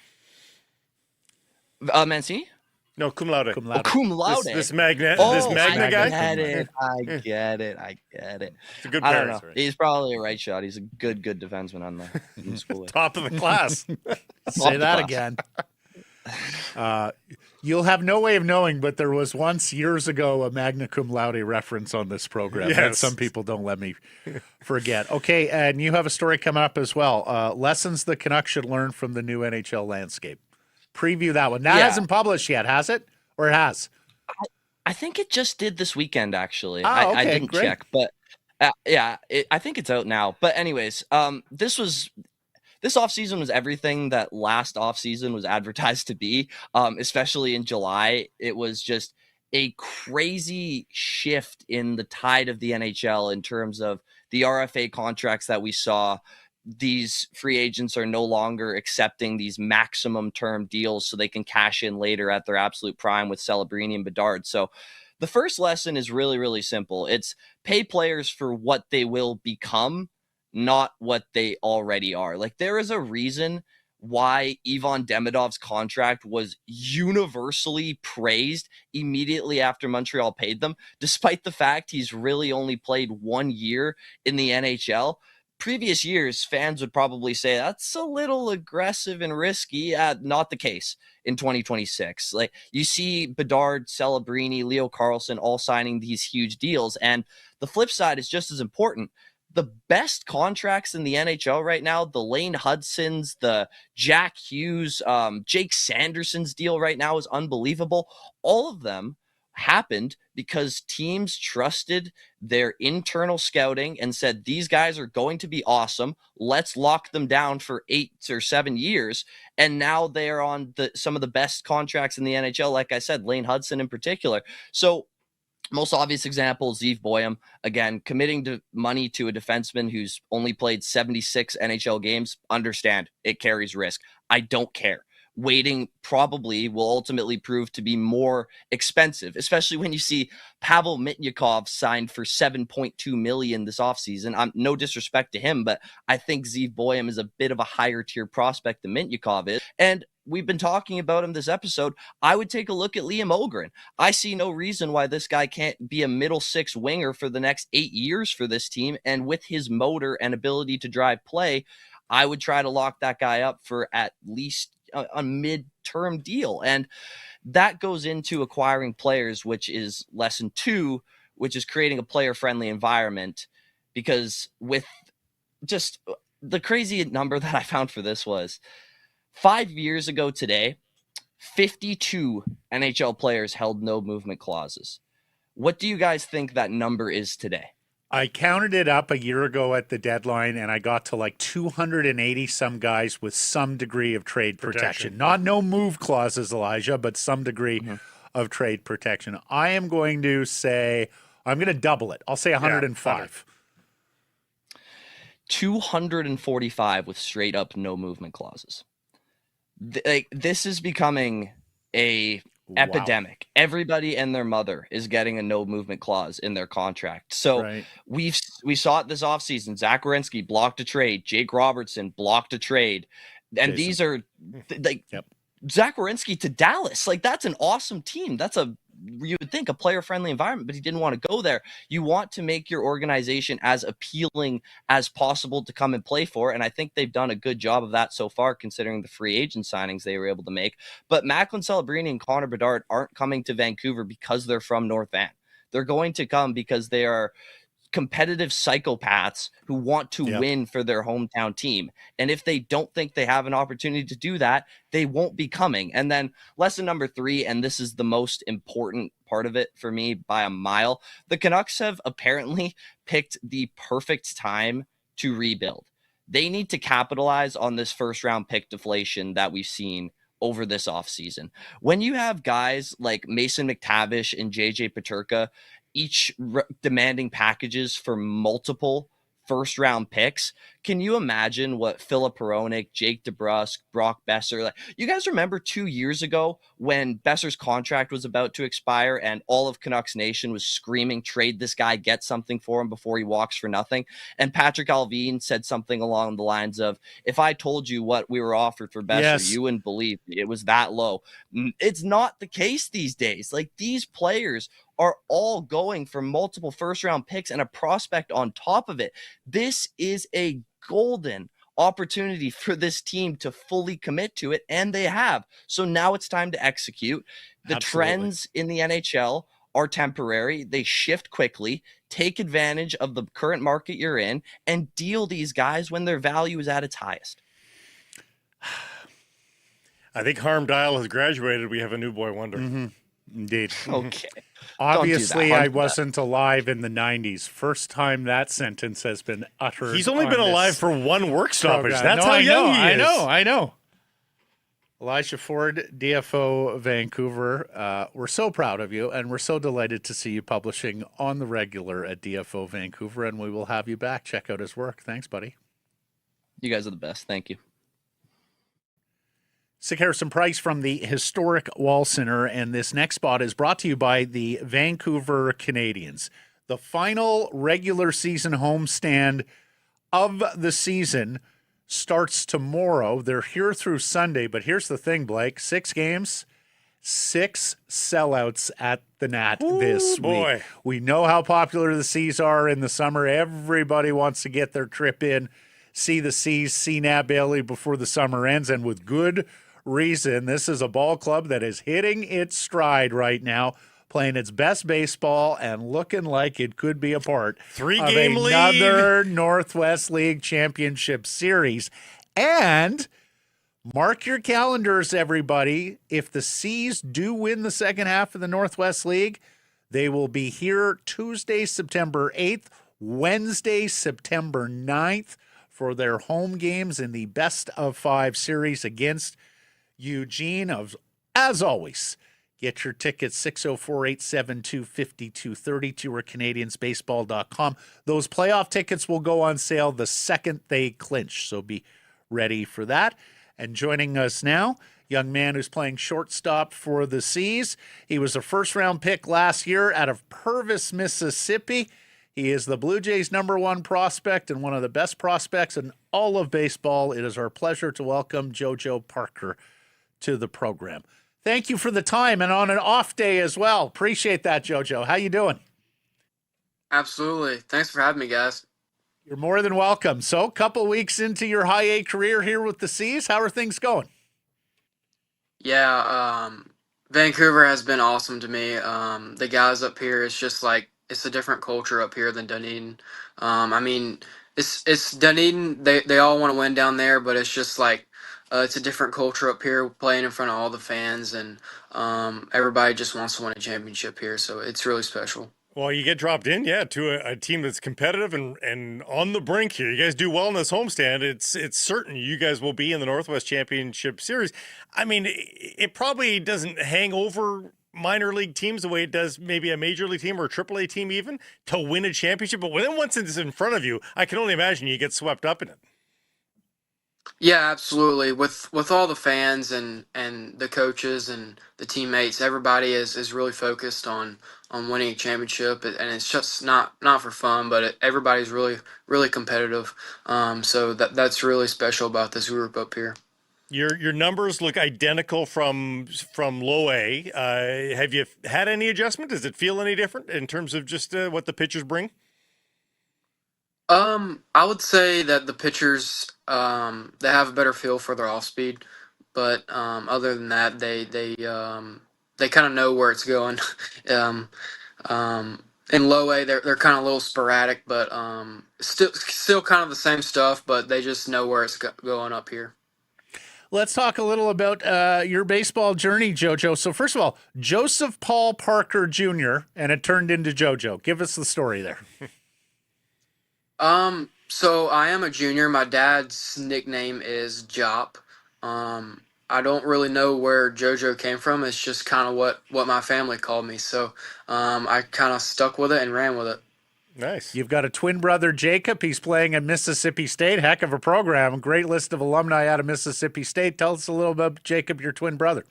Mancini? No, cum laude. Cum laude. Oh, cum laude. This Magna I guy? get it. I get it. It's a good I pair. don't know. He's probably a right shot. He's a good defenseman on the school. Top of the class. Say that again. You'll have no way of knowing, but there was once years ago a magna cum laude reference on this program that Yes. some people don't let me forget. Okay, and you have a story coming up as well. Lessons the Canucks should learn from the new NHL landscape. Preview that one. That hasn't published yet, has it? Or it has? I think it just did this weekend, actually. Oh, I okay, didn't great. check, but I think it's out now. But anyways, this offseason was everything that last offseason was advertised to be, especially in July. It was just a crazy shift in the tide of the NHL in terms of the RFA contracts that we saw. These free agents are no longer accepting these maximum term deals so they can cash in later at their absolute prime with Celebrini and Bedard. So the first lesson is really, really simple. It's pay players for what they will become, not what they already are. Like, there is a reason why Ivan Demidov's contract was universally praised immediately after Montreal paid them, despite the fact he's really only played 1 year in the NHL. Previous years, fans would probably say that's a little aggressive and risky. Not the case in 2026. Like, you see Bedard, Celebrini, Leo Carlsson all signing these huge deals. And the flip side is just as important. The best contracts in the NHL right now, the Lane Hudsons, the Jack Hughes, Jake Sanderson's deal right now is unbelievable. All of them happened because teams trusted their internal scouting and said, these guys are going to be awesome. Let's lock them down for 8 or 7 years. And now they're on some of the best contracts in the NHL. Like I said, Lane Hudson in particular. So most obvious example, Zeev Boyum, again, committing to money to a defenseman who's only played 76 NHL games. Understand, it carries risk. I don't care. Waiting probably will ultimately prove to be more expensive, especially when you see Pavel Mitnyakov signed for $7.2 million this offseason. No disrespect to him, but I think Zeev Boyum is a bit of a higher tier prospect than Mitnyakov is. And we've been talking about him this episode. I would take a look at Liam Ogren. I see no reason why this guy can't be a middle six winger for the next 8 years for this team. And with his motor and ability to drive play, I would try to lock that guy up for at least a mid-term deal. And that goes into acquiring players, which is lesson 2, which is creating a player-friendly environment. Because with just the crazy number that I found for this was 5 years ago today, 52 NHL players held no movement clauses. What do you guys think that number is today? I counted it up a year ago at the deadline, and I got to like 280 some guys with some degree of trade protection. Not no move clauses, Elijah, but some degree of trade protection. I am going to say, I'm going to double it. I'll say 105. 245 with straight up no movement clauses. This is becoming a epidemic. Everybody and their mother is getting a no movement clause in their contract. So we saw it this offseason. Zach Werenski blocked a trade. Jake Robertson blocked a trade. And these are Zach Werenski to Dallas. Like, that's an awesome team. That's you would think a player-friendly environment, but he didn't want to go there. You want to make your organization as appealing as possible to come and play for, and I think they've done a good job of that so far, considering the free agent signings they were able to make. But Macklin Celebrini and Connor Bedard aren't coming to Vancouver because they're from North Van. They're going to come because they are competitive psychopaths who want to win for their hometown team. And if they don't think they have an opportunity to do that, they won't be coming. And then lesson number 3, and this is the most important part of it for me by a mile, the Canucks have apparently picked the perfect time to rebuild. They need to capitalize on this first round pick deflation that we've seen over this offseason. When you have guys like Mason McTavish and JJ Peterka each demanding packages for multiple first-round picks, can you imagine what Filip Hronek, Jake DeBrusk, Brock Boeser, you guys remember 2 years ago when Boeser's contract was about to expire and all of Canucks Nation was screaming, trade this guy, get something for him before he walks for nothing? And Patrick Allvin said something along the lines of, if I told you what we were offered for Boeser, you wouldn't believe me. It was that low. It's not the case these days. Like, these players are all going for multiple first-round picks and a prospect on top of it. This is a golden opportunity for this team to fully commit to it, and they have. So now it's time to execute. The Absolutely. trends in the NHL are temporary. They shift quickly. Take advantage of the current market you're in and deal these guys when their value is at its highest. I think Harm Dial has graduated. We have a new boy wonder. Mm-hmm. Indeed. Okay. Obviously, Don't do I that. wasn't alive in the 90s. First time that sentence has been uttered. He's only on been alive this for one work stoppage. program. That's No, how I young know, he is. I know. Elijah Ford, DFO Vancouver, we're so proud of you, and we're so delighted to see you publishing on the regular at DFO Vancouver, and we will have you back. Check out his work. Thanks, buddy. You guys are the best. Thank you. Sick Harrison Price from the historic Wall Center, and this next spot is brought to you by the Vancouver Canadians. The final regular season homestand of the season starts tomorrow. They're here through Sunday, but here's the thing, Blake. 6 games, 6 sellouts at the Nat this boy. week. We know how popular the Seas are in the summer. Everybody wants to get their trip in, see the Seas, see Nat Bailey before the summer ends, and with good reason. This is a ball club that is hitting its stride right now, playing its best baseball and looking like it could be a part of 3-game lead. another Northwest League Championship Series. And mark your calendars, everybody. If the Seas do win the second half of the Northwest League, they will be here Tuesday, September 8th, Wednesday, September 9th for their home games in the best of 5 series against Eugene. As always, get your tickets 604-872-5232 or canadiansbaseball.com. Those playoff tickets will go on sale the second they clinch, so be ready for that. And joining us now, young man who's playing shortstop for the Seas. He was a first-round pick last year out of Purvis, Mississippi. He is the Blue Jays' #1 prospect and one of the best prospects in all of baseball. It is our pleasure to welcome Jojo Parker to the program. Thank you for the time and on an off day as well. Appreciate that, Jojo. How you doing? Absolutely. Thanks for having me, guys. You're more than welcome. So, couple weeks into your high A career here with the Seas, how are things going? Yeah, Vancouver has been awesome to me. The guys up here, it's just like it's a different culture up here than Dunedin. I mean, it's Dunedin. They all want to win down there, but it's just like it's a different culture up here, playing in front of all the fans, and everybody just wants to win a championship here. So it's really special. Well, you get dropped in, to a team that's competitive and on the brink here. You guys do well in this homestand. It's certain you guys will be in the Northwest Championship Series. I mean, it probably doesn't hang over minor league teams the way it does maybe a major league team or a AAA team even to win a championship. But when once it's in front of you, I can only imagine you get swept up in it. Yeah, absolutely. With all the fans and the coaches and the teammates, everybody is really focused on winning a championship, and it's just not for fun, but everybody's really competitive. So that's really special about this group up here. Your numbers look identical from low A. Have you had any adjustment? Does it feel any different in terms of just what the pitchers bring? I would say that the pitchers they have a better feel for their off speed, but other than that, they kind of know where it's going. um, in low A, they're kind of a little sporadic, but still kind of the same stuff, but they just know where it's going up here. Let's talk a little about your baseball journey, Jojo. So first of all, Joseph Paul Parker Jr., and it turned into Jojo. Give us the story there. So I am a junior. My dad's nickname is Jop. I don't really know where JoJo came from. It's just kind of what my family called me. So I kind of stuck with it and ran with it. Nice. You've got a twin brother, Jacob. He's playing at Mississippi State. Heck of a program. Great list of alumni out of Mississippi State. Tell us a little about Jacob, your twin brother.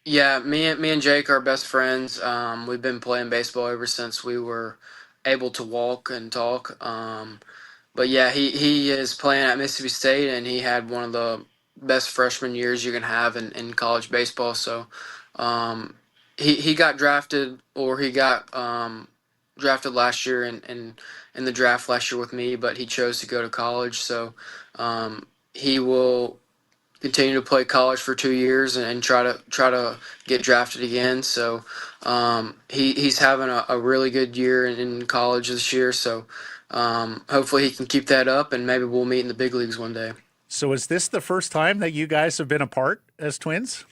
Yeah, me and Jake are best friends. We've been playing baseball ever since we were able to walk and talk. But yeah, he is playing at Mississippi State, and he had one of the best freshman years you can have in college baseball. So he got drafted, or he got drafted last year in the draft last year with me, but he chose to go to college. So he will continue to play college for 2 years and try to get drafted again. So he's having a really good year in college this year. So hopefully he can keep that up, and maybe we'll meet in the big leagues one day. So is this the first time that you guys have been apart as twins?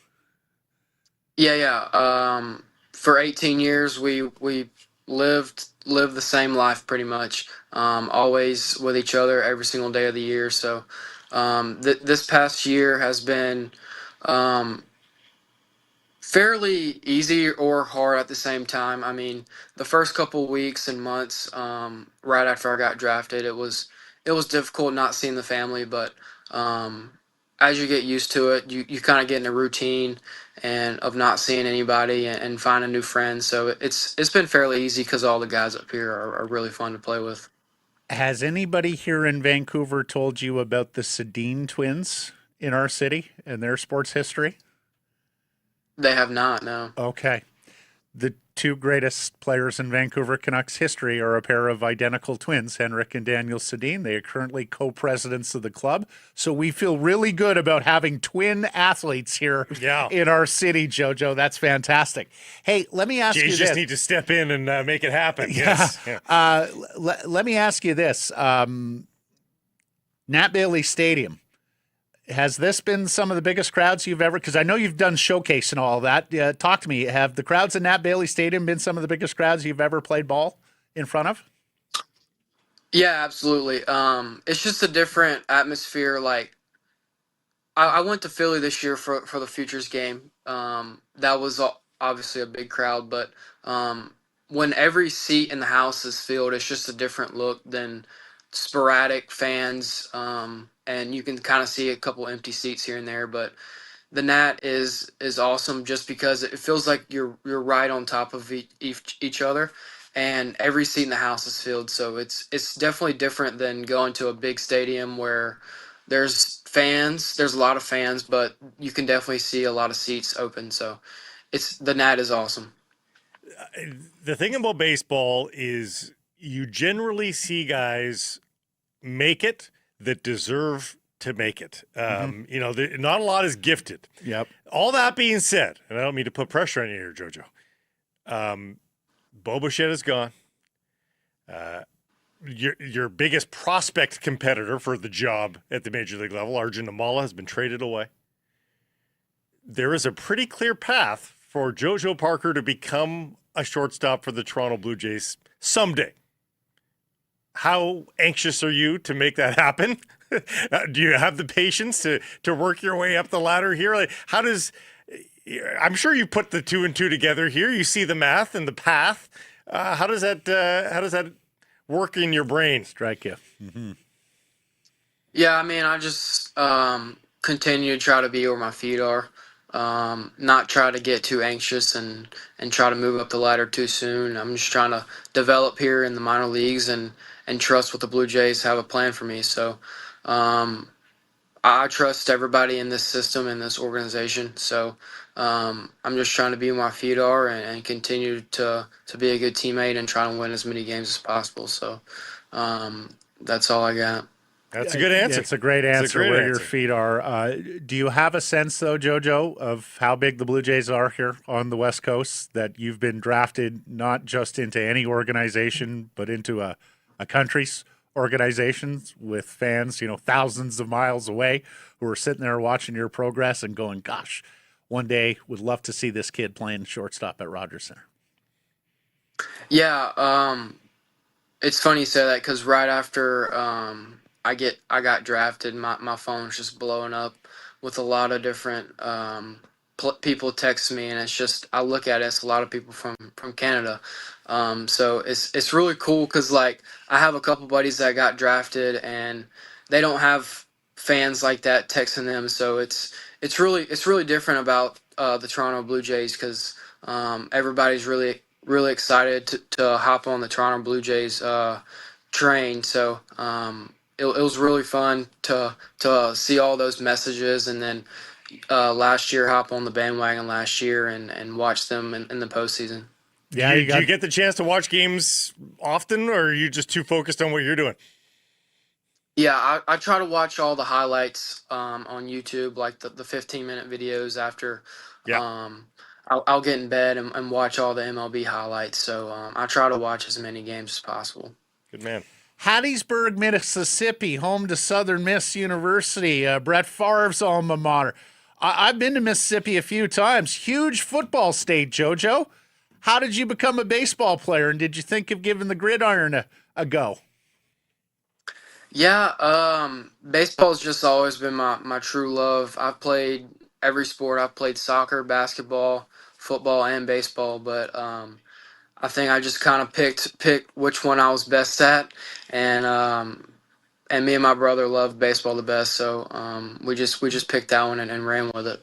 Yeah. For 18 years, we lived the same life pretty much. Always with each other every single day of the year. So this past year has been um, fairly easy or hard at the same time. I mean, the first couple weeks and months, right after I got drafted, it was difficult not seeing the family, but as you get used to it, you kind of get in a routine and of not seeing anybody and finding new friends. So it's been fairly easy because all the guys up here are really fun to play with. Has anybody here in Vancouver told you about the Sedin twins in our city and their sports history? They have not, no. Okay. The two greatest players in Vancouver Canucks history are a pair of identical twins, Henrik and Daniel Sedin. They are currently co-presidents of the club. So we feel really good about having twin athletes here in our city, Jojo. That's fantastic. Hey, let me ask you this. Just need to step in and make it happen. Yes. Let me ask you this. Nat Bailey Stadium. Has this been some of the biggest crowds you've ever, because I know you've done showcase and all that. Talk to me. Have the crowds in Nat Bailey Stadium been some of the biggest crowds you've ever played ball in front of? Yeah, absolutely. It's just a different atmosphere. Like I went to Philly this year for the Futures game. That was obviously a big crowd, but when every seat in the house is filled, it's just a different look than sporadic fans. And you can kind of see a couple empty seats here and there, but the Nat is awesome just because it feels like you're right on top of each other, and every seat in the house is filled. So it's definitely different than going to a big stadium where there's a lot of fans, but you can definitely see a lot of seats open. So the Nat is awesome. The thing about baseball is you generally see guys make it that deserve to make it. Not a lot is gifted. Yep. All that being said, and I don't mean to put pressure on you here, Jojo. Bo Bichette is gone. Your biggest prospect competitor for the job at the major league level, Arjun Amala, has been traded away. There is a pretty clear path for Jojo Parker to become a shortstop for the Toronto Blue Jays someday. How anxious are you to make that happen? Do you have the patience to work your way up the ladder here? Like, I'm sure you put the two and two together here. You see the math and the path. How does that work in your brain? Strike you. Mm-hmm. Yeah, I mean, I just continue to try to be where my feet are. Not try to get too anxious and try to move up the ladder too soon. I'm just trying to develop here in the minor leagues and trust what the Blue Jays have a plan for me. So I trust everybody in this system and this organization. So I'm just trying to be where my feet are and continue to be a good teammate and try to win as many games as possible. So that's all I got. That's a good answer. It's a great answer where your feet are. Do you have a sense, though, Jojo, of how big the Blue Jays are here on the West Coast, that you've been drafted not just into any organization, but into a country's organizations with fans, thousands of miles away who are sitting there watching your progress and going, gosh, one day would love to see this kid playing shortstop at Rogers Center? Yeah, it's funny you say that because right after I got drafted, my phone's just blowing up with a lot of different people text me, and it's just I look at it, it's a lot of people from Canada. So it's really cool because like I have a couple buddies that got drafted and they don't have fans like that texting them. So it's really different about the Toronto Blue Jays because everybody's really excited to hop on the Toronto Blue Jays train. So it was really fun to see all those messages, and then last year hop on the bandwagon last year and watch them in the postseason. Yeah, do you get the chance to watch games often, or are you just too focused on what you're doing? Yeah, I try to watch all the highlights on YouTube, like the 15-minute videos after. Yeah. I'll get in bed and watch all the MLB highlights. So I try to watch as many games as possible. Good man. Hattiesburg, Mississippi, home to Southern Miss University, Brett Favre's alma mater. I've been to Mississippi a few times. Huge football state, Jojo. How did you become a baseball player, and did you think of giving the gridiron a go? Yeah, baseball's just always been my true love. I've played every sport. I've played soccer, basketball, football, and baseball. But I think I just kind of picked which one I was best at, and me and my brother loved baseball the best. So we just picked that one and ran with it.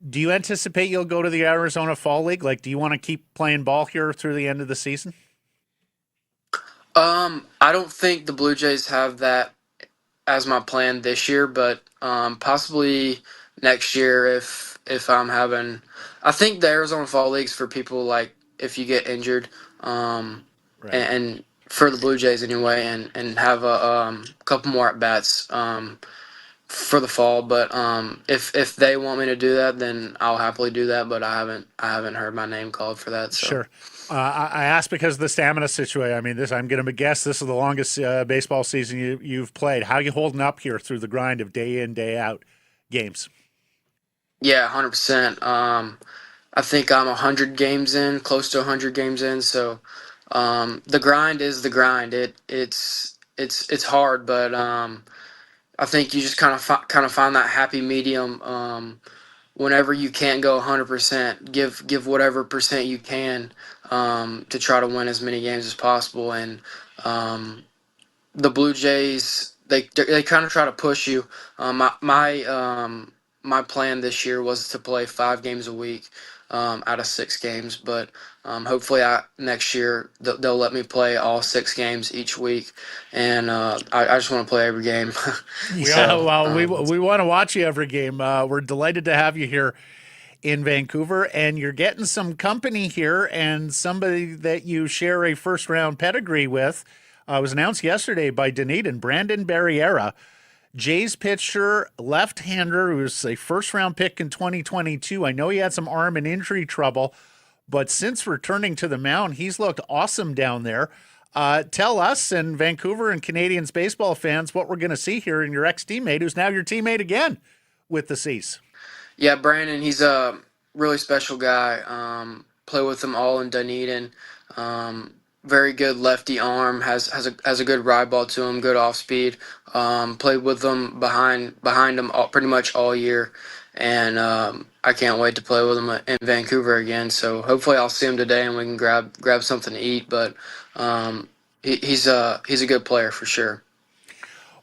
Do you anticipate you'll go to the Arizona Fall League? Like, do you want to keep playing ball here through the end of the season? I don't think the Blue Jays have that as my plan this year, but possibly next year if I'm having. I think the Arizona Fall League's for people like if you get injured, Right. and for the Blue Jays anyway, and have a couple more at bats for the fall. But if they want me to do that, then I'll happily do that. But I haven't heard my name called for that. So. Sure. I asked because of the stamina situation. I mean, I'm going to guess this is the longest baseball season you've played. How are you holding up here through the grind of day in, day out games? Yeah, 100%. I think I'm 100 games in, close to 100 games in. So the grind is the grind. It's hard, but I think you just kind of find that happy medium. Whenever you can't go 100%, give whatever percent you can to try to win as many games as possible. And the Blue Jays, they kind of try to push you. My plan this year was to play 5 games a week out of 6 games, but hopefully next year they'll let me play all 6 games each week, and I just want to play every game. We want to watch you every game. We're delighted to have you here in Vancouver, and you're getting some company here, and somebody that you share a first-round pedigree with. Was announced yesterday by Dunedin, Brandon Barriera, Jays pitcher, left-hander, who was a first-round pick in 2022. I know he had some arm and injury trouble, but since returning to the mound, he's looked awesome down there. Tell us and Vancouver and Canadians baseball fans what we're going to see here in your ex-teammate, who's now your teammate again with the C's. Yeah, Brandon, he's a really special guy. Play with him all in Dunedin. Very good lefty arm, has a good ride ball to him, good off speed. Played with them behind him pretty much all year, and I can't wait to play with him in Vancouver again. So hopefully I'll see him today and we can grab something to eat. But he's a good player for sure.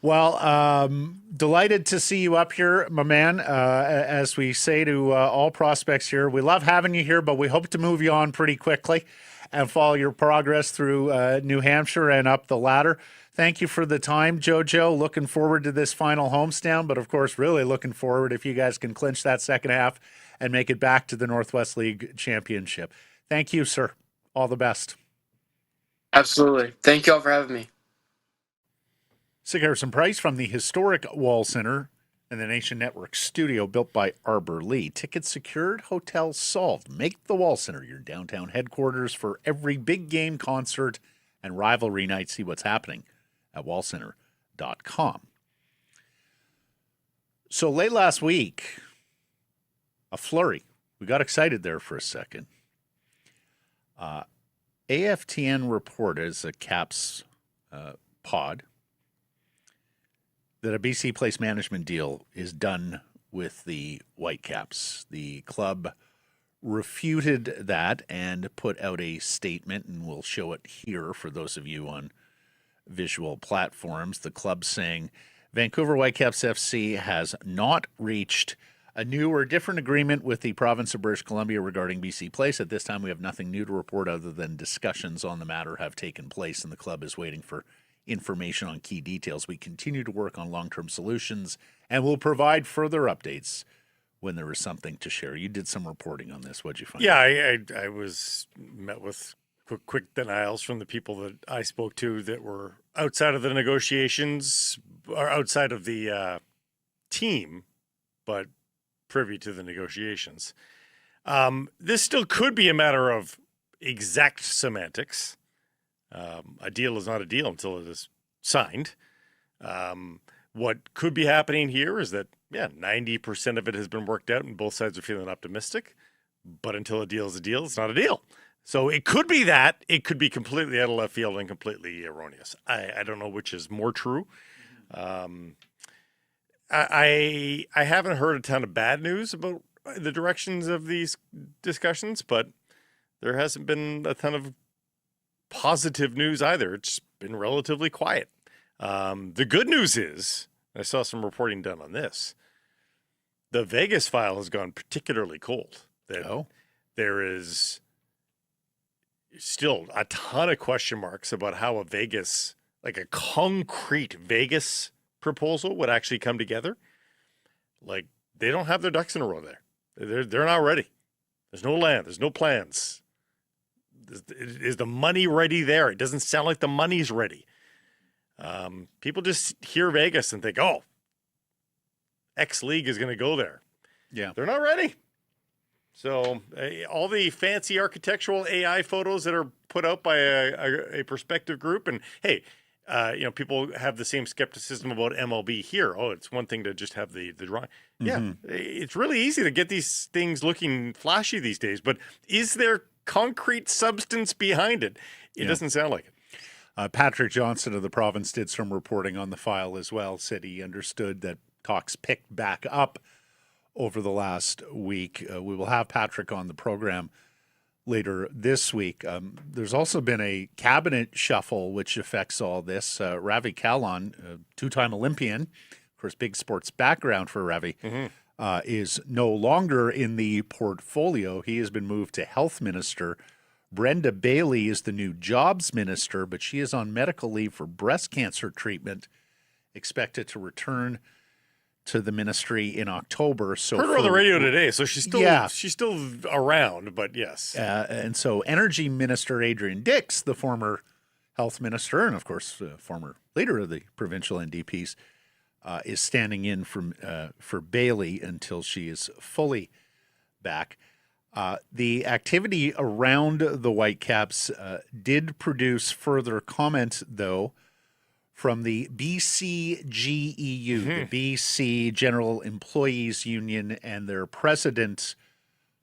Well, delighted to see you up here, my man. As we say to all prospects here, we love having you here, but we hope to move you on pretty quickly and follow your progress through New Hampshire and up the ladder. Thank you for the time, Jojo. Looking forward to this final homestand, but of course, really looking forward if you guys can clinch that second half and make it back to the Northwest League Championship. Thank you, sir. All the best. Absolutely. Thank you all for having me. Sig Harrison Price from the historic Wall Center and the Nation Network studio built by Arbor Lee. Tickets secured, hotels solved. Make the Wall Center your downtown headquarters for every big game, concert, and rivalry night. See what's happening at wallcenter.com. So late last week, a flurry. We got excited there for a second. AFTN reported as a Caps pod that a BC Place management deal is done with the Whitecaps. The club refuted that and put out a statement, and we'll show it here for those of you on visual platforms. The club saying Vancouver Whitecaps FC has not reached a new or different agreement with the province of British Columbia regarding BC Place. At this time, we have nothing new to report other than discussions on the matter have taken place, and the club is waiting for information on key details. We continue to work on long-term solutions and will provide further updates when there was something to share. You did some reporting on this. What'd you find? Yeah, I was met with quick denials from the people that I spoke to that were outside of the negotiations or outside of the team, but privy to the negotiations. This still could be a matter of exact semantics. A deal is not a deal until it is signed. What could be happening here is that, 90% of it has been worked out and both sides are feeling optimistic. But until a deal is a deal, it's not a deal. So it could be that. It could be completely out of left field and completely erroneous. I don't know which is more true. I haven't heard a ton of bad news about the directions of these discussions, but there hasn't been a ton of positive news either. It's been relatively quiet. The good news is, I saw some reporting done on this, the Vegas file has gone particularly cold. There is still a ton of question marks about how a Vegas, like a concrete Vegas proposal would actually come together. Like, they don't have their ducks in a row there. They're not ready. There's no land. There's no plans. Is the money ready there? It doesn't sound like the money's ready. People just hear Vegas and think, oh, X League is going to go there. Yeah. They're not ready. So all the fancy architectural AI photos that are put out by a prospective group, and hey, people have the same skepticism about MLB here. Oh, it's one thing to just have the drawing. Yeah, it's really easy to get these things looking flashy these days, but is there concrete substance behind it? It doesn't sound like it. Patrick Johnson of the province did some reporting on the file as well, said he understood that talks picked back up over the last week. We will have Patrick on the program later this week. There's also been a cabinet shuffle which affects all this. Ravi Kahlon, two-time Olympian, of course, big sports background for Ravi, is no longer in the portfolio. He has been moved to health minister. Brenda Bailey is the new jobs minister, but she is on medical leave for breast cancer treatment, expected to return to the ministry in October. So heard her on the radio today, so she's still around, but yes. And so Energy Minister Adrian Dix, the former health minister and, of course, former leader of the provincial NDPs, is standing in for Bailey until she is fully back. The activity around the Whitecaps did produce further comment, though, from the BCGEU, the BC General Employees Union, and their president,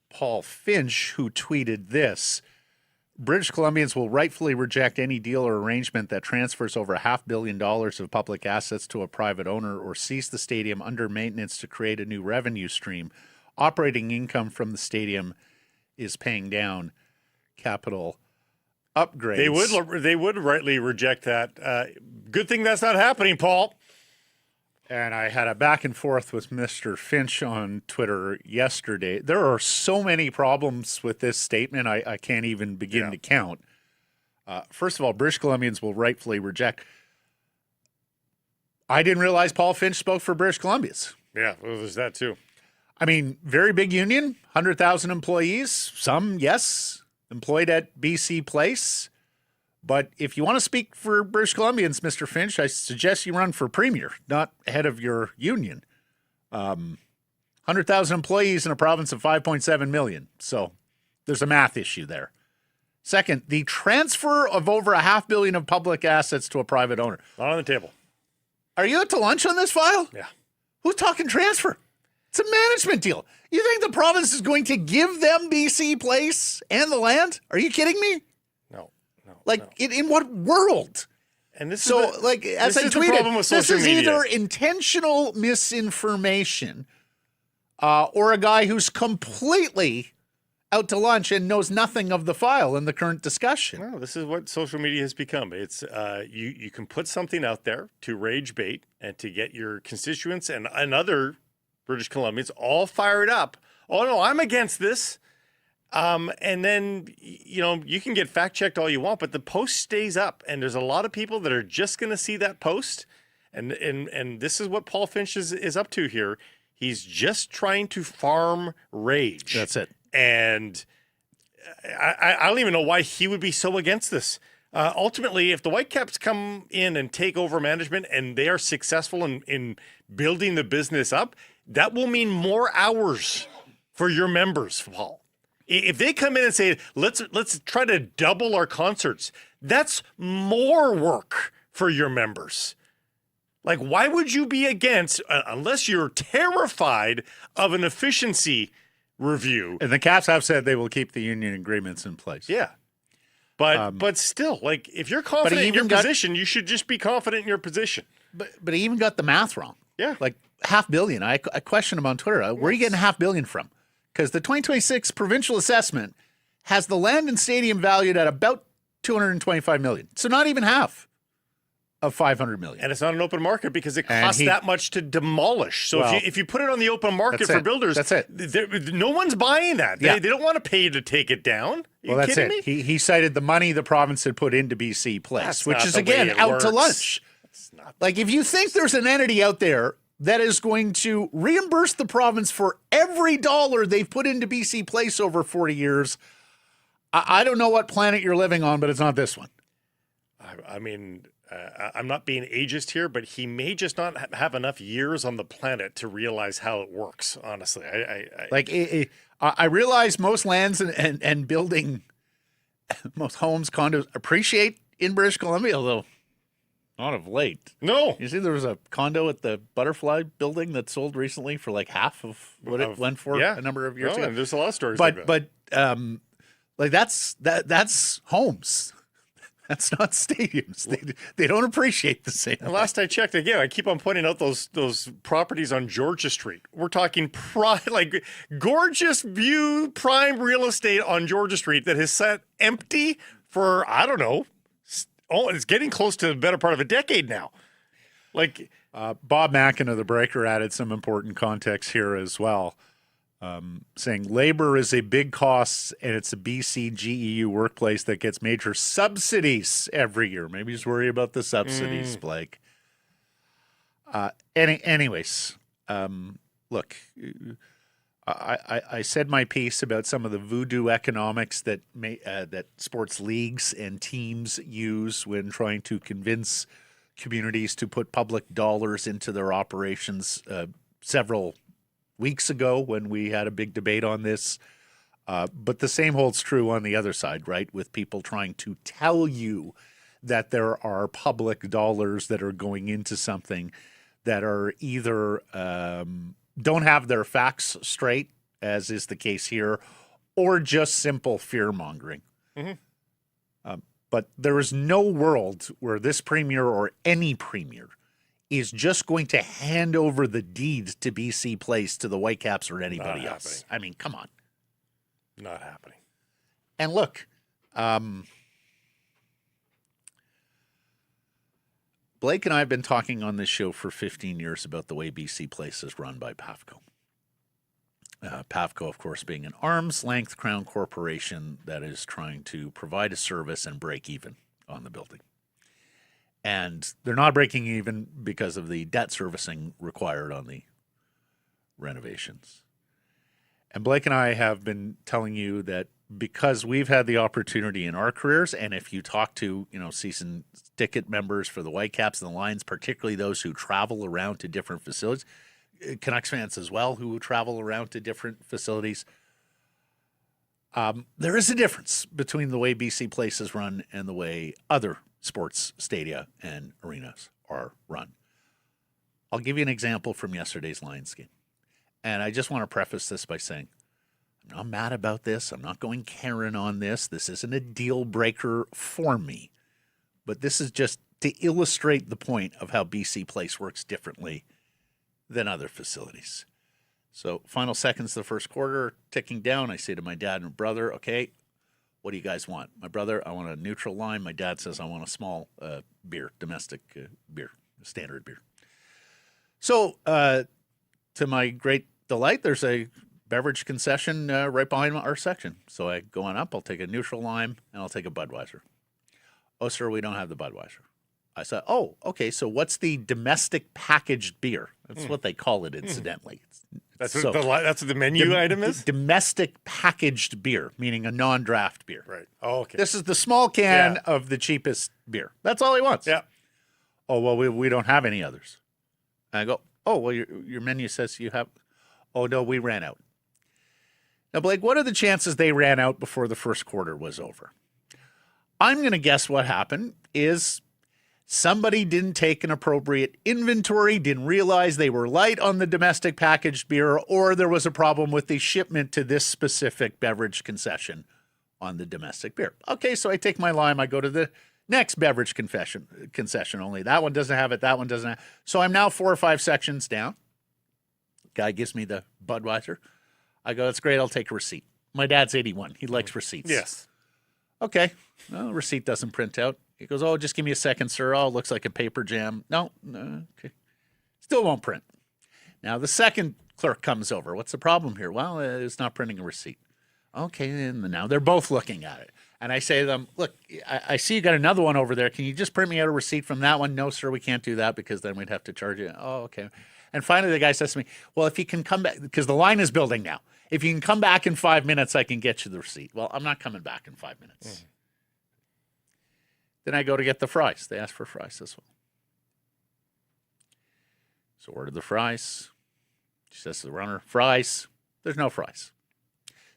Paul Finch, who tweeted this: British Columbians will rightfully reject any deal or arrangement that transfers over $500 million of public assets to a private owner or sees the stadium under maintenance to create a new revenue stream. Operating income from the stadium is paying down capital upgrades. They would rightly reject that. Good thing that's not happening, Paul. And I had a back and forth with Mr. Finch on Twitter yesterday. There are so many problems with this statement, I can't even begin to count. First of all, British Columbians will rightfully reject. I didn't realize Paul Finch spoke for British Columbians. Yeah, well, there's that too. I mean, very big union, 100,000 employees. Some, yes, employed at BC Place. But if you want to speak for British Columbians, Mr. Finch, I suggest you run for premier, not head of your union. 100,000 employees in a province of 5.7 million. So there's a math issue there. Second, the transfer of over $500 million of public assets to a private owner. Not on the table. Are you at to lunch on this file? Yeah. Who's talking transfer? It's a management deal. You think the province is going to give them BC Place and the land? Are you kidding me? No. In what world? And this so, is as I tweeted, this is either intentional misinformation or a guy who's completely out to lunch and knows nothing of the file in the current discussion. No, this is what social media has become. It's you can put something out there to rage bait and to get your constituents and other British Columbians all fired up. Oh no, I'm against this. And then, you can get fact checked all you want, but the post stays up and there's a lot of people that are just going to see that post. And this is what Paul Finch is up to here. He's just trying to farm rage. That's it. And I don't even know why he would be so against this. Ultimately, if the Whitecaps come in and take over management and they are successful in building the business up, that will mean more hours for your members, Paul. If they come in and say, let's try to double our concerts, that's more work for your members. Like, why would you be against, unless you're terrified of an efficiency review? And the Caps have said they will keep the union agreements in place. Yeah. But still, like, if you're confident in your position, you should just be confident in your position. But he even got the math wrong. Yeah. Like $500 million. I questioned him on Twitter. Where are you getting $500 million from? Because the 2026 provincial assessment has the land and stadium valued at about $225 million. So not even half of $500 million. And it's not an open market because it costs that much to demolish. So if you put it on the open market for builders, that's it. No one's buying that. They don't want to pay you to take it down. Well, that's it. He cited the money the province had put into BC Place, which is, again, out to lunch. Like, if you think there's an entity out there that is going to reimburse the province for every dollar they've put into BC Place over 40 years, I don't know what planet you're living on, but it's not this one. I mean, I'm not being ageist here, but he may just not have enough years on the planet to realize how it works, honestly. I realize most lands and building, most homes, condos appreciate in British Columbia, although not of late. No. You see, there was a condo at the Butterfly building that sold recently for like half of what it went for a number of years ago. And there's a lot of stories like that. But like that's homes. That's not stadiums. They don't appreciate the same. And last I checked, again, I keep on pointing out those properties on Georgia Street. We're talking like gorgeous view, prime real estate on Georgia Street that has sat empty for, I don't know, it's getting close to the better part of a decade now. Like Bob Mackin of The Breaker added some important context here as well, saying labor is a big cost and it's a BC GEU workplace that gets major subsidies every year. Maybe he's worried about the subsidies, Blake. Anyways, look, I said my piece about some of the voodoo economics that that sports leagues and teams use when trying to convince communities to put public dollars into their operations several weeks ago when we had a big debate on this. But the same holds true on the other side, right? With people trying to tell you that there are public dollars that are going into something that are either don't have their facts straight, as is the case here, or just simple fear-mongering. Mm-hmm. But there is no world where this premier or any premier is just going to hand over the deed to BC Place to the Whitecaps or anybody else. I mean, come on. Not happening. And look, Blake and I have been talking on this show for 15 years about the way BC Place is run by PAFCO. PAFCO, of course, being an arm's-length crown corporation that is trying to provide a service and break even on the building. And they're not breaking even because of the debt servicing required on the renovations. And Blake and I have been telling you that because we've had the opportunity in our careers, and if you talk to, season ticket members for the Whitecaps and the Lions, particularly those who travel around to different facilities, Canucks fans as well who travel around to different facilities, there is a difference between the way BC Place is run and the way other sports stadia and arenas are run. I'll give you an example from yesterday's Lions game. And I just want to preface this by saying, I'm not mad about this. I'm not going Karen on this. This isn't a deal breaker for me. But this is just to illustrate the point of how BC Place works differently than other facilities. So final seconds of the first quarter, ticking down. I say to my dad and brother, okay, what do you guys want? My brother, I want a neutral lime. My dad says, I want a small beer, domestic beer, standard beer. So to my great delight, there's a beverage concession right behind our section. So I go on up, I'll take a neutral lime, and I'll take a Budweiser. Oh, sir, we don't have the Budweiser. I said, oh, okay, so what's the domestic packaged beer? That's what they call it, incidentally. That's So- what the menu item is? Domestic packaged beer, meaning a non-draft beer. Right. Oh, okay. This is the small can Yeah. of the cheapest beer. That's all he wants. Yeah. Oh, well, we don't have any others. And I go, oh, well, your menu says you have. Oh, no, we ran out. Now, Blake, what are the chances they ran out before the first quarter was over? I'm going to guess what happened is somebody didn't take an appropriate inventory, didn't realize they were light on the domestic packaged beer, or there was a problem with the shipment to this specific beverage concession on the domestic beer. Okay, so I take my lime, I go to the next beverage concession only. That one doesn't have it, that one doesn't have it. So I'm now 4 or 5 sections down. Guy gives me the Budweiser. I go, that's great, I'll take a receipt. My dad's 81. He likes receipts. Yes. Okay. Well, receipt doesn't print out. He goes, oh, just give me a second, sir. Oh, it looks like a paper jam. No, okay. Still won't print. Now, the second clerk comes over. What's the problem here? Well, it's not printing a receipt. Okay, and now they're both looking at it. And I say to them, look, I see you got another one over there. Can you just print me out a receipt from that one? No, sir, we can't do that because then we'd have to charge you. Oh, okay. And finally, the guy says to me, well, if you can come back, because the line is building now. If you can come back in 5 minutes, I can get you the receipt. Well, I'm not coming back in 5 minutes. Then I go to get the fries. They ask for fries as well. So order the fries. She says to the runner, fries. There's no fries.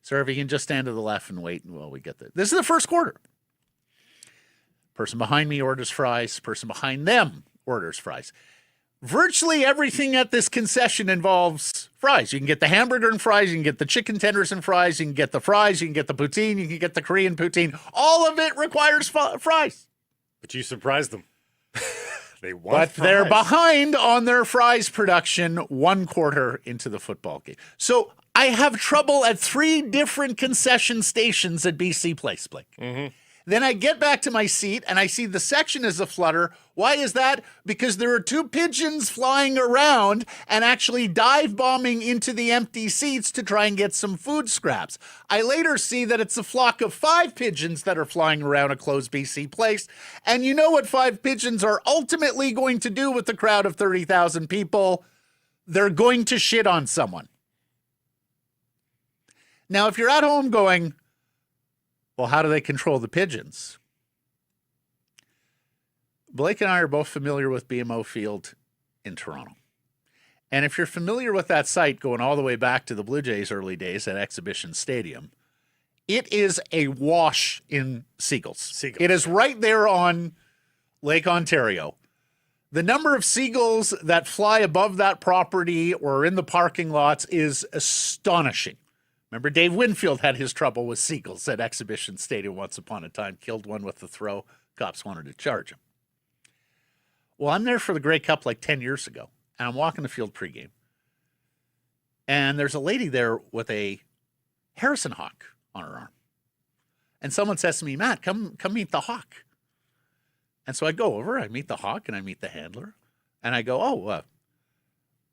Sir, if you can just stand to the left and wait while we get there. This is the first quarter. Person behind me orders fries. Person behind them orders fries. Virtually everything at this concession involves fries. You can get the hamburger and fries. You can get the chicken tenders and fries. You can get the fries. You can get the poutine. You can get the Korean poutine. All of it requires fries. But you surprised them. They want But fries. they're behind on their fries production 1 quarter into the football game. So I have trouble at 3 different concession stations at BC Place, Blake. Then I get back to my seat and I see the section is aflutter. Why is that? Because there are 2 pigeons flying around and actually dive bombing into the empty seats to try and get some food scraps. I later see that it's a flock of 5 pigeons that are flying around a closed BC Place. And you know what 5 pigeons are ultimately going to do with the crowd of 30,000 people? They're going to shit on someone. Now, if you're at home going, well, how do they control the pigeons? Blake and I are both familiar with BMO Field in Toronto. And if you're familiar with that site going all the way back to the Blue Jays' early days at Exhibition Stadium, it is a wash in seagulls. It is right there on Lake Ontario. The number of seagulls that fly above that property or in the parking lots is astonishing. Remember, Dave Winfield had his trouble with seagulls at Exhibition Stadium once upon a time, killed one with the throw. Cops wanted to charge him. Well, I'm there for the Grey Cup like 10 years ago, and I'm walking the field pregame. And there's a lady there with a Harrison hawk on her arm. And someone says to me, Matt, come meet the hawk. And so I go over, I meet the hawk, and I meet the handler. And I go,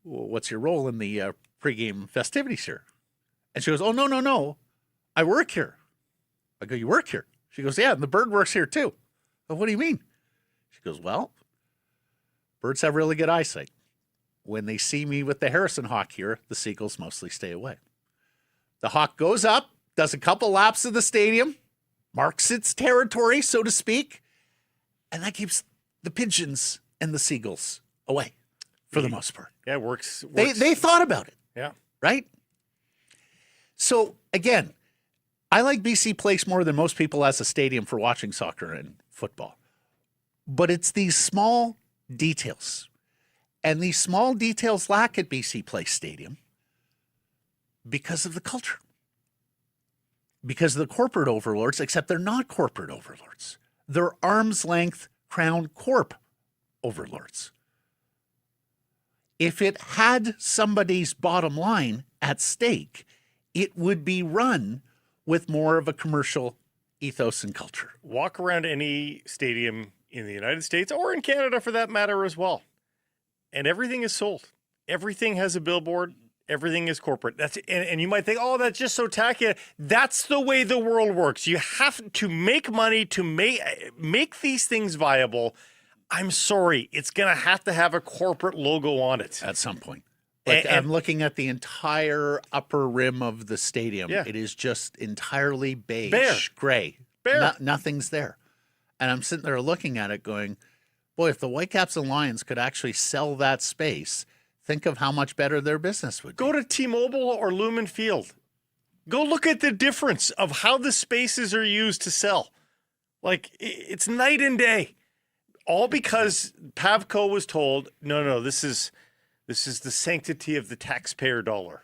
what's your role in the pregame festivities here? And she goes, oh, no. I work here. I go, you work here? She goes, yeah, and the bird works here too. Well, what do you mean? She goes, well, birds have really good eyesight. When they see me with the Harrison hawk here, the seagulls mostly stay away. The hawk goes up, does a couple laps of the stadium, marks its territory, so to speak, and that keeps the pigeons and the seagulls away for the most part. Yeah, it works. They thought about it. Yeah. Right? So, again, I like BC Place more than most people as a stadium for watching soccer and football. But it's these small details. And these small details lack at BC Place Stadium because of the culture. Because of the corporate overlords, except they're not corporate overlords. They're arm's length Crown Corp overlords. If it had somebody's bottom line at stake, it would be run with more of a commercial ethos and culture. Walk around any stadium in the United States or in Canada for that matter as well. And everything is sold. Everything has a billboard. Everything is corporate. And you might think, oh, that's just so tacky. That's the way the world works. You have to make money to make these things viable. I'm sorry, it's going to have a corporate logo on it. At some point. Like, I'm looking at the entire upper rim of the stadium. Yeah. It is just entirely beige, Bare. gray. Bare. Nothing's there. And I'm sitting there looking at it going, boy, if the Whitecaps and Lions could actually sell that space, think of how much better their business would be. Go to T-Mobile or Lumen Field. Go look at the difference of how the spaces are used to sell. Like, it's night and day. All because Pavco was told, no, this is the sanctity of the taxpayer dollar.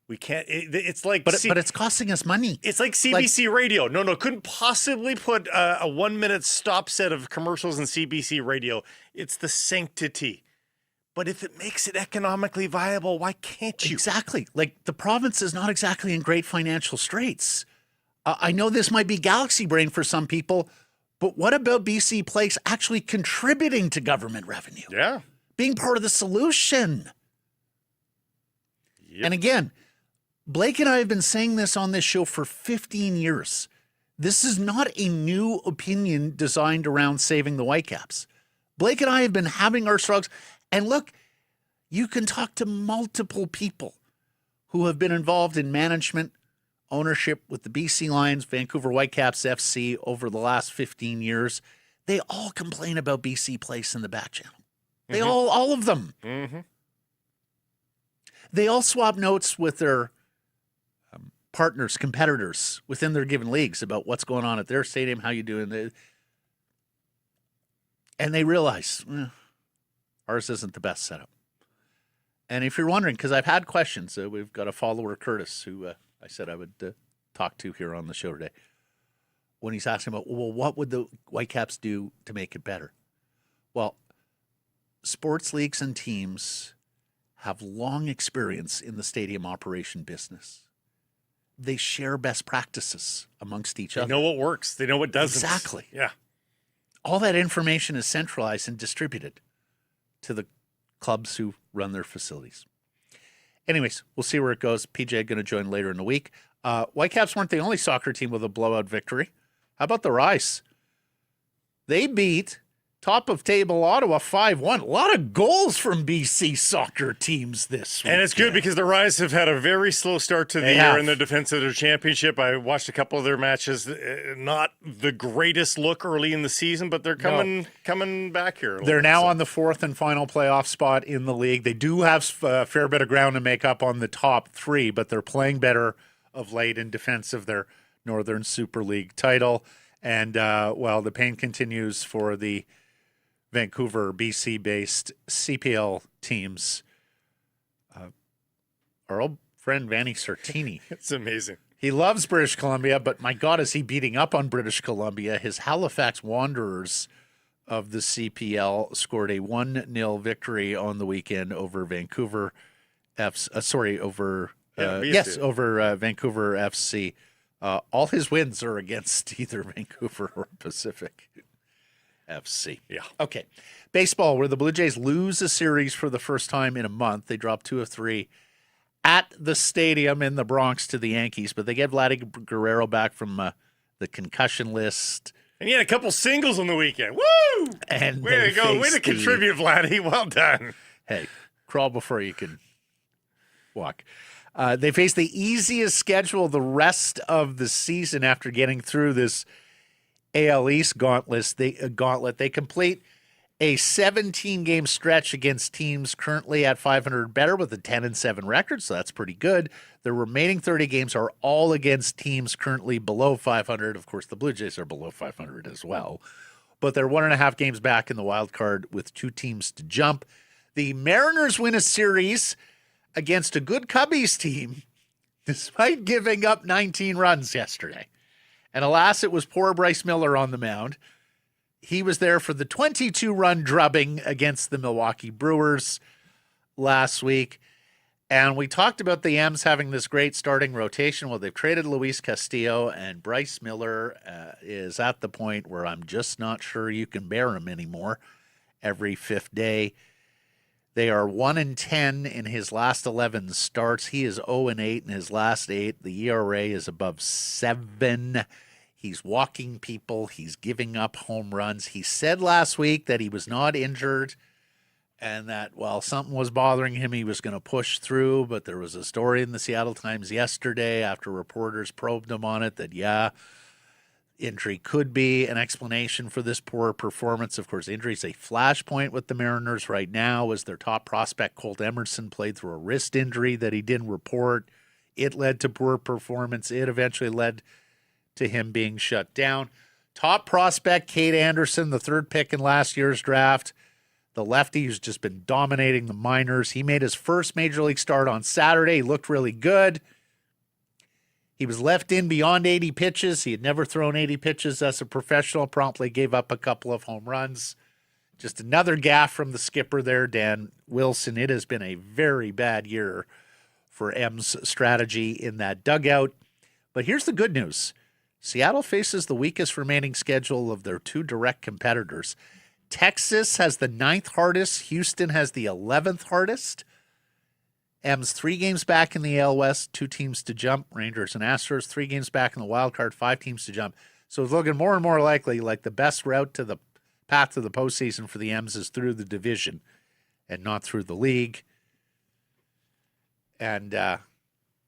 We can't. It's like, but it's costing us money. It's like CBC Radio. No, couldn't possibly put a 1 minute stop set of commercials in CBC Radio. It's the sanctity. But if it makes it economically viable, why can't you? Exactly. Like, the province is not exactly in great financial straits. I know this might be galaxy brain for some people, but what about BC Place actually contributing to government revenue? Yeah. Being part of the solution. Yep. And again, Blake and I have been saying this on this show for 15 years. This is not a new opinion designed around saving the Whitecaps. Blake and I have been having our struggles. And look, you can talk to multiple people who have been involved in management, ownership with the BC Lions, Vancouver Whitecaps FC over the last 15 years. They all complain about BC Place in the back channel. They all of them. Mm-hmm. They all swap notes with their partners, competitors within their given leagues about what's going on at their stadium, how you doing. And they realize ours isn't the best setup. And if you're wondering, because I've had questions, we've got a follower, Curtis, who I said I would talk to here on the show today. When he's asking about, well, what would the Whitecaps do to make it better? Well, sports leagues and teams have long experience in the stadium operation business. They share best practices amongst each other. They know what works. They know what doesn't. Exactly. Yeah. All that information is centralized and distributed to the clubs who run their facilities. Anyways, we'll see where it goes. PJ going to join later in the week. Whitecaps weren't the only soccer team with a blowout victory. How about the Rise? They beat top of table Ottawa 5-1. A lot of goals from BC soccer teams this week. And it's good because the Rise have had a very slow start to the year in the defense of their championship. I watched a couple of their matches. Not the greatest look early in the season, but they're coming back here. They're now on the fourth and final playoff spot in the league. They do have a fair bit of ground to make up on the top three, but they're playing better of late in defense of their Northern Super League title. And, the pain continues for the Vancouver, BC-based CPL teams. Our old friend Vanni Sartini. It's amazing. He loves British Columbia, but my God, is he beating up on British Columbia? His Halifax Wanderers of the CPL scored a 1-0 victory on the weekend over Vancouver over Vancouver FC. All his wins are against either Vancouver or Pacific FC. Yeah. Okay. Baseball, where the Blue Jays lose a series for the first time in a month. They drop 2 of 3 at the stadium in the Bronx to the Yankees, but they get Vladdy Guerrero back from the concussion list. And he had a couple singles on the weekend. Woo! And way to go. Way to contribute, Vladdy. Well done. Hey, crawl before you can walk. They face the easiest schedule the rest of the season after getting through this AL East gauntlet. They complete a 17-game stretch against teams currently at 500 better with a 10-7 record, so that's pretty good. The remaining 30 games are all against teams currently below 500. Of course, the Blue Jays are below 500 as well, but they're 1.5 games back in the wild card with 2 teams to jump. The Mariners win a series against a good Cubbies team despite giving up 19 runs yesterday. And alas, it was poor Bryce Miller on the mound. He was there for the 22-run drubbing against the Milwaukee Brewers last week. And we talked about the M's having this great starting rotation. Well, they've traded Luis Castillo, and Bryce Miller is at the point where I'm just not sure you can bear him anymore every 5th day. They are 1-10 in his last 11 starts. He is 0-8 in his last 8. The ERA is above 7. He's walking people. He's giving up home runs. He said last week that he was not injured and that while something was bothering him, he was going to push through. But there was a story in the Seattle Times yesterday after reporters probed him on it that, injury could be an explanation for this poor performance. Of course, injury is a flashpoint with the Mariners right now as their top prospect, Colt Emerson, played through a wrist injury that he didn't report. It led to poor performance. It eventually led to him being shut down. Top prospect, Cade Anderson, the third pick in last year's draft. The lefty who's just been dominating the minors. He made his first major league start on Saturday. He looked really good. He was left in beyond 80 pitches. He had never thrown 80 pitches as a professional, promptly gave up a couple of home runs. Just another gaffe from the skipper there, Dan Wilson. It has been a very bad year for M's strategy in that dugout. But here's the good news. Seattle faces the weakest remaining schedule of their two direct competitors. Texas has the 9th hardest. Houston has the 11th hardest. M's 3 games back in the AL West, 2 teams to jump, Rangers and Astros, 3 games back in the wild card, 5 teams to jump. So it's looking more and more likely like the best route to the path to the postseason for the M's is through the division and not through the league. And the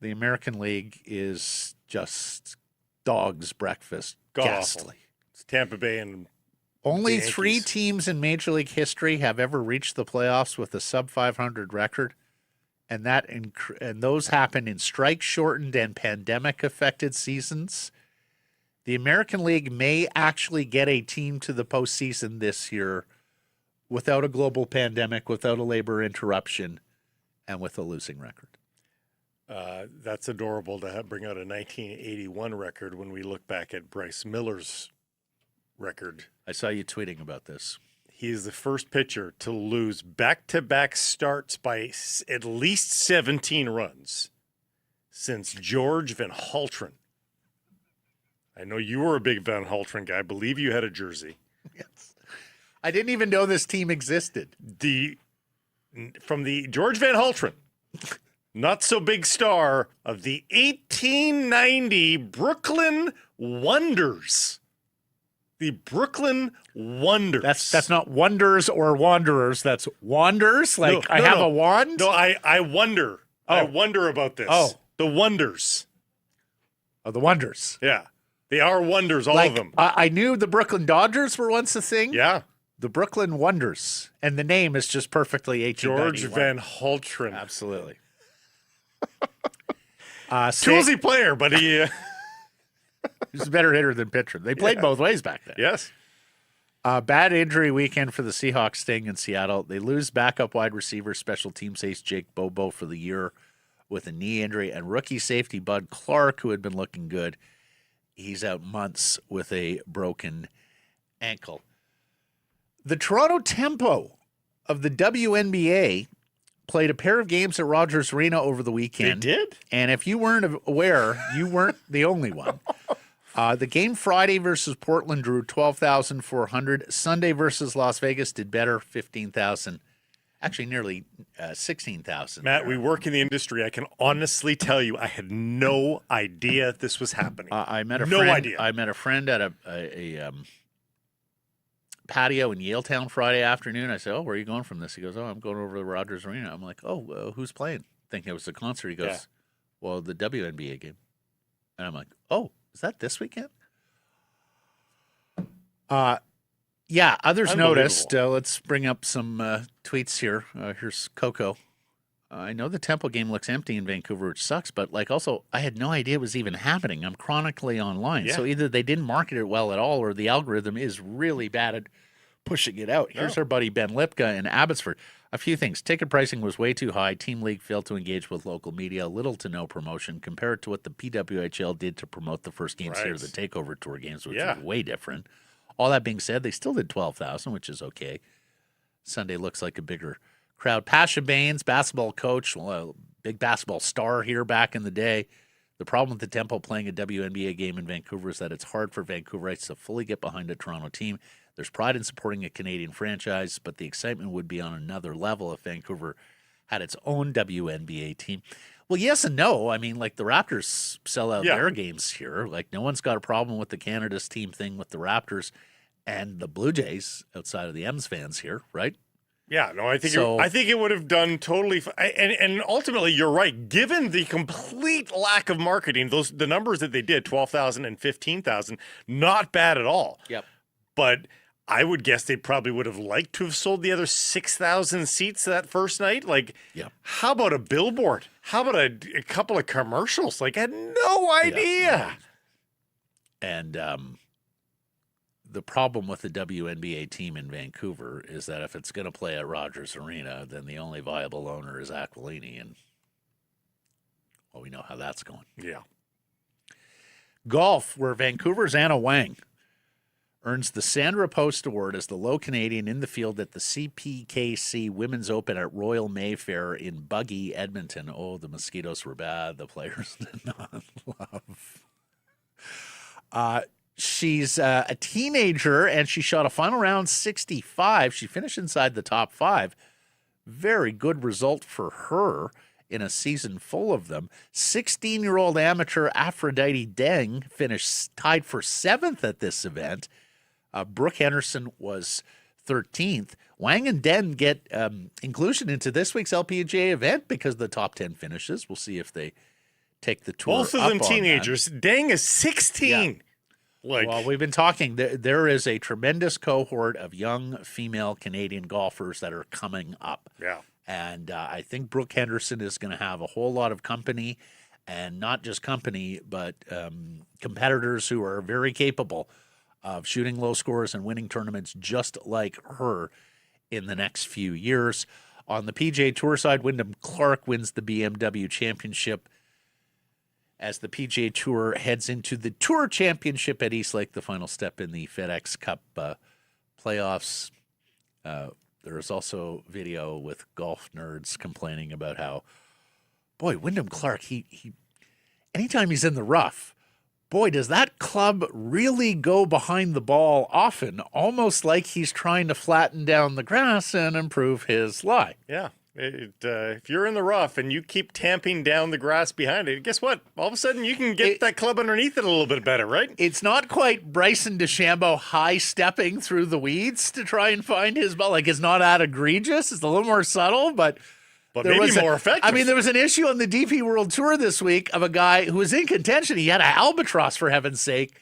American League is just dog's breakfast. Ghastly. It's Tampa Bay and only the 3 Yankees. teams in Major League history have ever reached the playoffs with a sub-500 record. And those happened in strike-shortened and pandemic-affected seasons. The American League may actually get a team to the postseason this year without a global pandemic, without a labor interruption, and with a losing record. That's adorable to bring out a 1981 record when we look back at Bryce Miller's record. I saw you tweeting about this. He is the first pitcher to lose back-to-back starts by at least 17 runs since George Van Haltren. I know you were a big Van Haltren guy. I believe you had a jersey. Yes. I didn't even know this team existed. From the George Van Haltren, not so big star of the 1890 Brooklyn Wonders. The Brooklyn Wonders. That's not wonders or wanderers. That's wanders. Like I have a wand. No, I wonder. I wonder about this. Oh. The Wonders. Oh, the wonders. Yeah. They are wonders, all Like, of them. I knew the Brooklyn Dodgers were once a thing. Yeah. The Brooklyn Wonders. And the name is just perfectly George 1891. Van Haltren. Absolutely. Toolsy player, but he... He's a better hitter than pitcher. They played both ways back then. yes. Bad injury weekend for the Seahawks staying in Seattle. They lose backup wide receiver, special teams ace Jake Bobo for the year with a knee injury, and rookie safety Bud Clark, who had been looking good. He's out months with a broken ankle. The Toronto Tempo of the WNBA played a pair of games at Rogers Arena over the weekend. They did? And if you weren't aware, you weren't the only one. The game Friday versus Portland drew 12,400. Sunday versus Las Vegas did better, 15,000. Actually, nearly 16,000. Matt, we work in the industry. I can honestly tell you I had no idea this was happening. I met a no friend. idea. I met a friend at a patio in Yaletown Friday afternoon. I said, "Oh, where are you going from this?" He goes, "Oh, I'm going over to the Rogers Arena." I'm like, "Oh, who's playing?" Thinking it was a concert. He goes, Yeah. "Well, the WNBA game." And I'm like, "Oh, is that this weekend?" Yeah, others noticed. Let's bring up some tweets here. Here's Coco. I know the Temple game looks empty in Vancouver, which sucks, but also I had no idea it was even happening. I'm chronically online. Yeah. So either they didn't market it well at all or the algorithm is really bad at pushing it out. Here's our buddy Ben Lipka in Abbotsford. A few things. Ticket pricing was way too high. Team League failed to engage with local media. Little to no promotion. Compared to what the PWHL did to promote the first games here, the Takeover Tour games, which was way different. All that being said, they still did 12,000, which is okay. Sunday looks like a bigger crowd. Pasha Baines, basketball coach, big basketball star here back in the day. The problem with the Tempo playing a WNBA game in Vancouver is that it's hard for Vancouverites to fully get behind a Toronto team. There's pride in supporting a Canadian franchise, but the excitement would be on another level if Vancouver had its own WNBA team. Well, yes and no. I mean, like the Raptors sell out Yeah. their games here. Like no one's got a problem with the Canada's team thing with the Raptors and the Blue Jays outside of the M's fans here, right? Yeah, no, I think So- I think it would have done totally. And ultimately, you're right. Given the complete lack of marketing, the numbers that they did, 12,000 and 15,000, not bad at all. Yep. But I would guess they probably would have liked to have sold the other 6,000 seats that first night. Like, Yep. how about a billboard? How about a couple of commercials? Like, I had no idea. And the problem with the WNBA team in Vancouver is that if it's going to play at Rogers Arena, then the only viable owner is Aquilini, and well, we know how that's going. Yeah. Golf, where Vancouver's Anna Wang earns the Sandra Post Award as the low Canadian in the field at the CPKC Women's Open at Royal Mayfair in Buggy, Edmonton. Oh, the mosquitoes were bad. The players did not love. She's a teenager, and she shot a final round 65. She finished inside the top 5. Very good result for her in a season full of them. 16-year-old amateur Aphrodite Deng finished tied for 7th at this event. Brooke Henderson was 13th. Wang and Den get inclusion into this week's LPGA event because of the top 10 finishes. We'll see if they take the tour. Both of up them on teenagers. Dang is 16. Yeah. Like, Well, we've been talking. There is a tremendous cohort of young female Canadian golfers that are coming up. yeah. And I think Brooke Henderson is going to have a whole lot of company, and not just company, but competitors who are very capable of shooting low scores and winning tournaments just like her in the next few years. On the PGA Tour side, Wyndham Clark wins the BMW Championship as the PGA Tour heads into the Tour Championship at Eastlake, the final step in the FedEx Cup playoffs. There's also video with golf nerds complaining about how, boy, Wyndham Clark, he anytime he's in the rough, boy, does that club really go behind the ball often, almost like he's trying to flatten down the grass and improve his lie. Yeah. If you're in the rough and you keep tamping down the grass behind it, guess what? All of a sudden you can get that club underneath it a little bit better, right? It's not quite Bryson DeChambeau high-stepping through the weeds to try and find his ball. Like, it's not that egregious. It's a little more subtle, but there maybe more effective. I mean, there was an issue on the DP World Tour this week of a guy who was in contention. He had an albatross, for heaven's sake.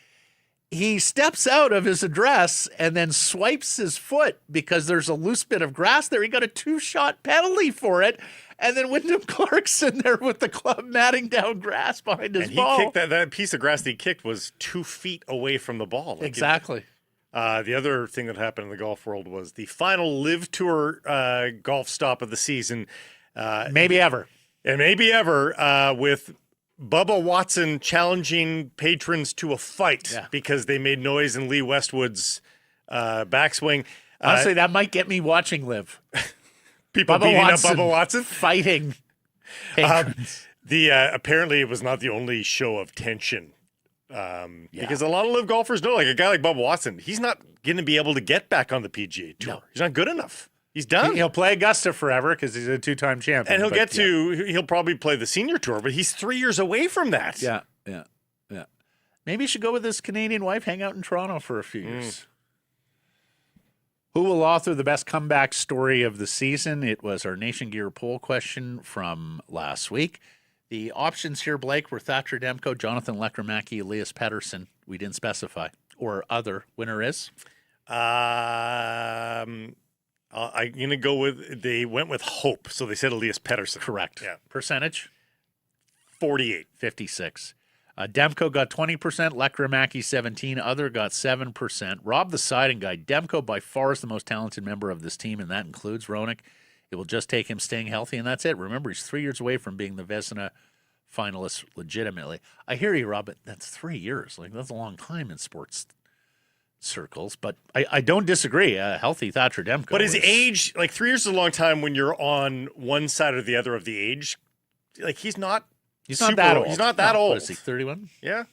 He steps out of his address and then swipes his foot because there's a loose bit of grass there. He got a 2-shot penalty for it. And then Wyndham Clark's in there with the club matting down grass behind his and ball. he kicked that piece of grass that he kicked was 2 feet away from the ball. Like Exactly. The other thing that happened in the golf world was the final Live Tour golf stop of the season. Maybe ever. And maybe ever with Bubba Watson challenging patrons to a fight because they made noise in Lee Westwood's backswing. Honestly, that might get me watching Live. People beating up Bubba Watson. Fighting patrons. Apparently it was not the only show of tension. Because a lot of Live golfers know, like a guy like Bubba Watson, he's not going to be able to get back on the PGA Tour. No. He's not good enough. He's done. He'll play Augusta forever because he's a 2-time champion. And he'll probably play the senior tour, but he's 3 years away from that. Yeah. Maybe he should go with his Canadian wife, hang out in Toronto for a few years. Who will author the best comeback story of the season? It was our Nation Gear poll question from last week. The options here, Blake, were Thatcher Demko, Jonathan Leckermacki, Elias Pettersson. We didn't specify. Or other. Winner is? I'm going to go with, they went with hope. So they said Elias Pettersson. Correct. Yeah. Percentage? 48. 56. Demko got 20%, Leckermacki 17, other got 7%. Rob the siding guy, Demko by far is the most talented member of this team, and that includes Roenick. It will just take him staying healthy, and that's it. Remember, he's 3 years away from being the Vezina finalist legitimately. I hear you, Rob, but that's 3 years. Like, that's a long time in sports circles, but I don't disagree. Healthy Thatcher Demko. But his age, like 3 years is a long time when you're on one side or the other of the age. Like, he's not that old. He's not that old. What is he, 31? Yeah.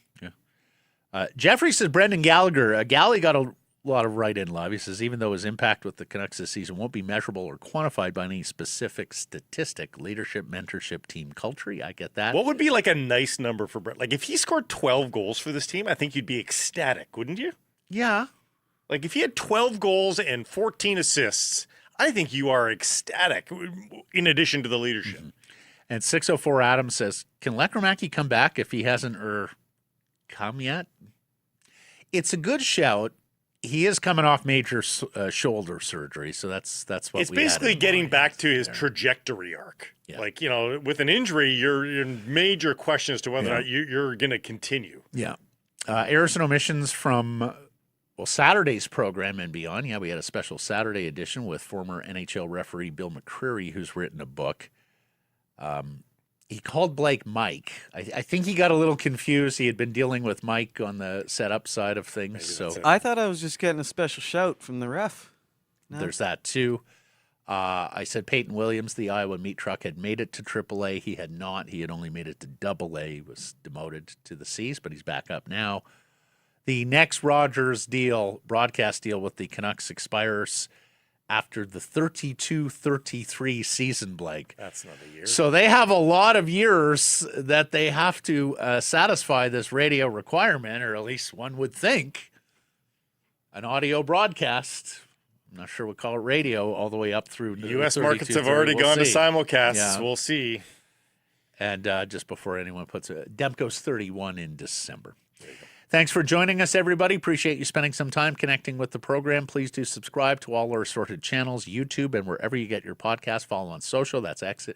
Jeffrey says Brendan Gallagher. Gally got a lot of write-in love. He says, even though his impact with the Canucks this season won't be measurable or quantified by any specific statistic, leadership, mentorship, team culture, I get that. What would be like a nice number for Brett? Like if he scored 12 goals for this team, I think you'd be ecstatic, wouldn't you? Yeah. Like if he had 12 goals and 14 assists, I think you are ecstatic in addition to the leadership. And 604 Adam says, can Lekramaki come back if he hasn't come yet? It's a good shout. He is coming off major shoulder surgery, so that's what it's we had basically in getting mind back to his there. trajectory arc. Yeah. Like, with an injury, you're in major question as to whether or not you're going to continue. Yeah. Errors and omissions from, Saturday's program and beyond. Yeah, we had a special Saturday edition with former NHL referee Bill McCreary, who's written a book. He called Blake Mike. I think he got a little confused. He had been dealing with Mike on the setup side of things. Maybe So that's it. I thought I was just getting a special shout from the ref. No. there's that too. I said Peyton Williams, the Iowa meat truck, had made it to AAA. He had not. He had only made it to AA. He was demoted to the C's, but he's back up now. The next Rogers deal, broadcast deal with the Canucks expires after the 32-33 season, Blake. That's not a year. So they have a lot of years that they have to satisfy this radio requirement, or at least one would think. An audio broadcast, I'm not sure we'll call it radio, all the way up through the U.S. 32, markets have 30. already We'll gone to see. simulcasts. Yeah. We'll see. And just before anyone puts it, Demko's 31 in December. Thanks for joining us, everybody. Appreciate you spending some time connecting with the program. Please do subscribe to all our assorted channels, YouTube, and wherever you get your podcast. Follow on social. That's X,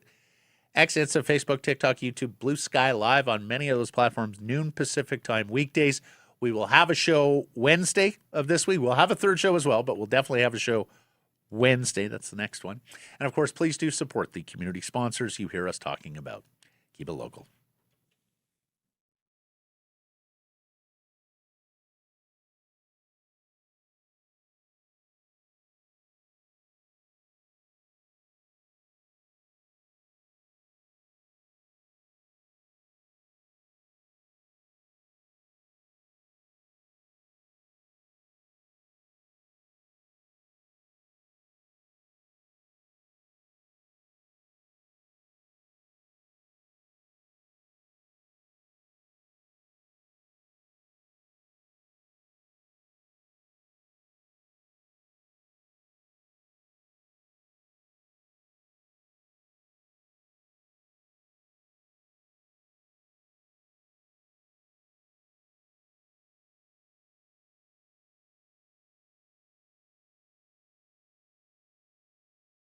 Insta, Facebook, TikTok, YouTube, Blue Sky Live on many of those platforms, noon Pacific time weekdays. We will have a show Wednesday of this week. We'll have a third show as well, but we'll definitely have a show Wednesday. That's the next one. And, of course, please do support the community sponsors you hear us talking about. Keep it local.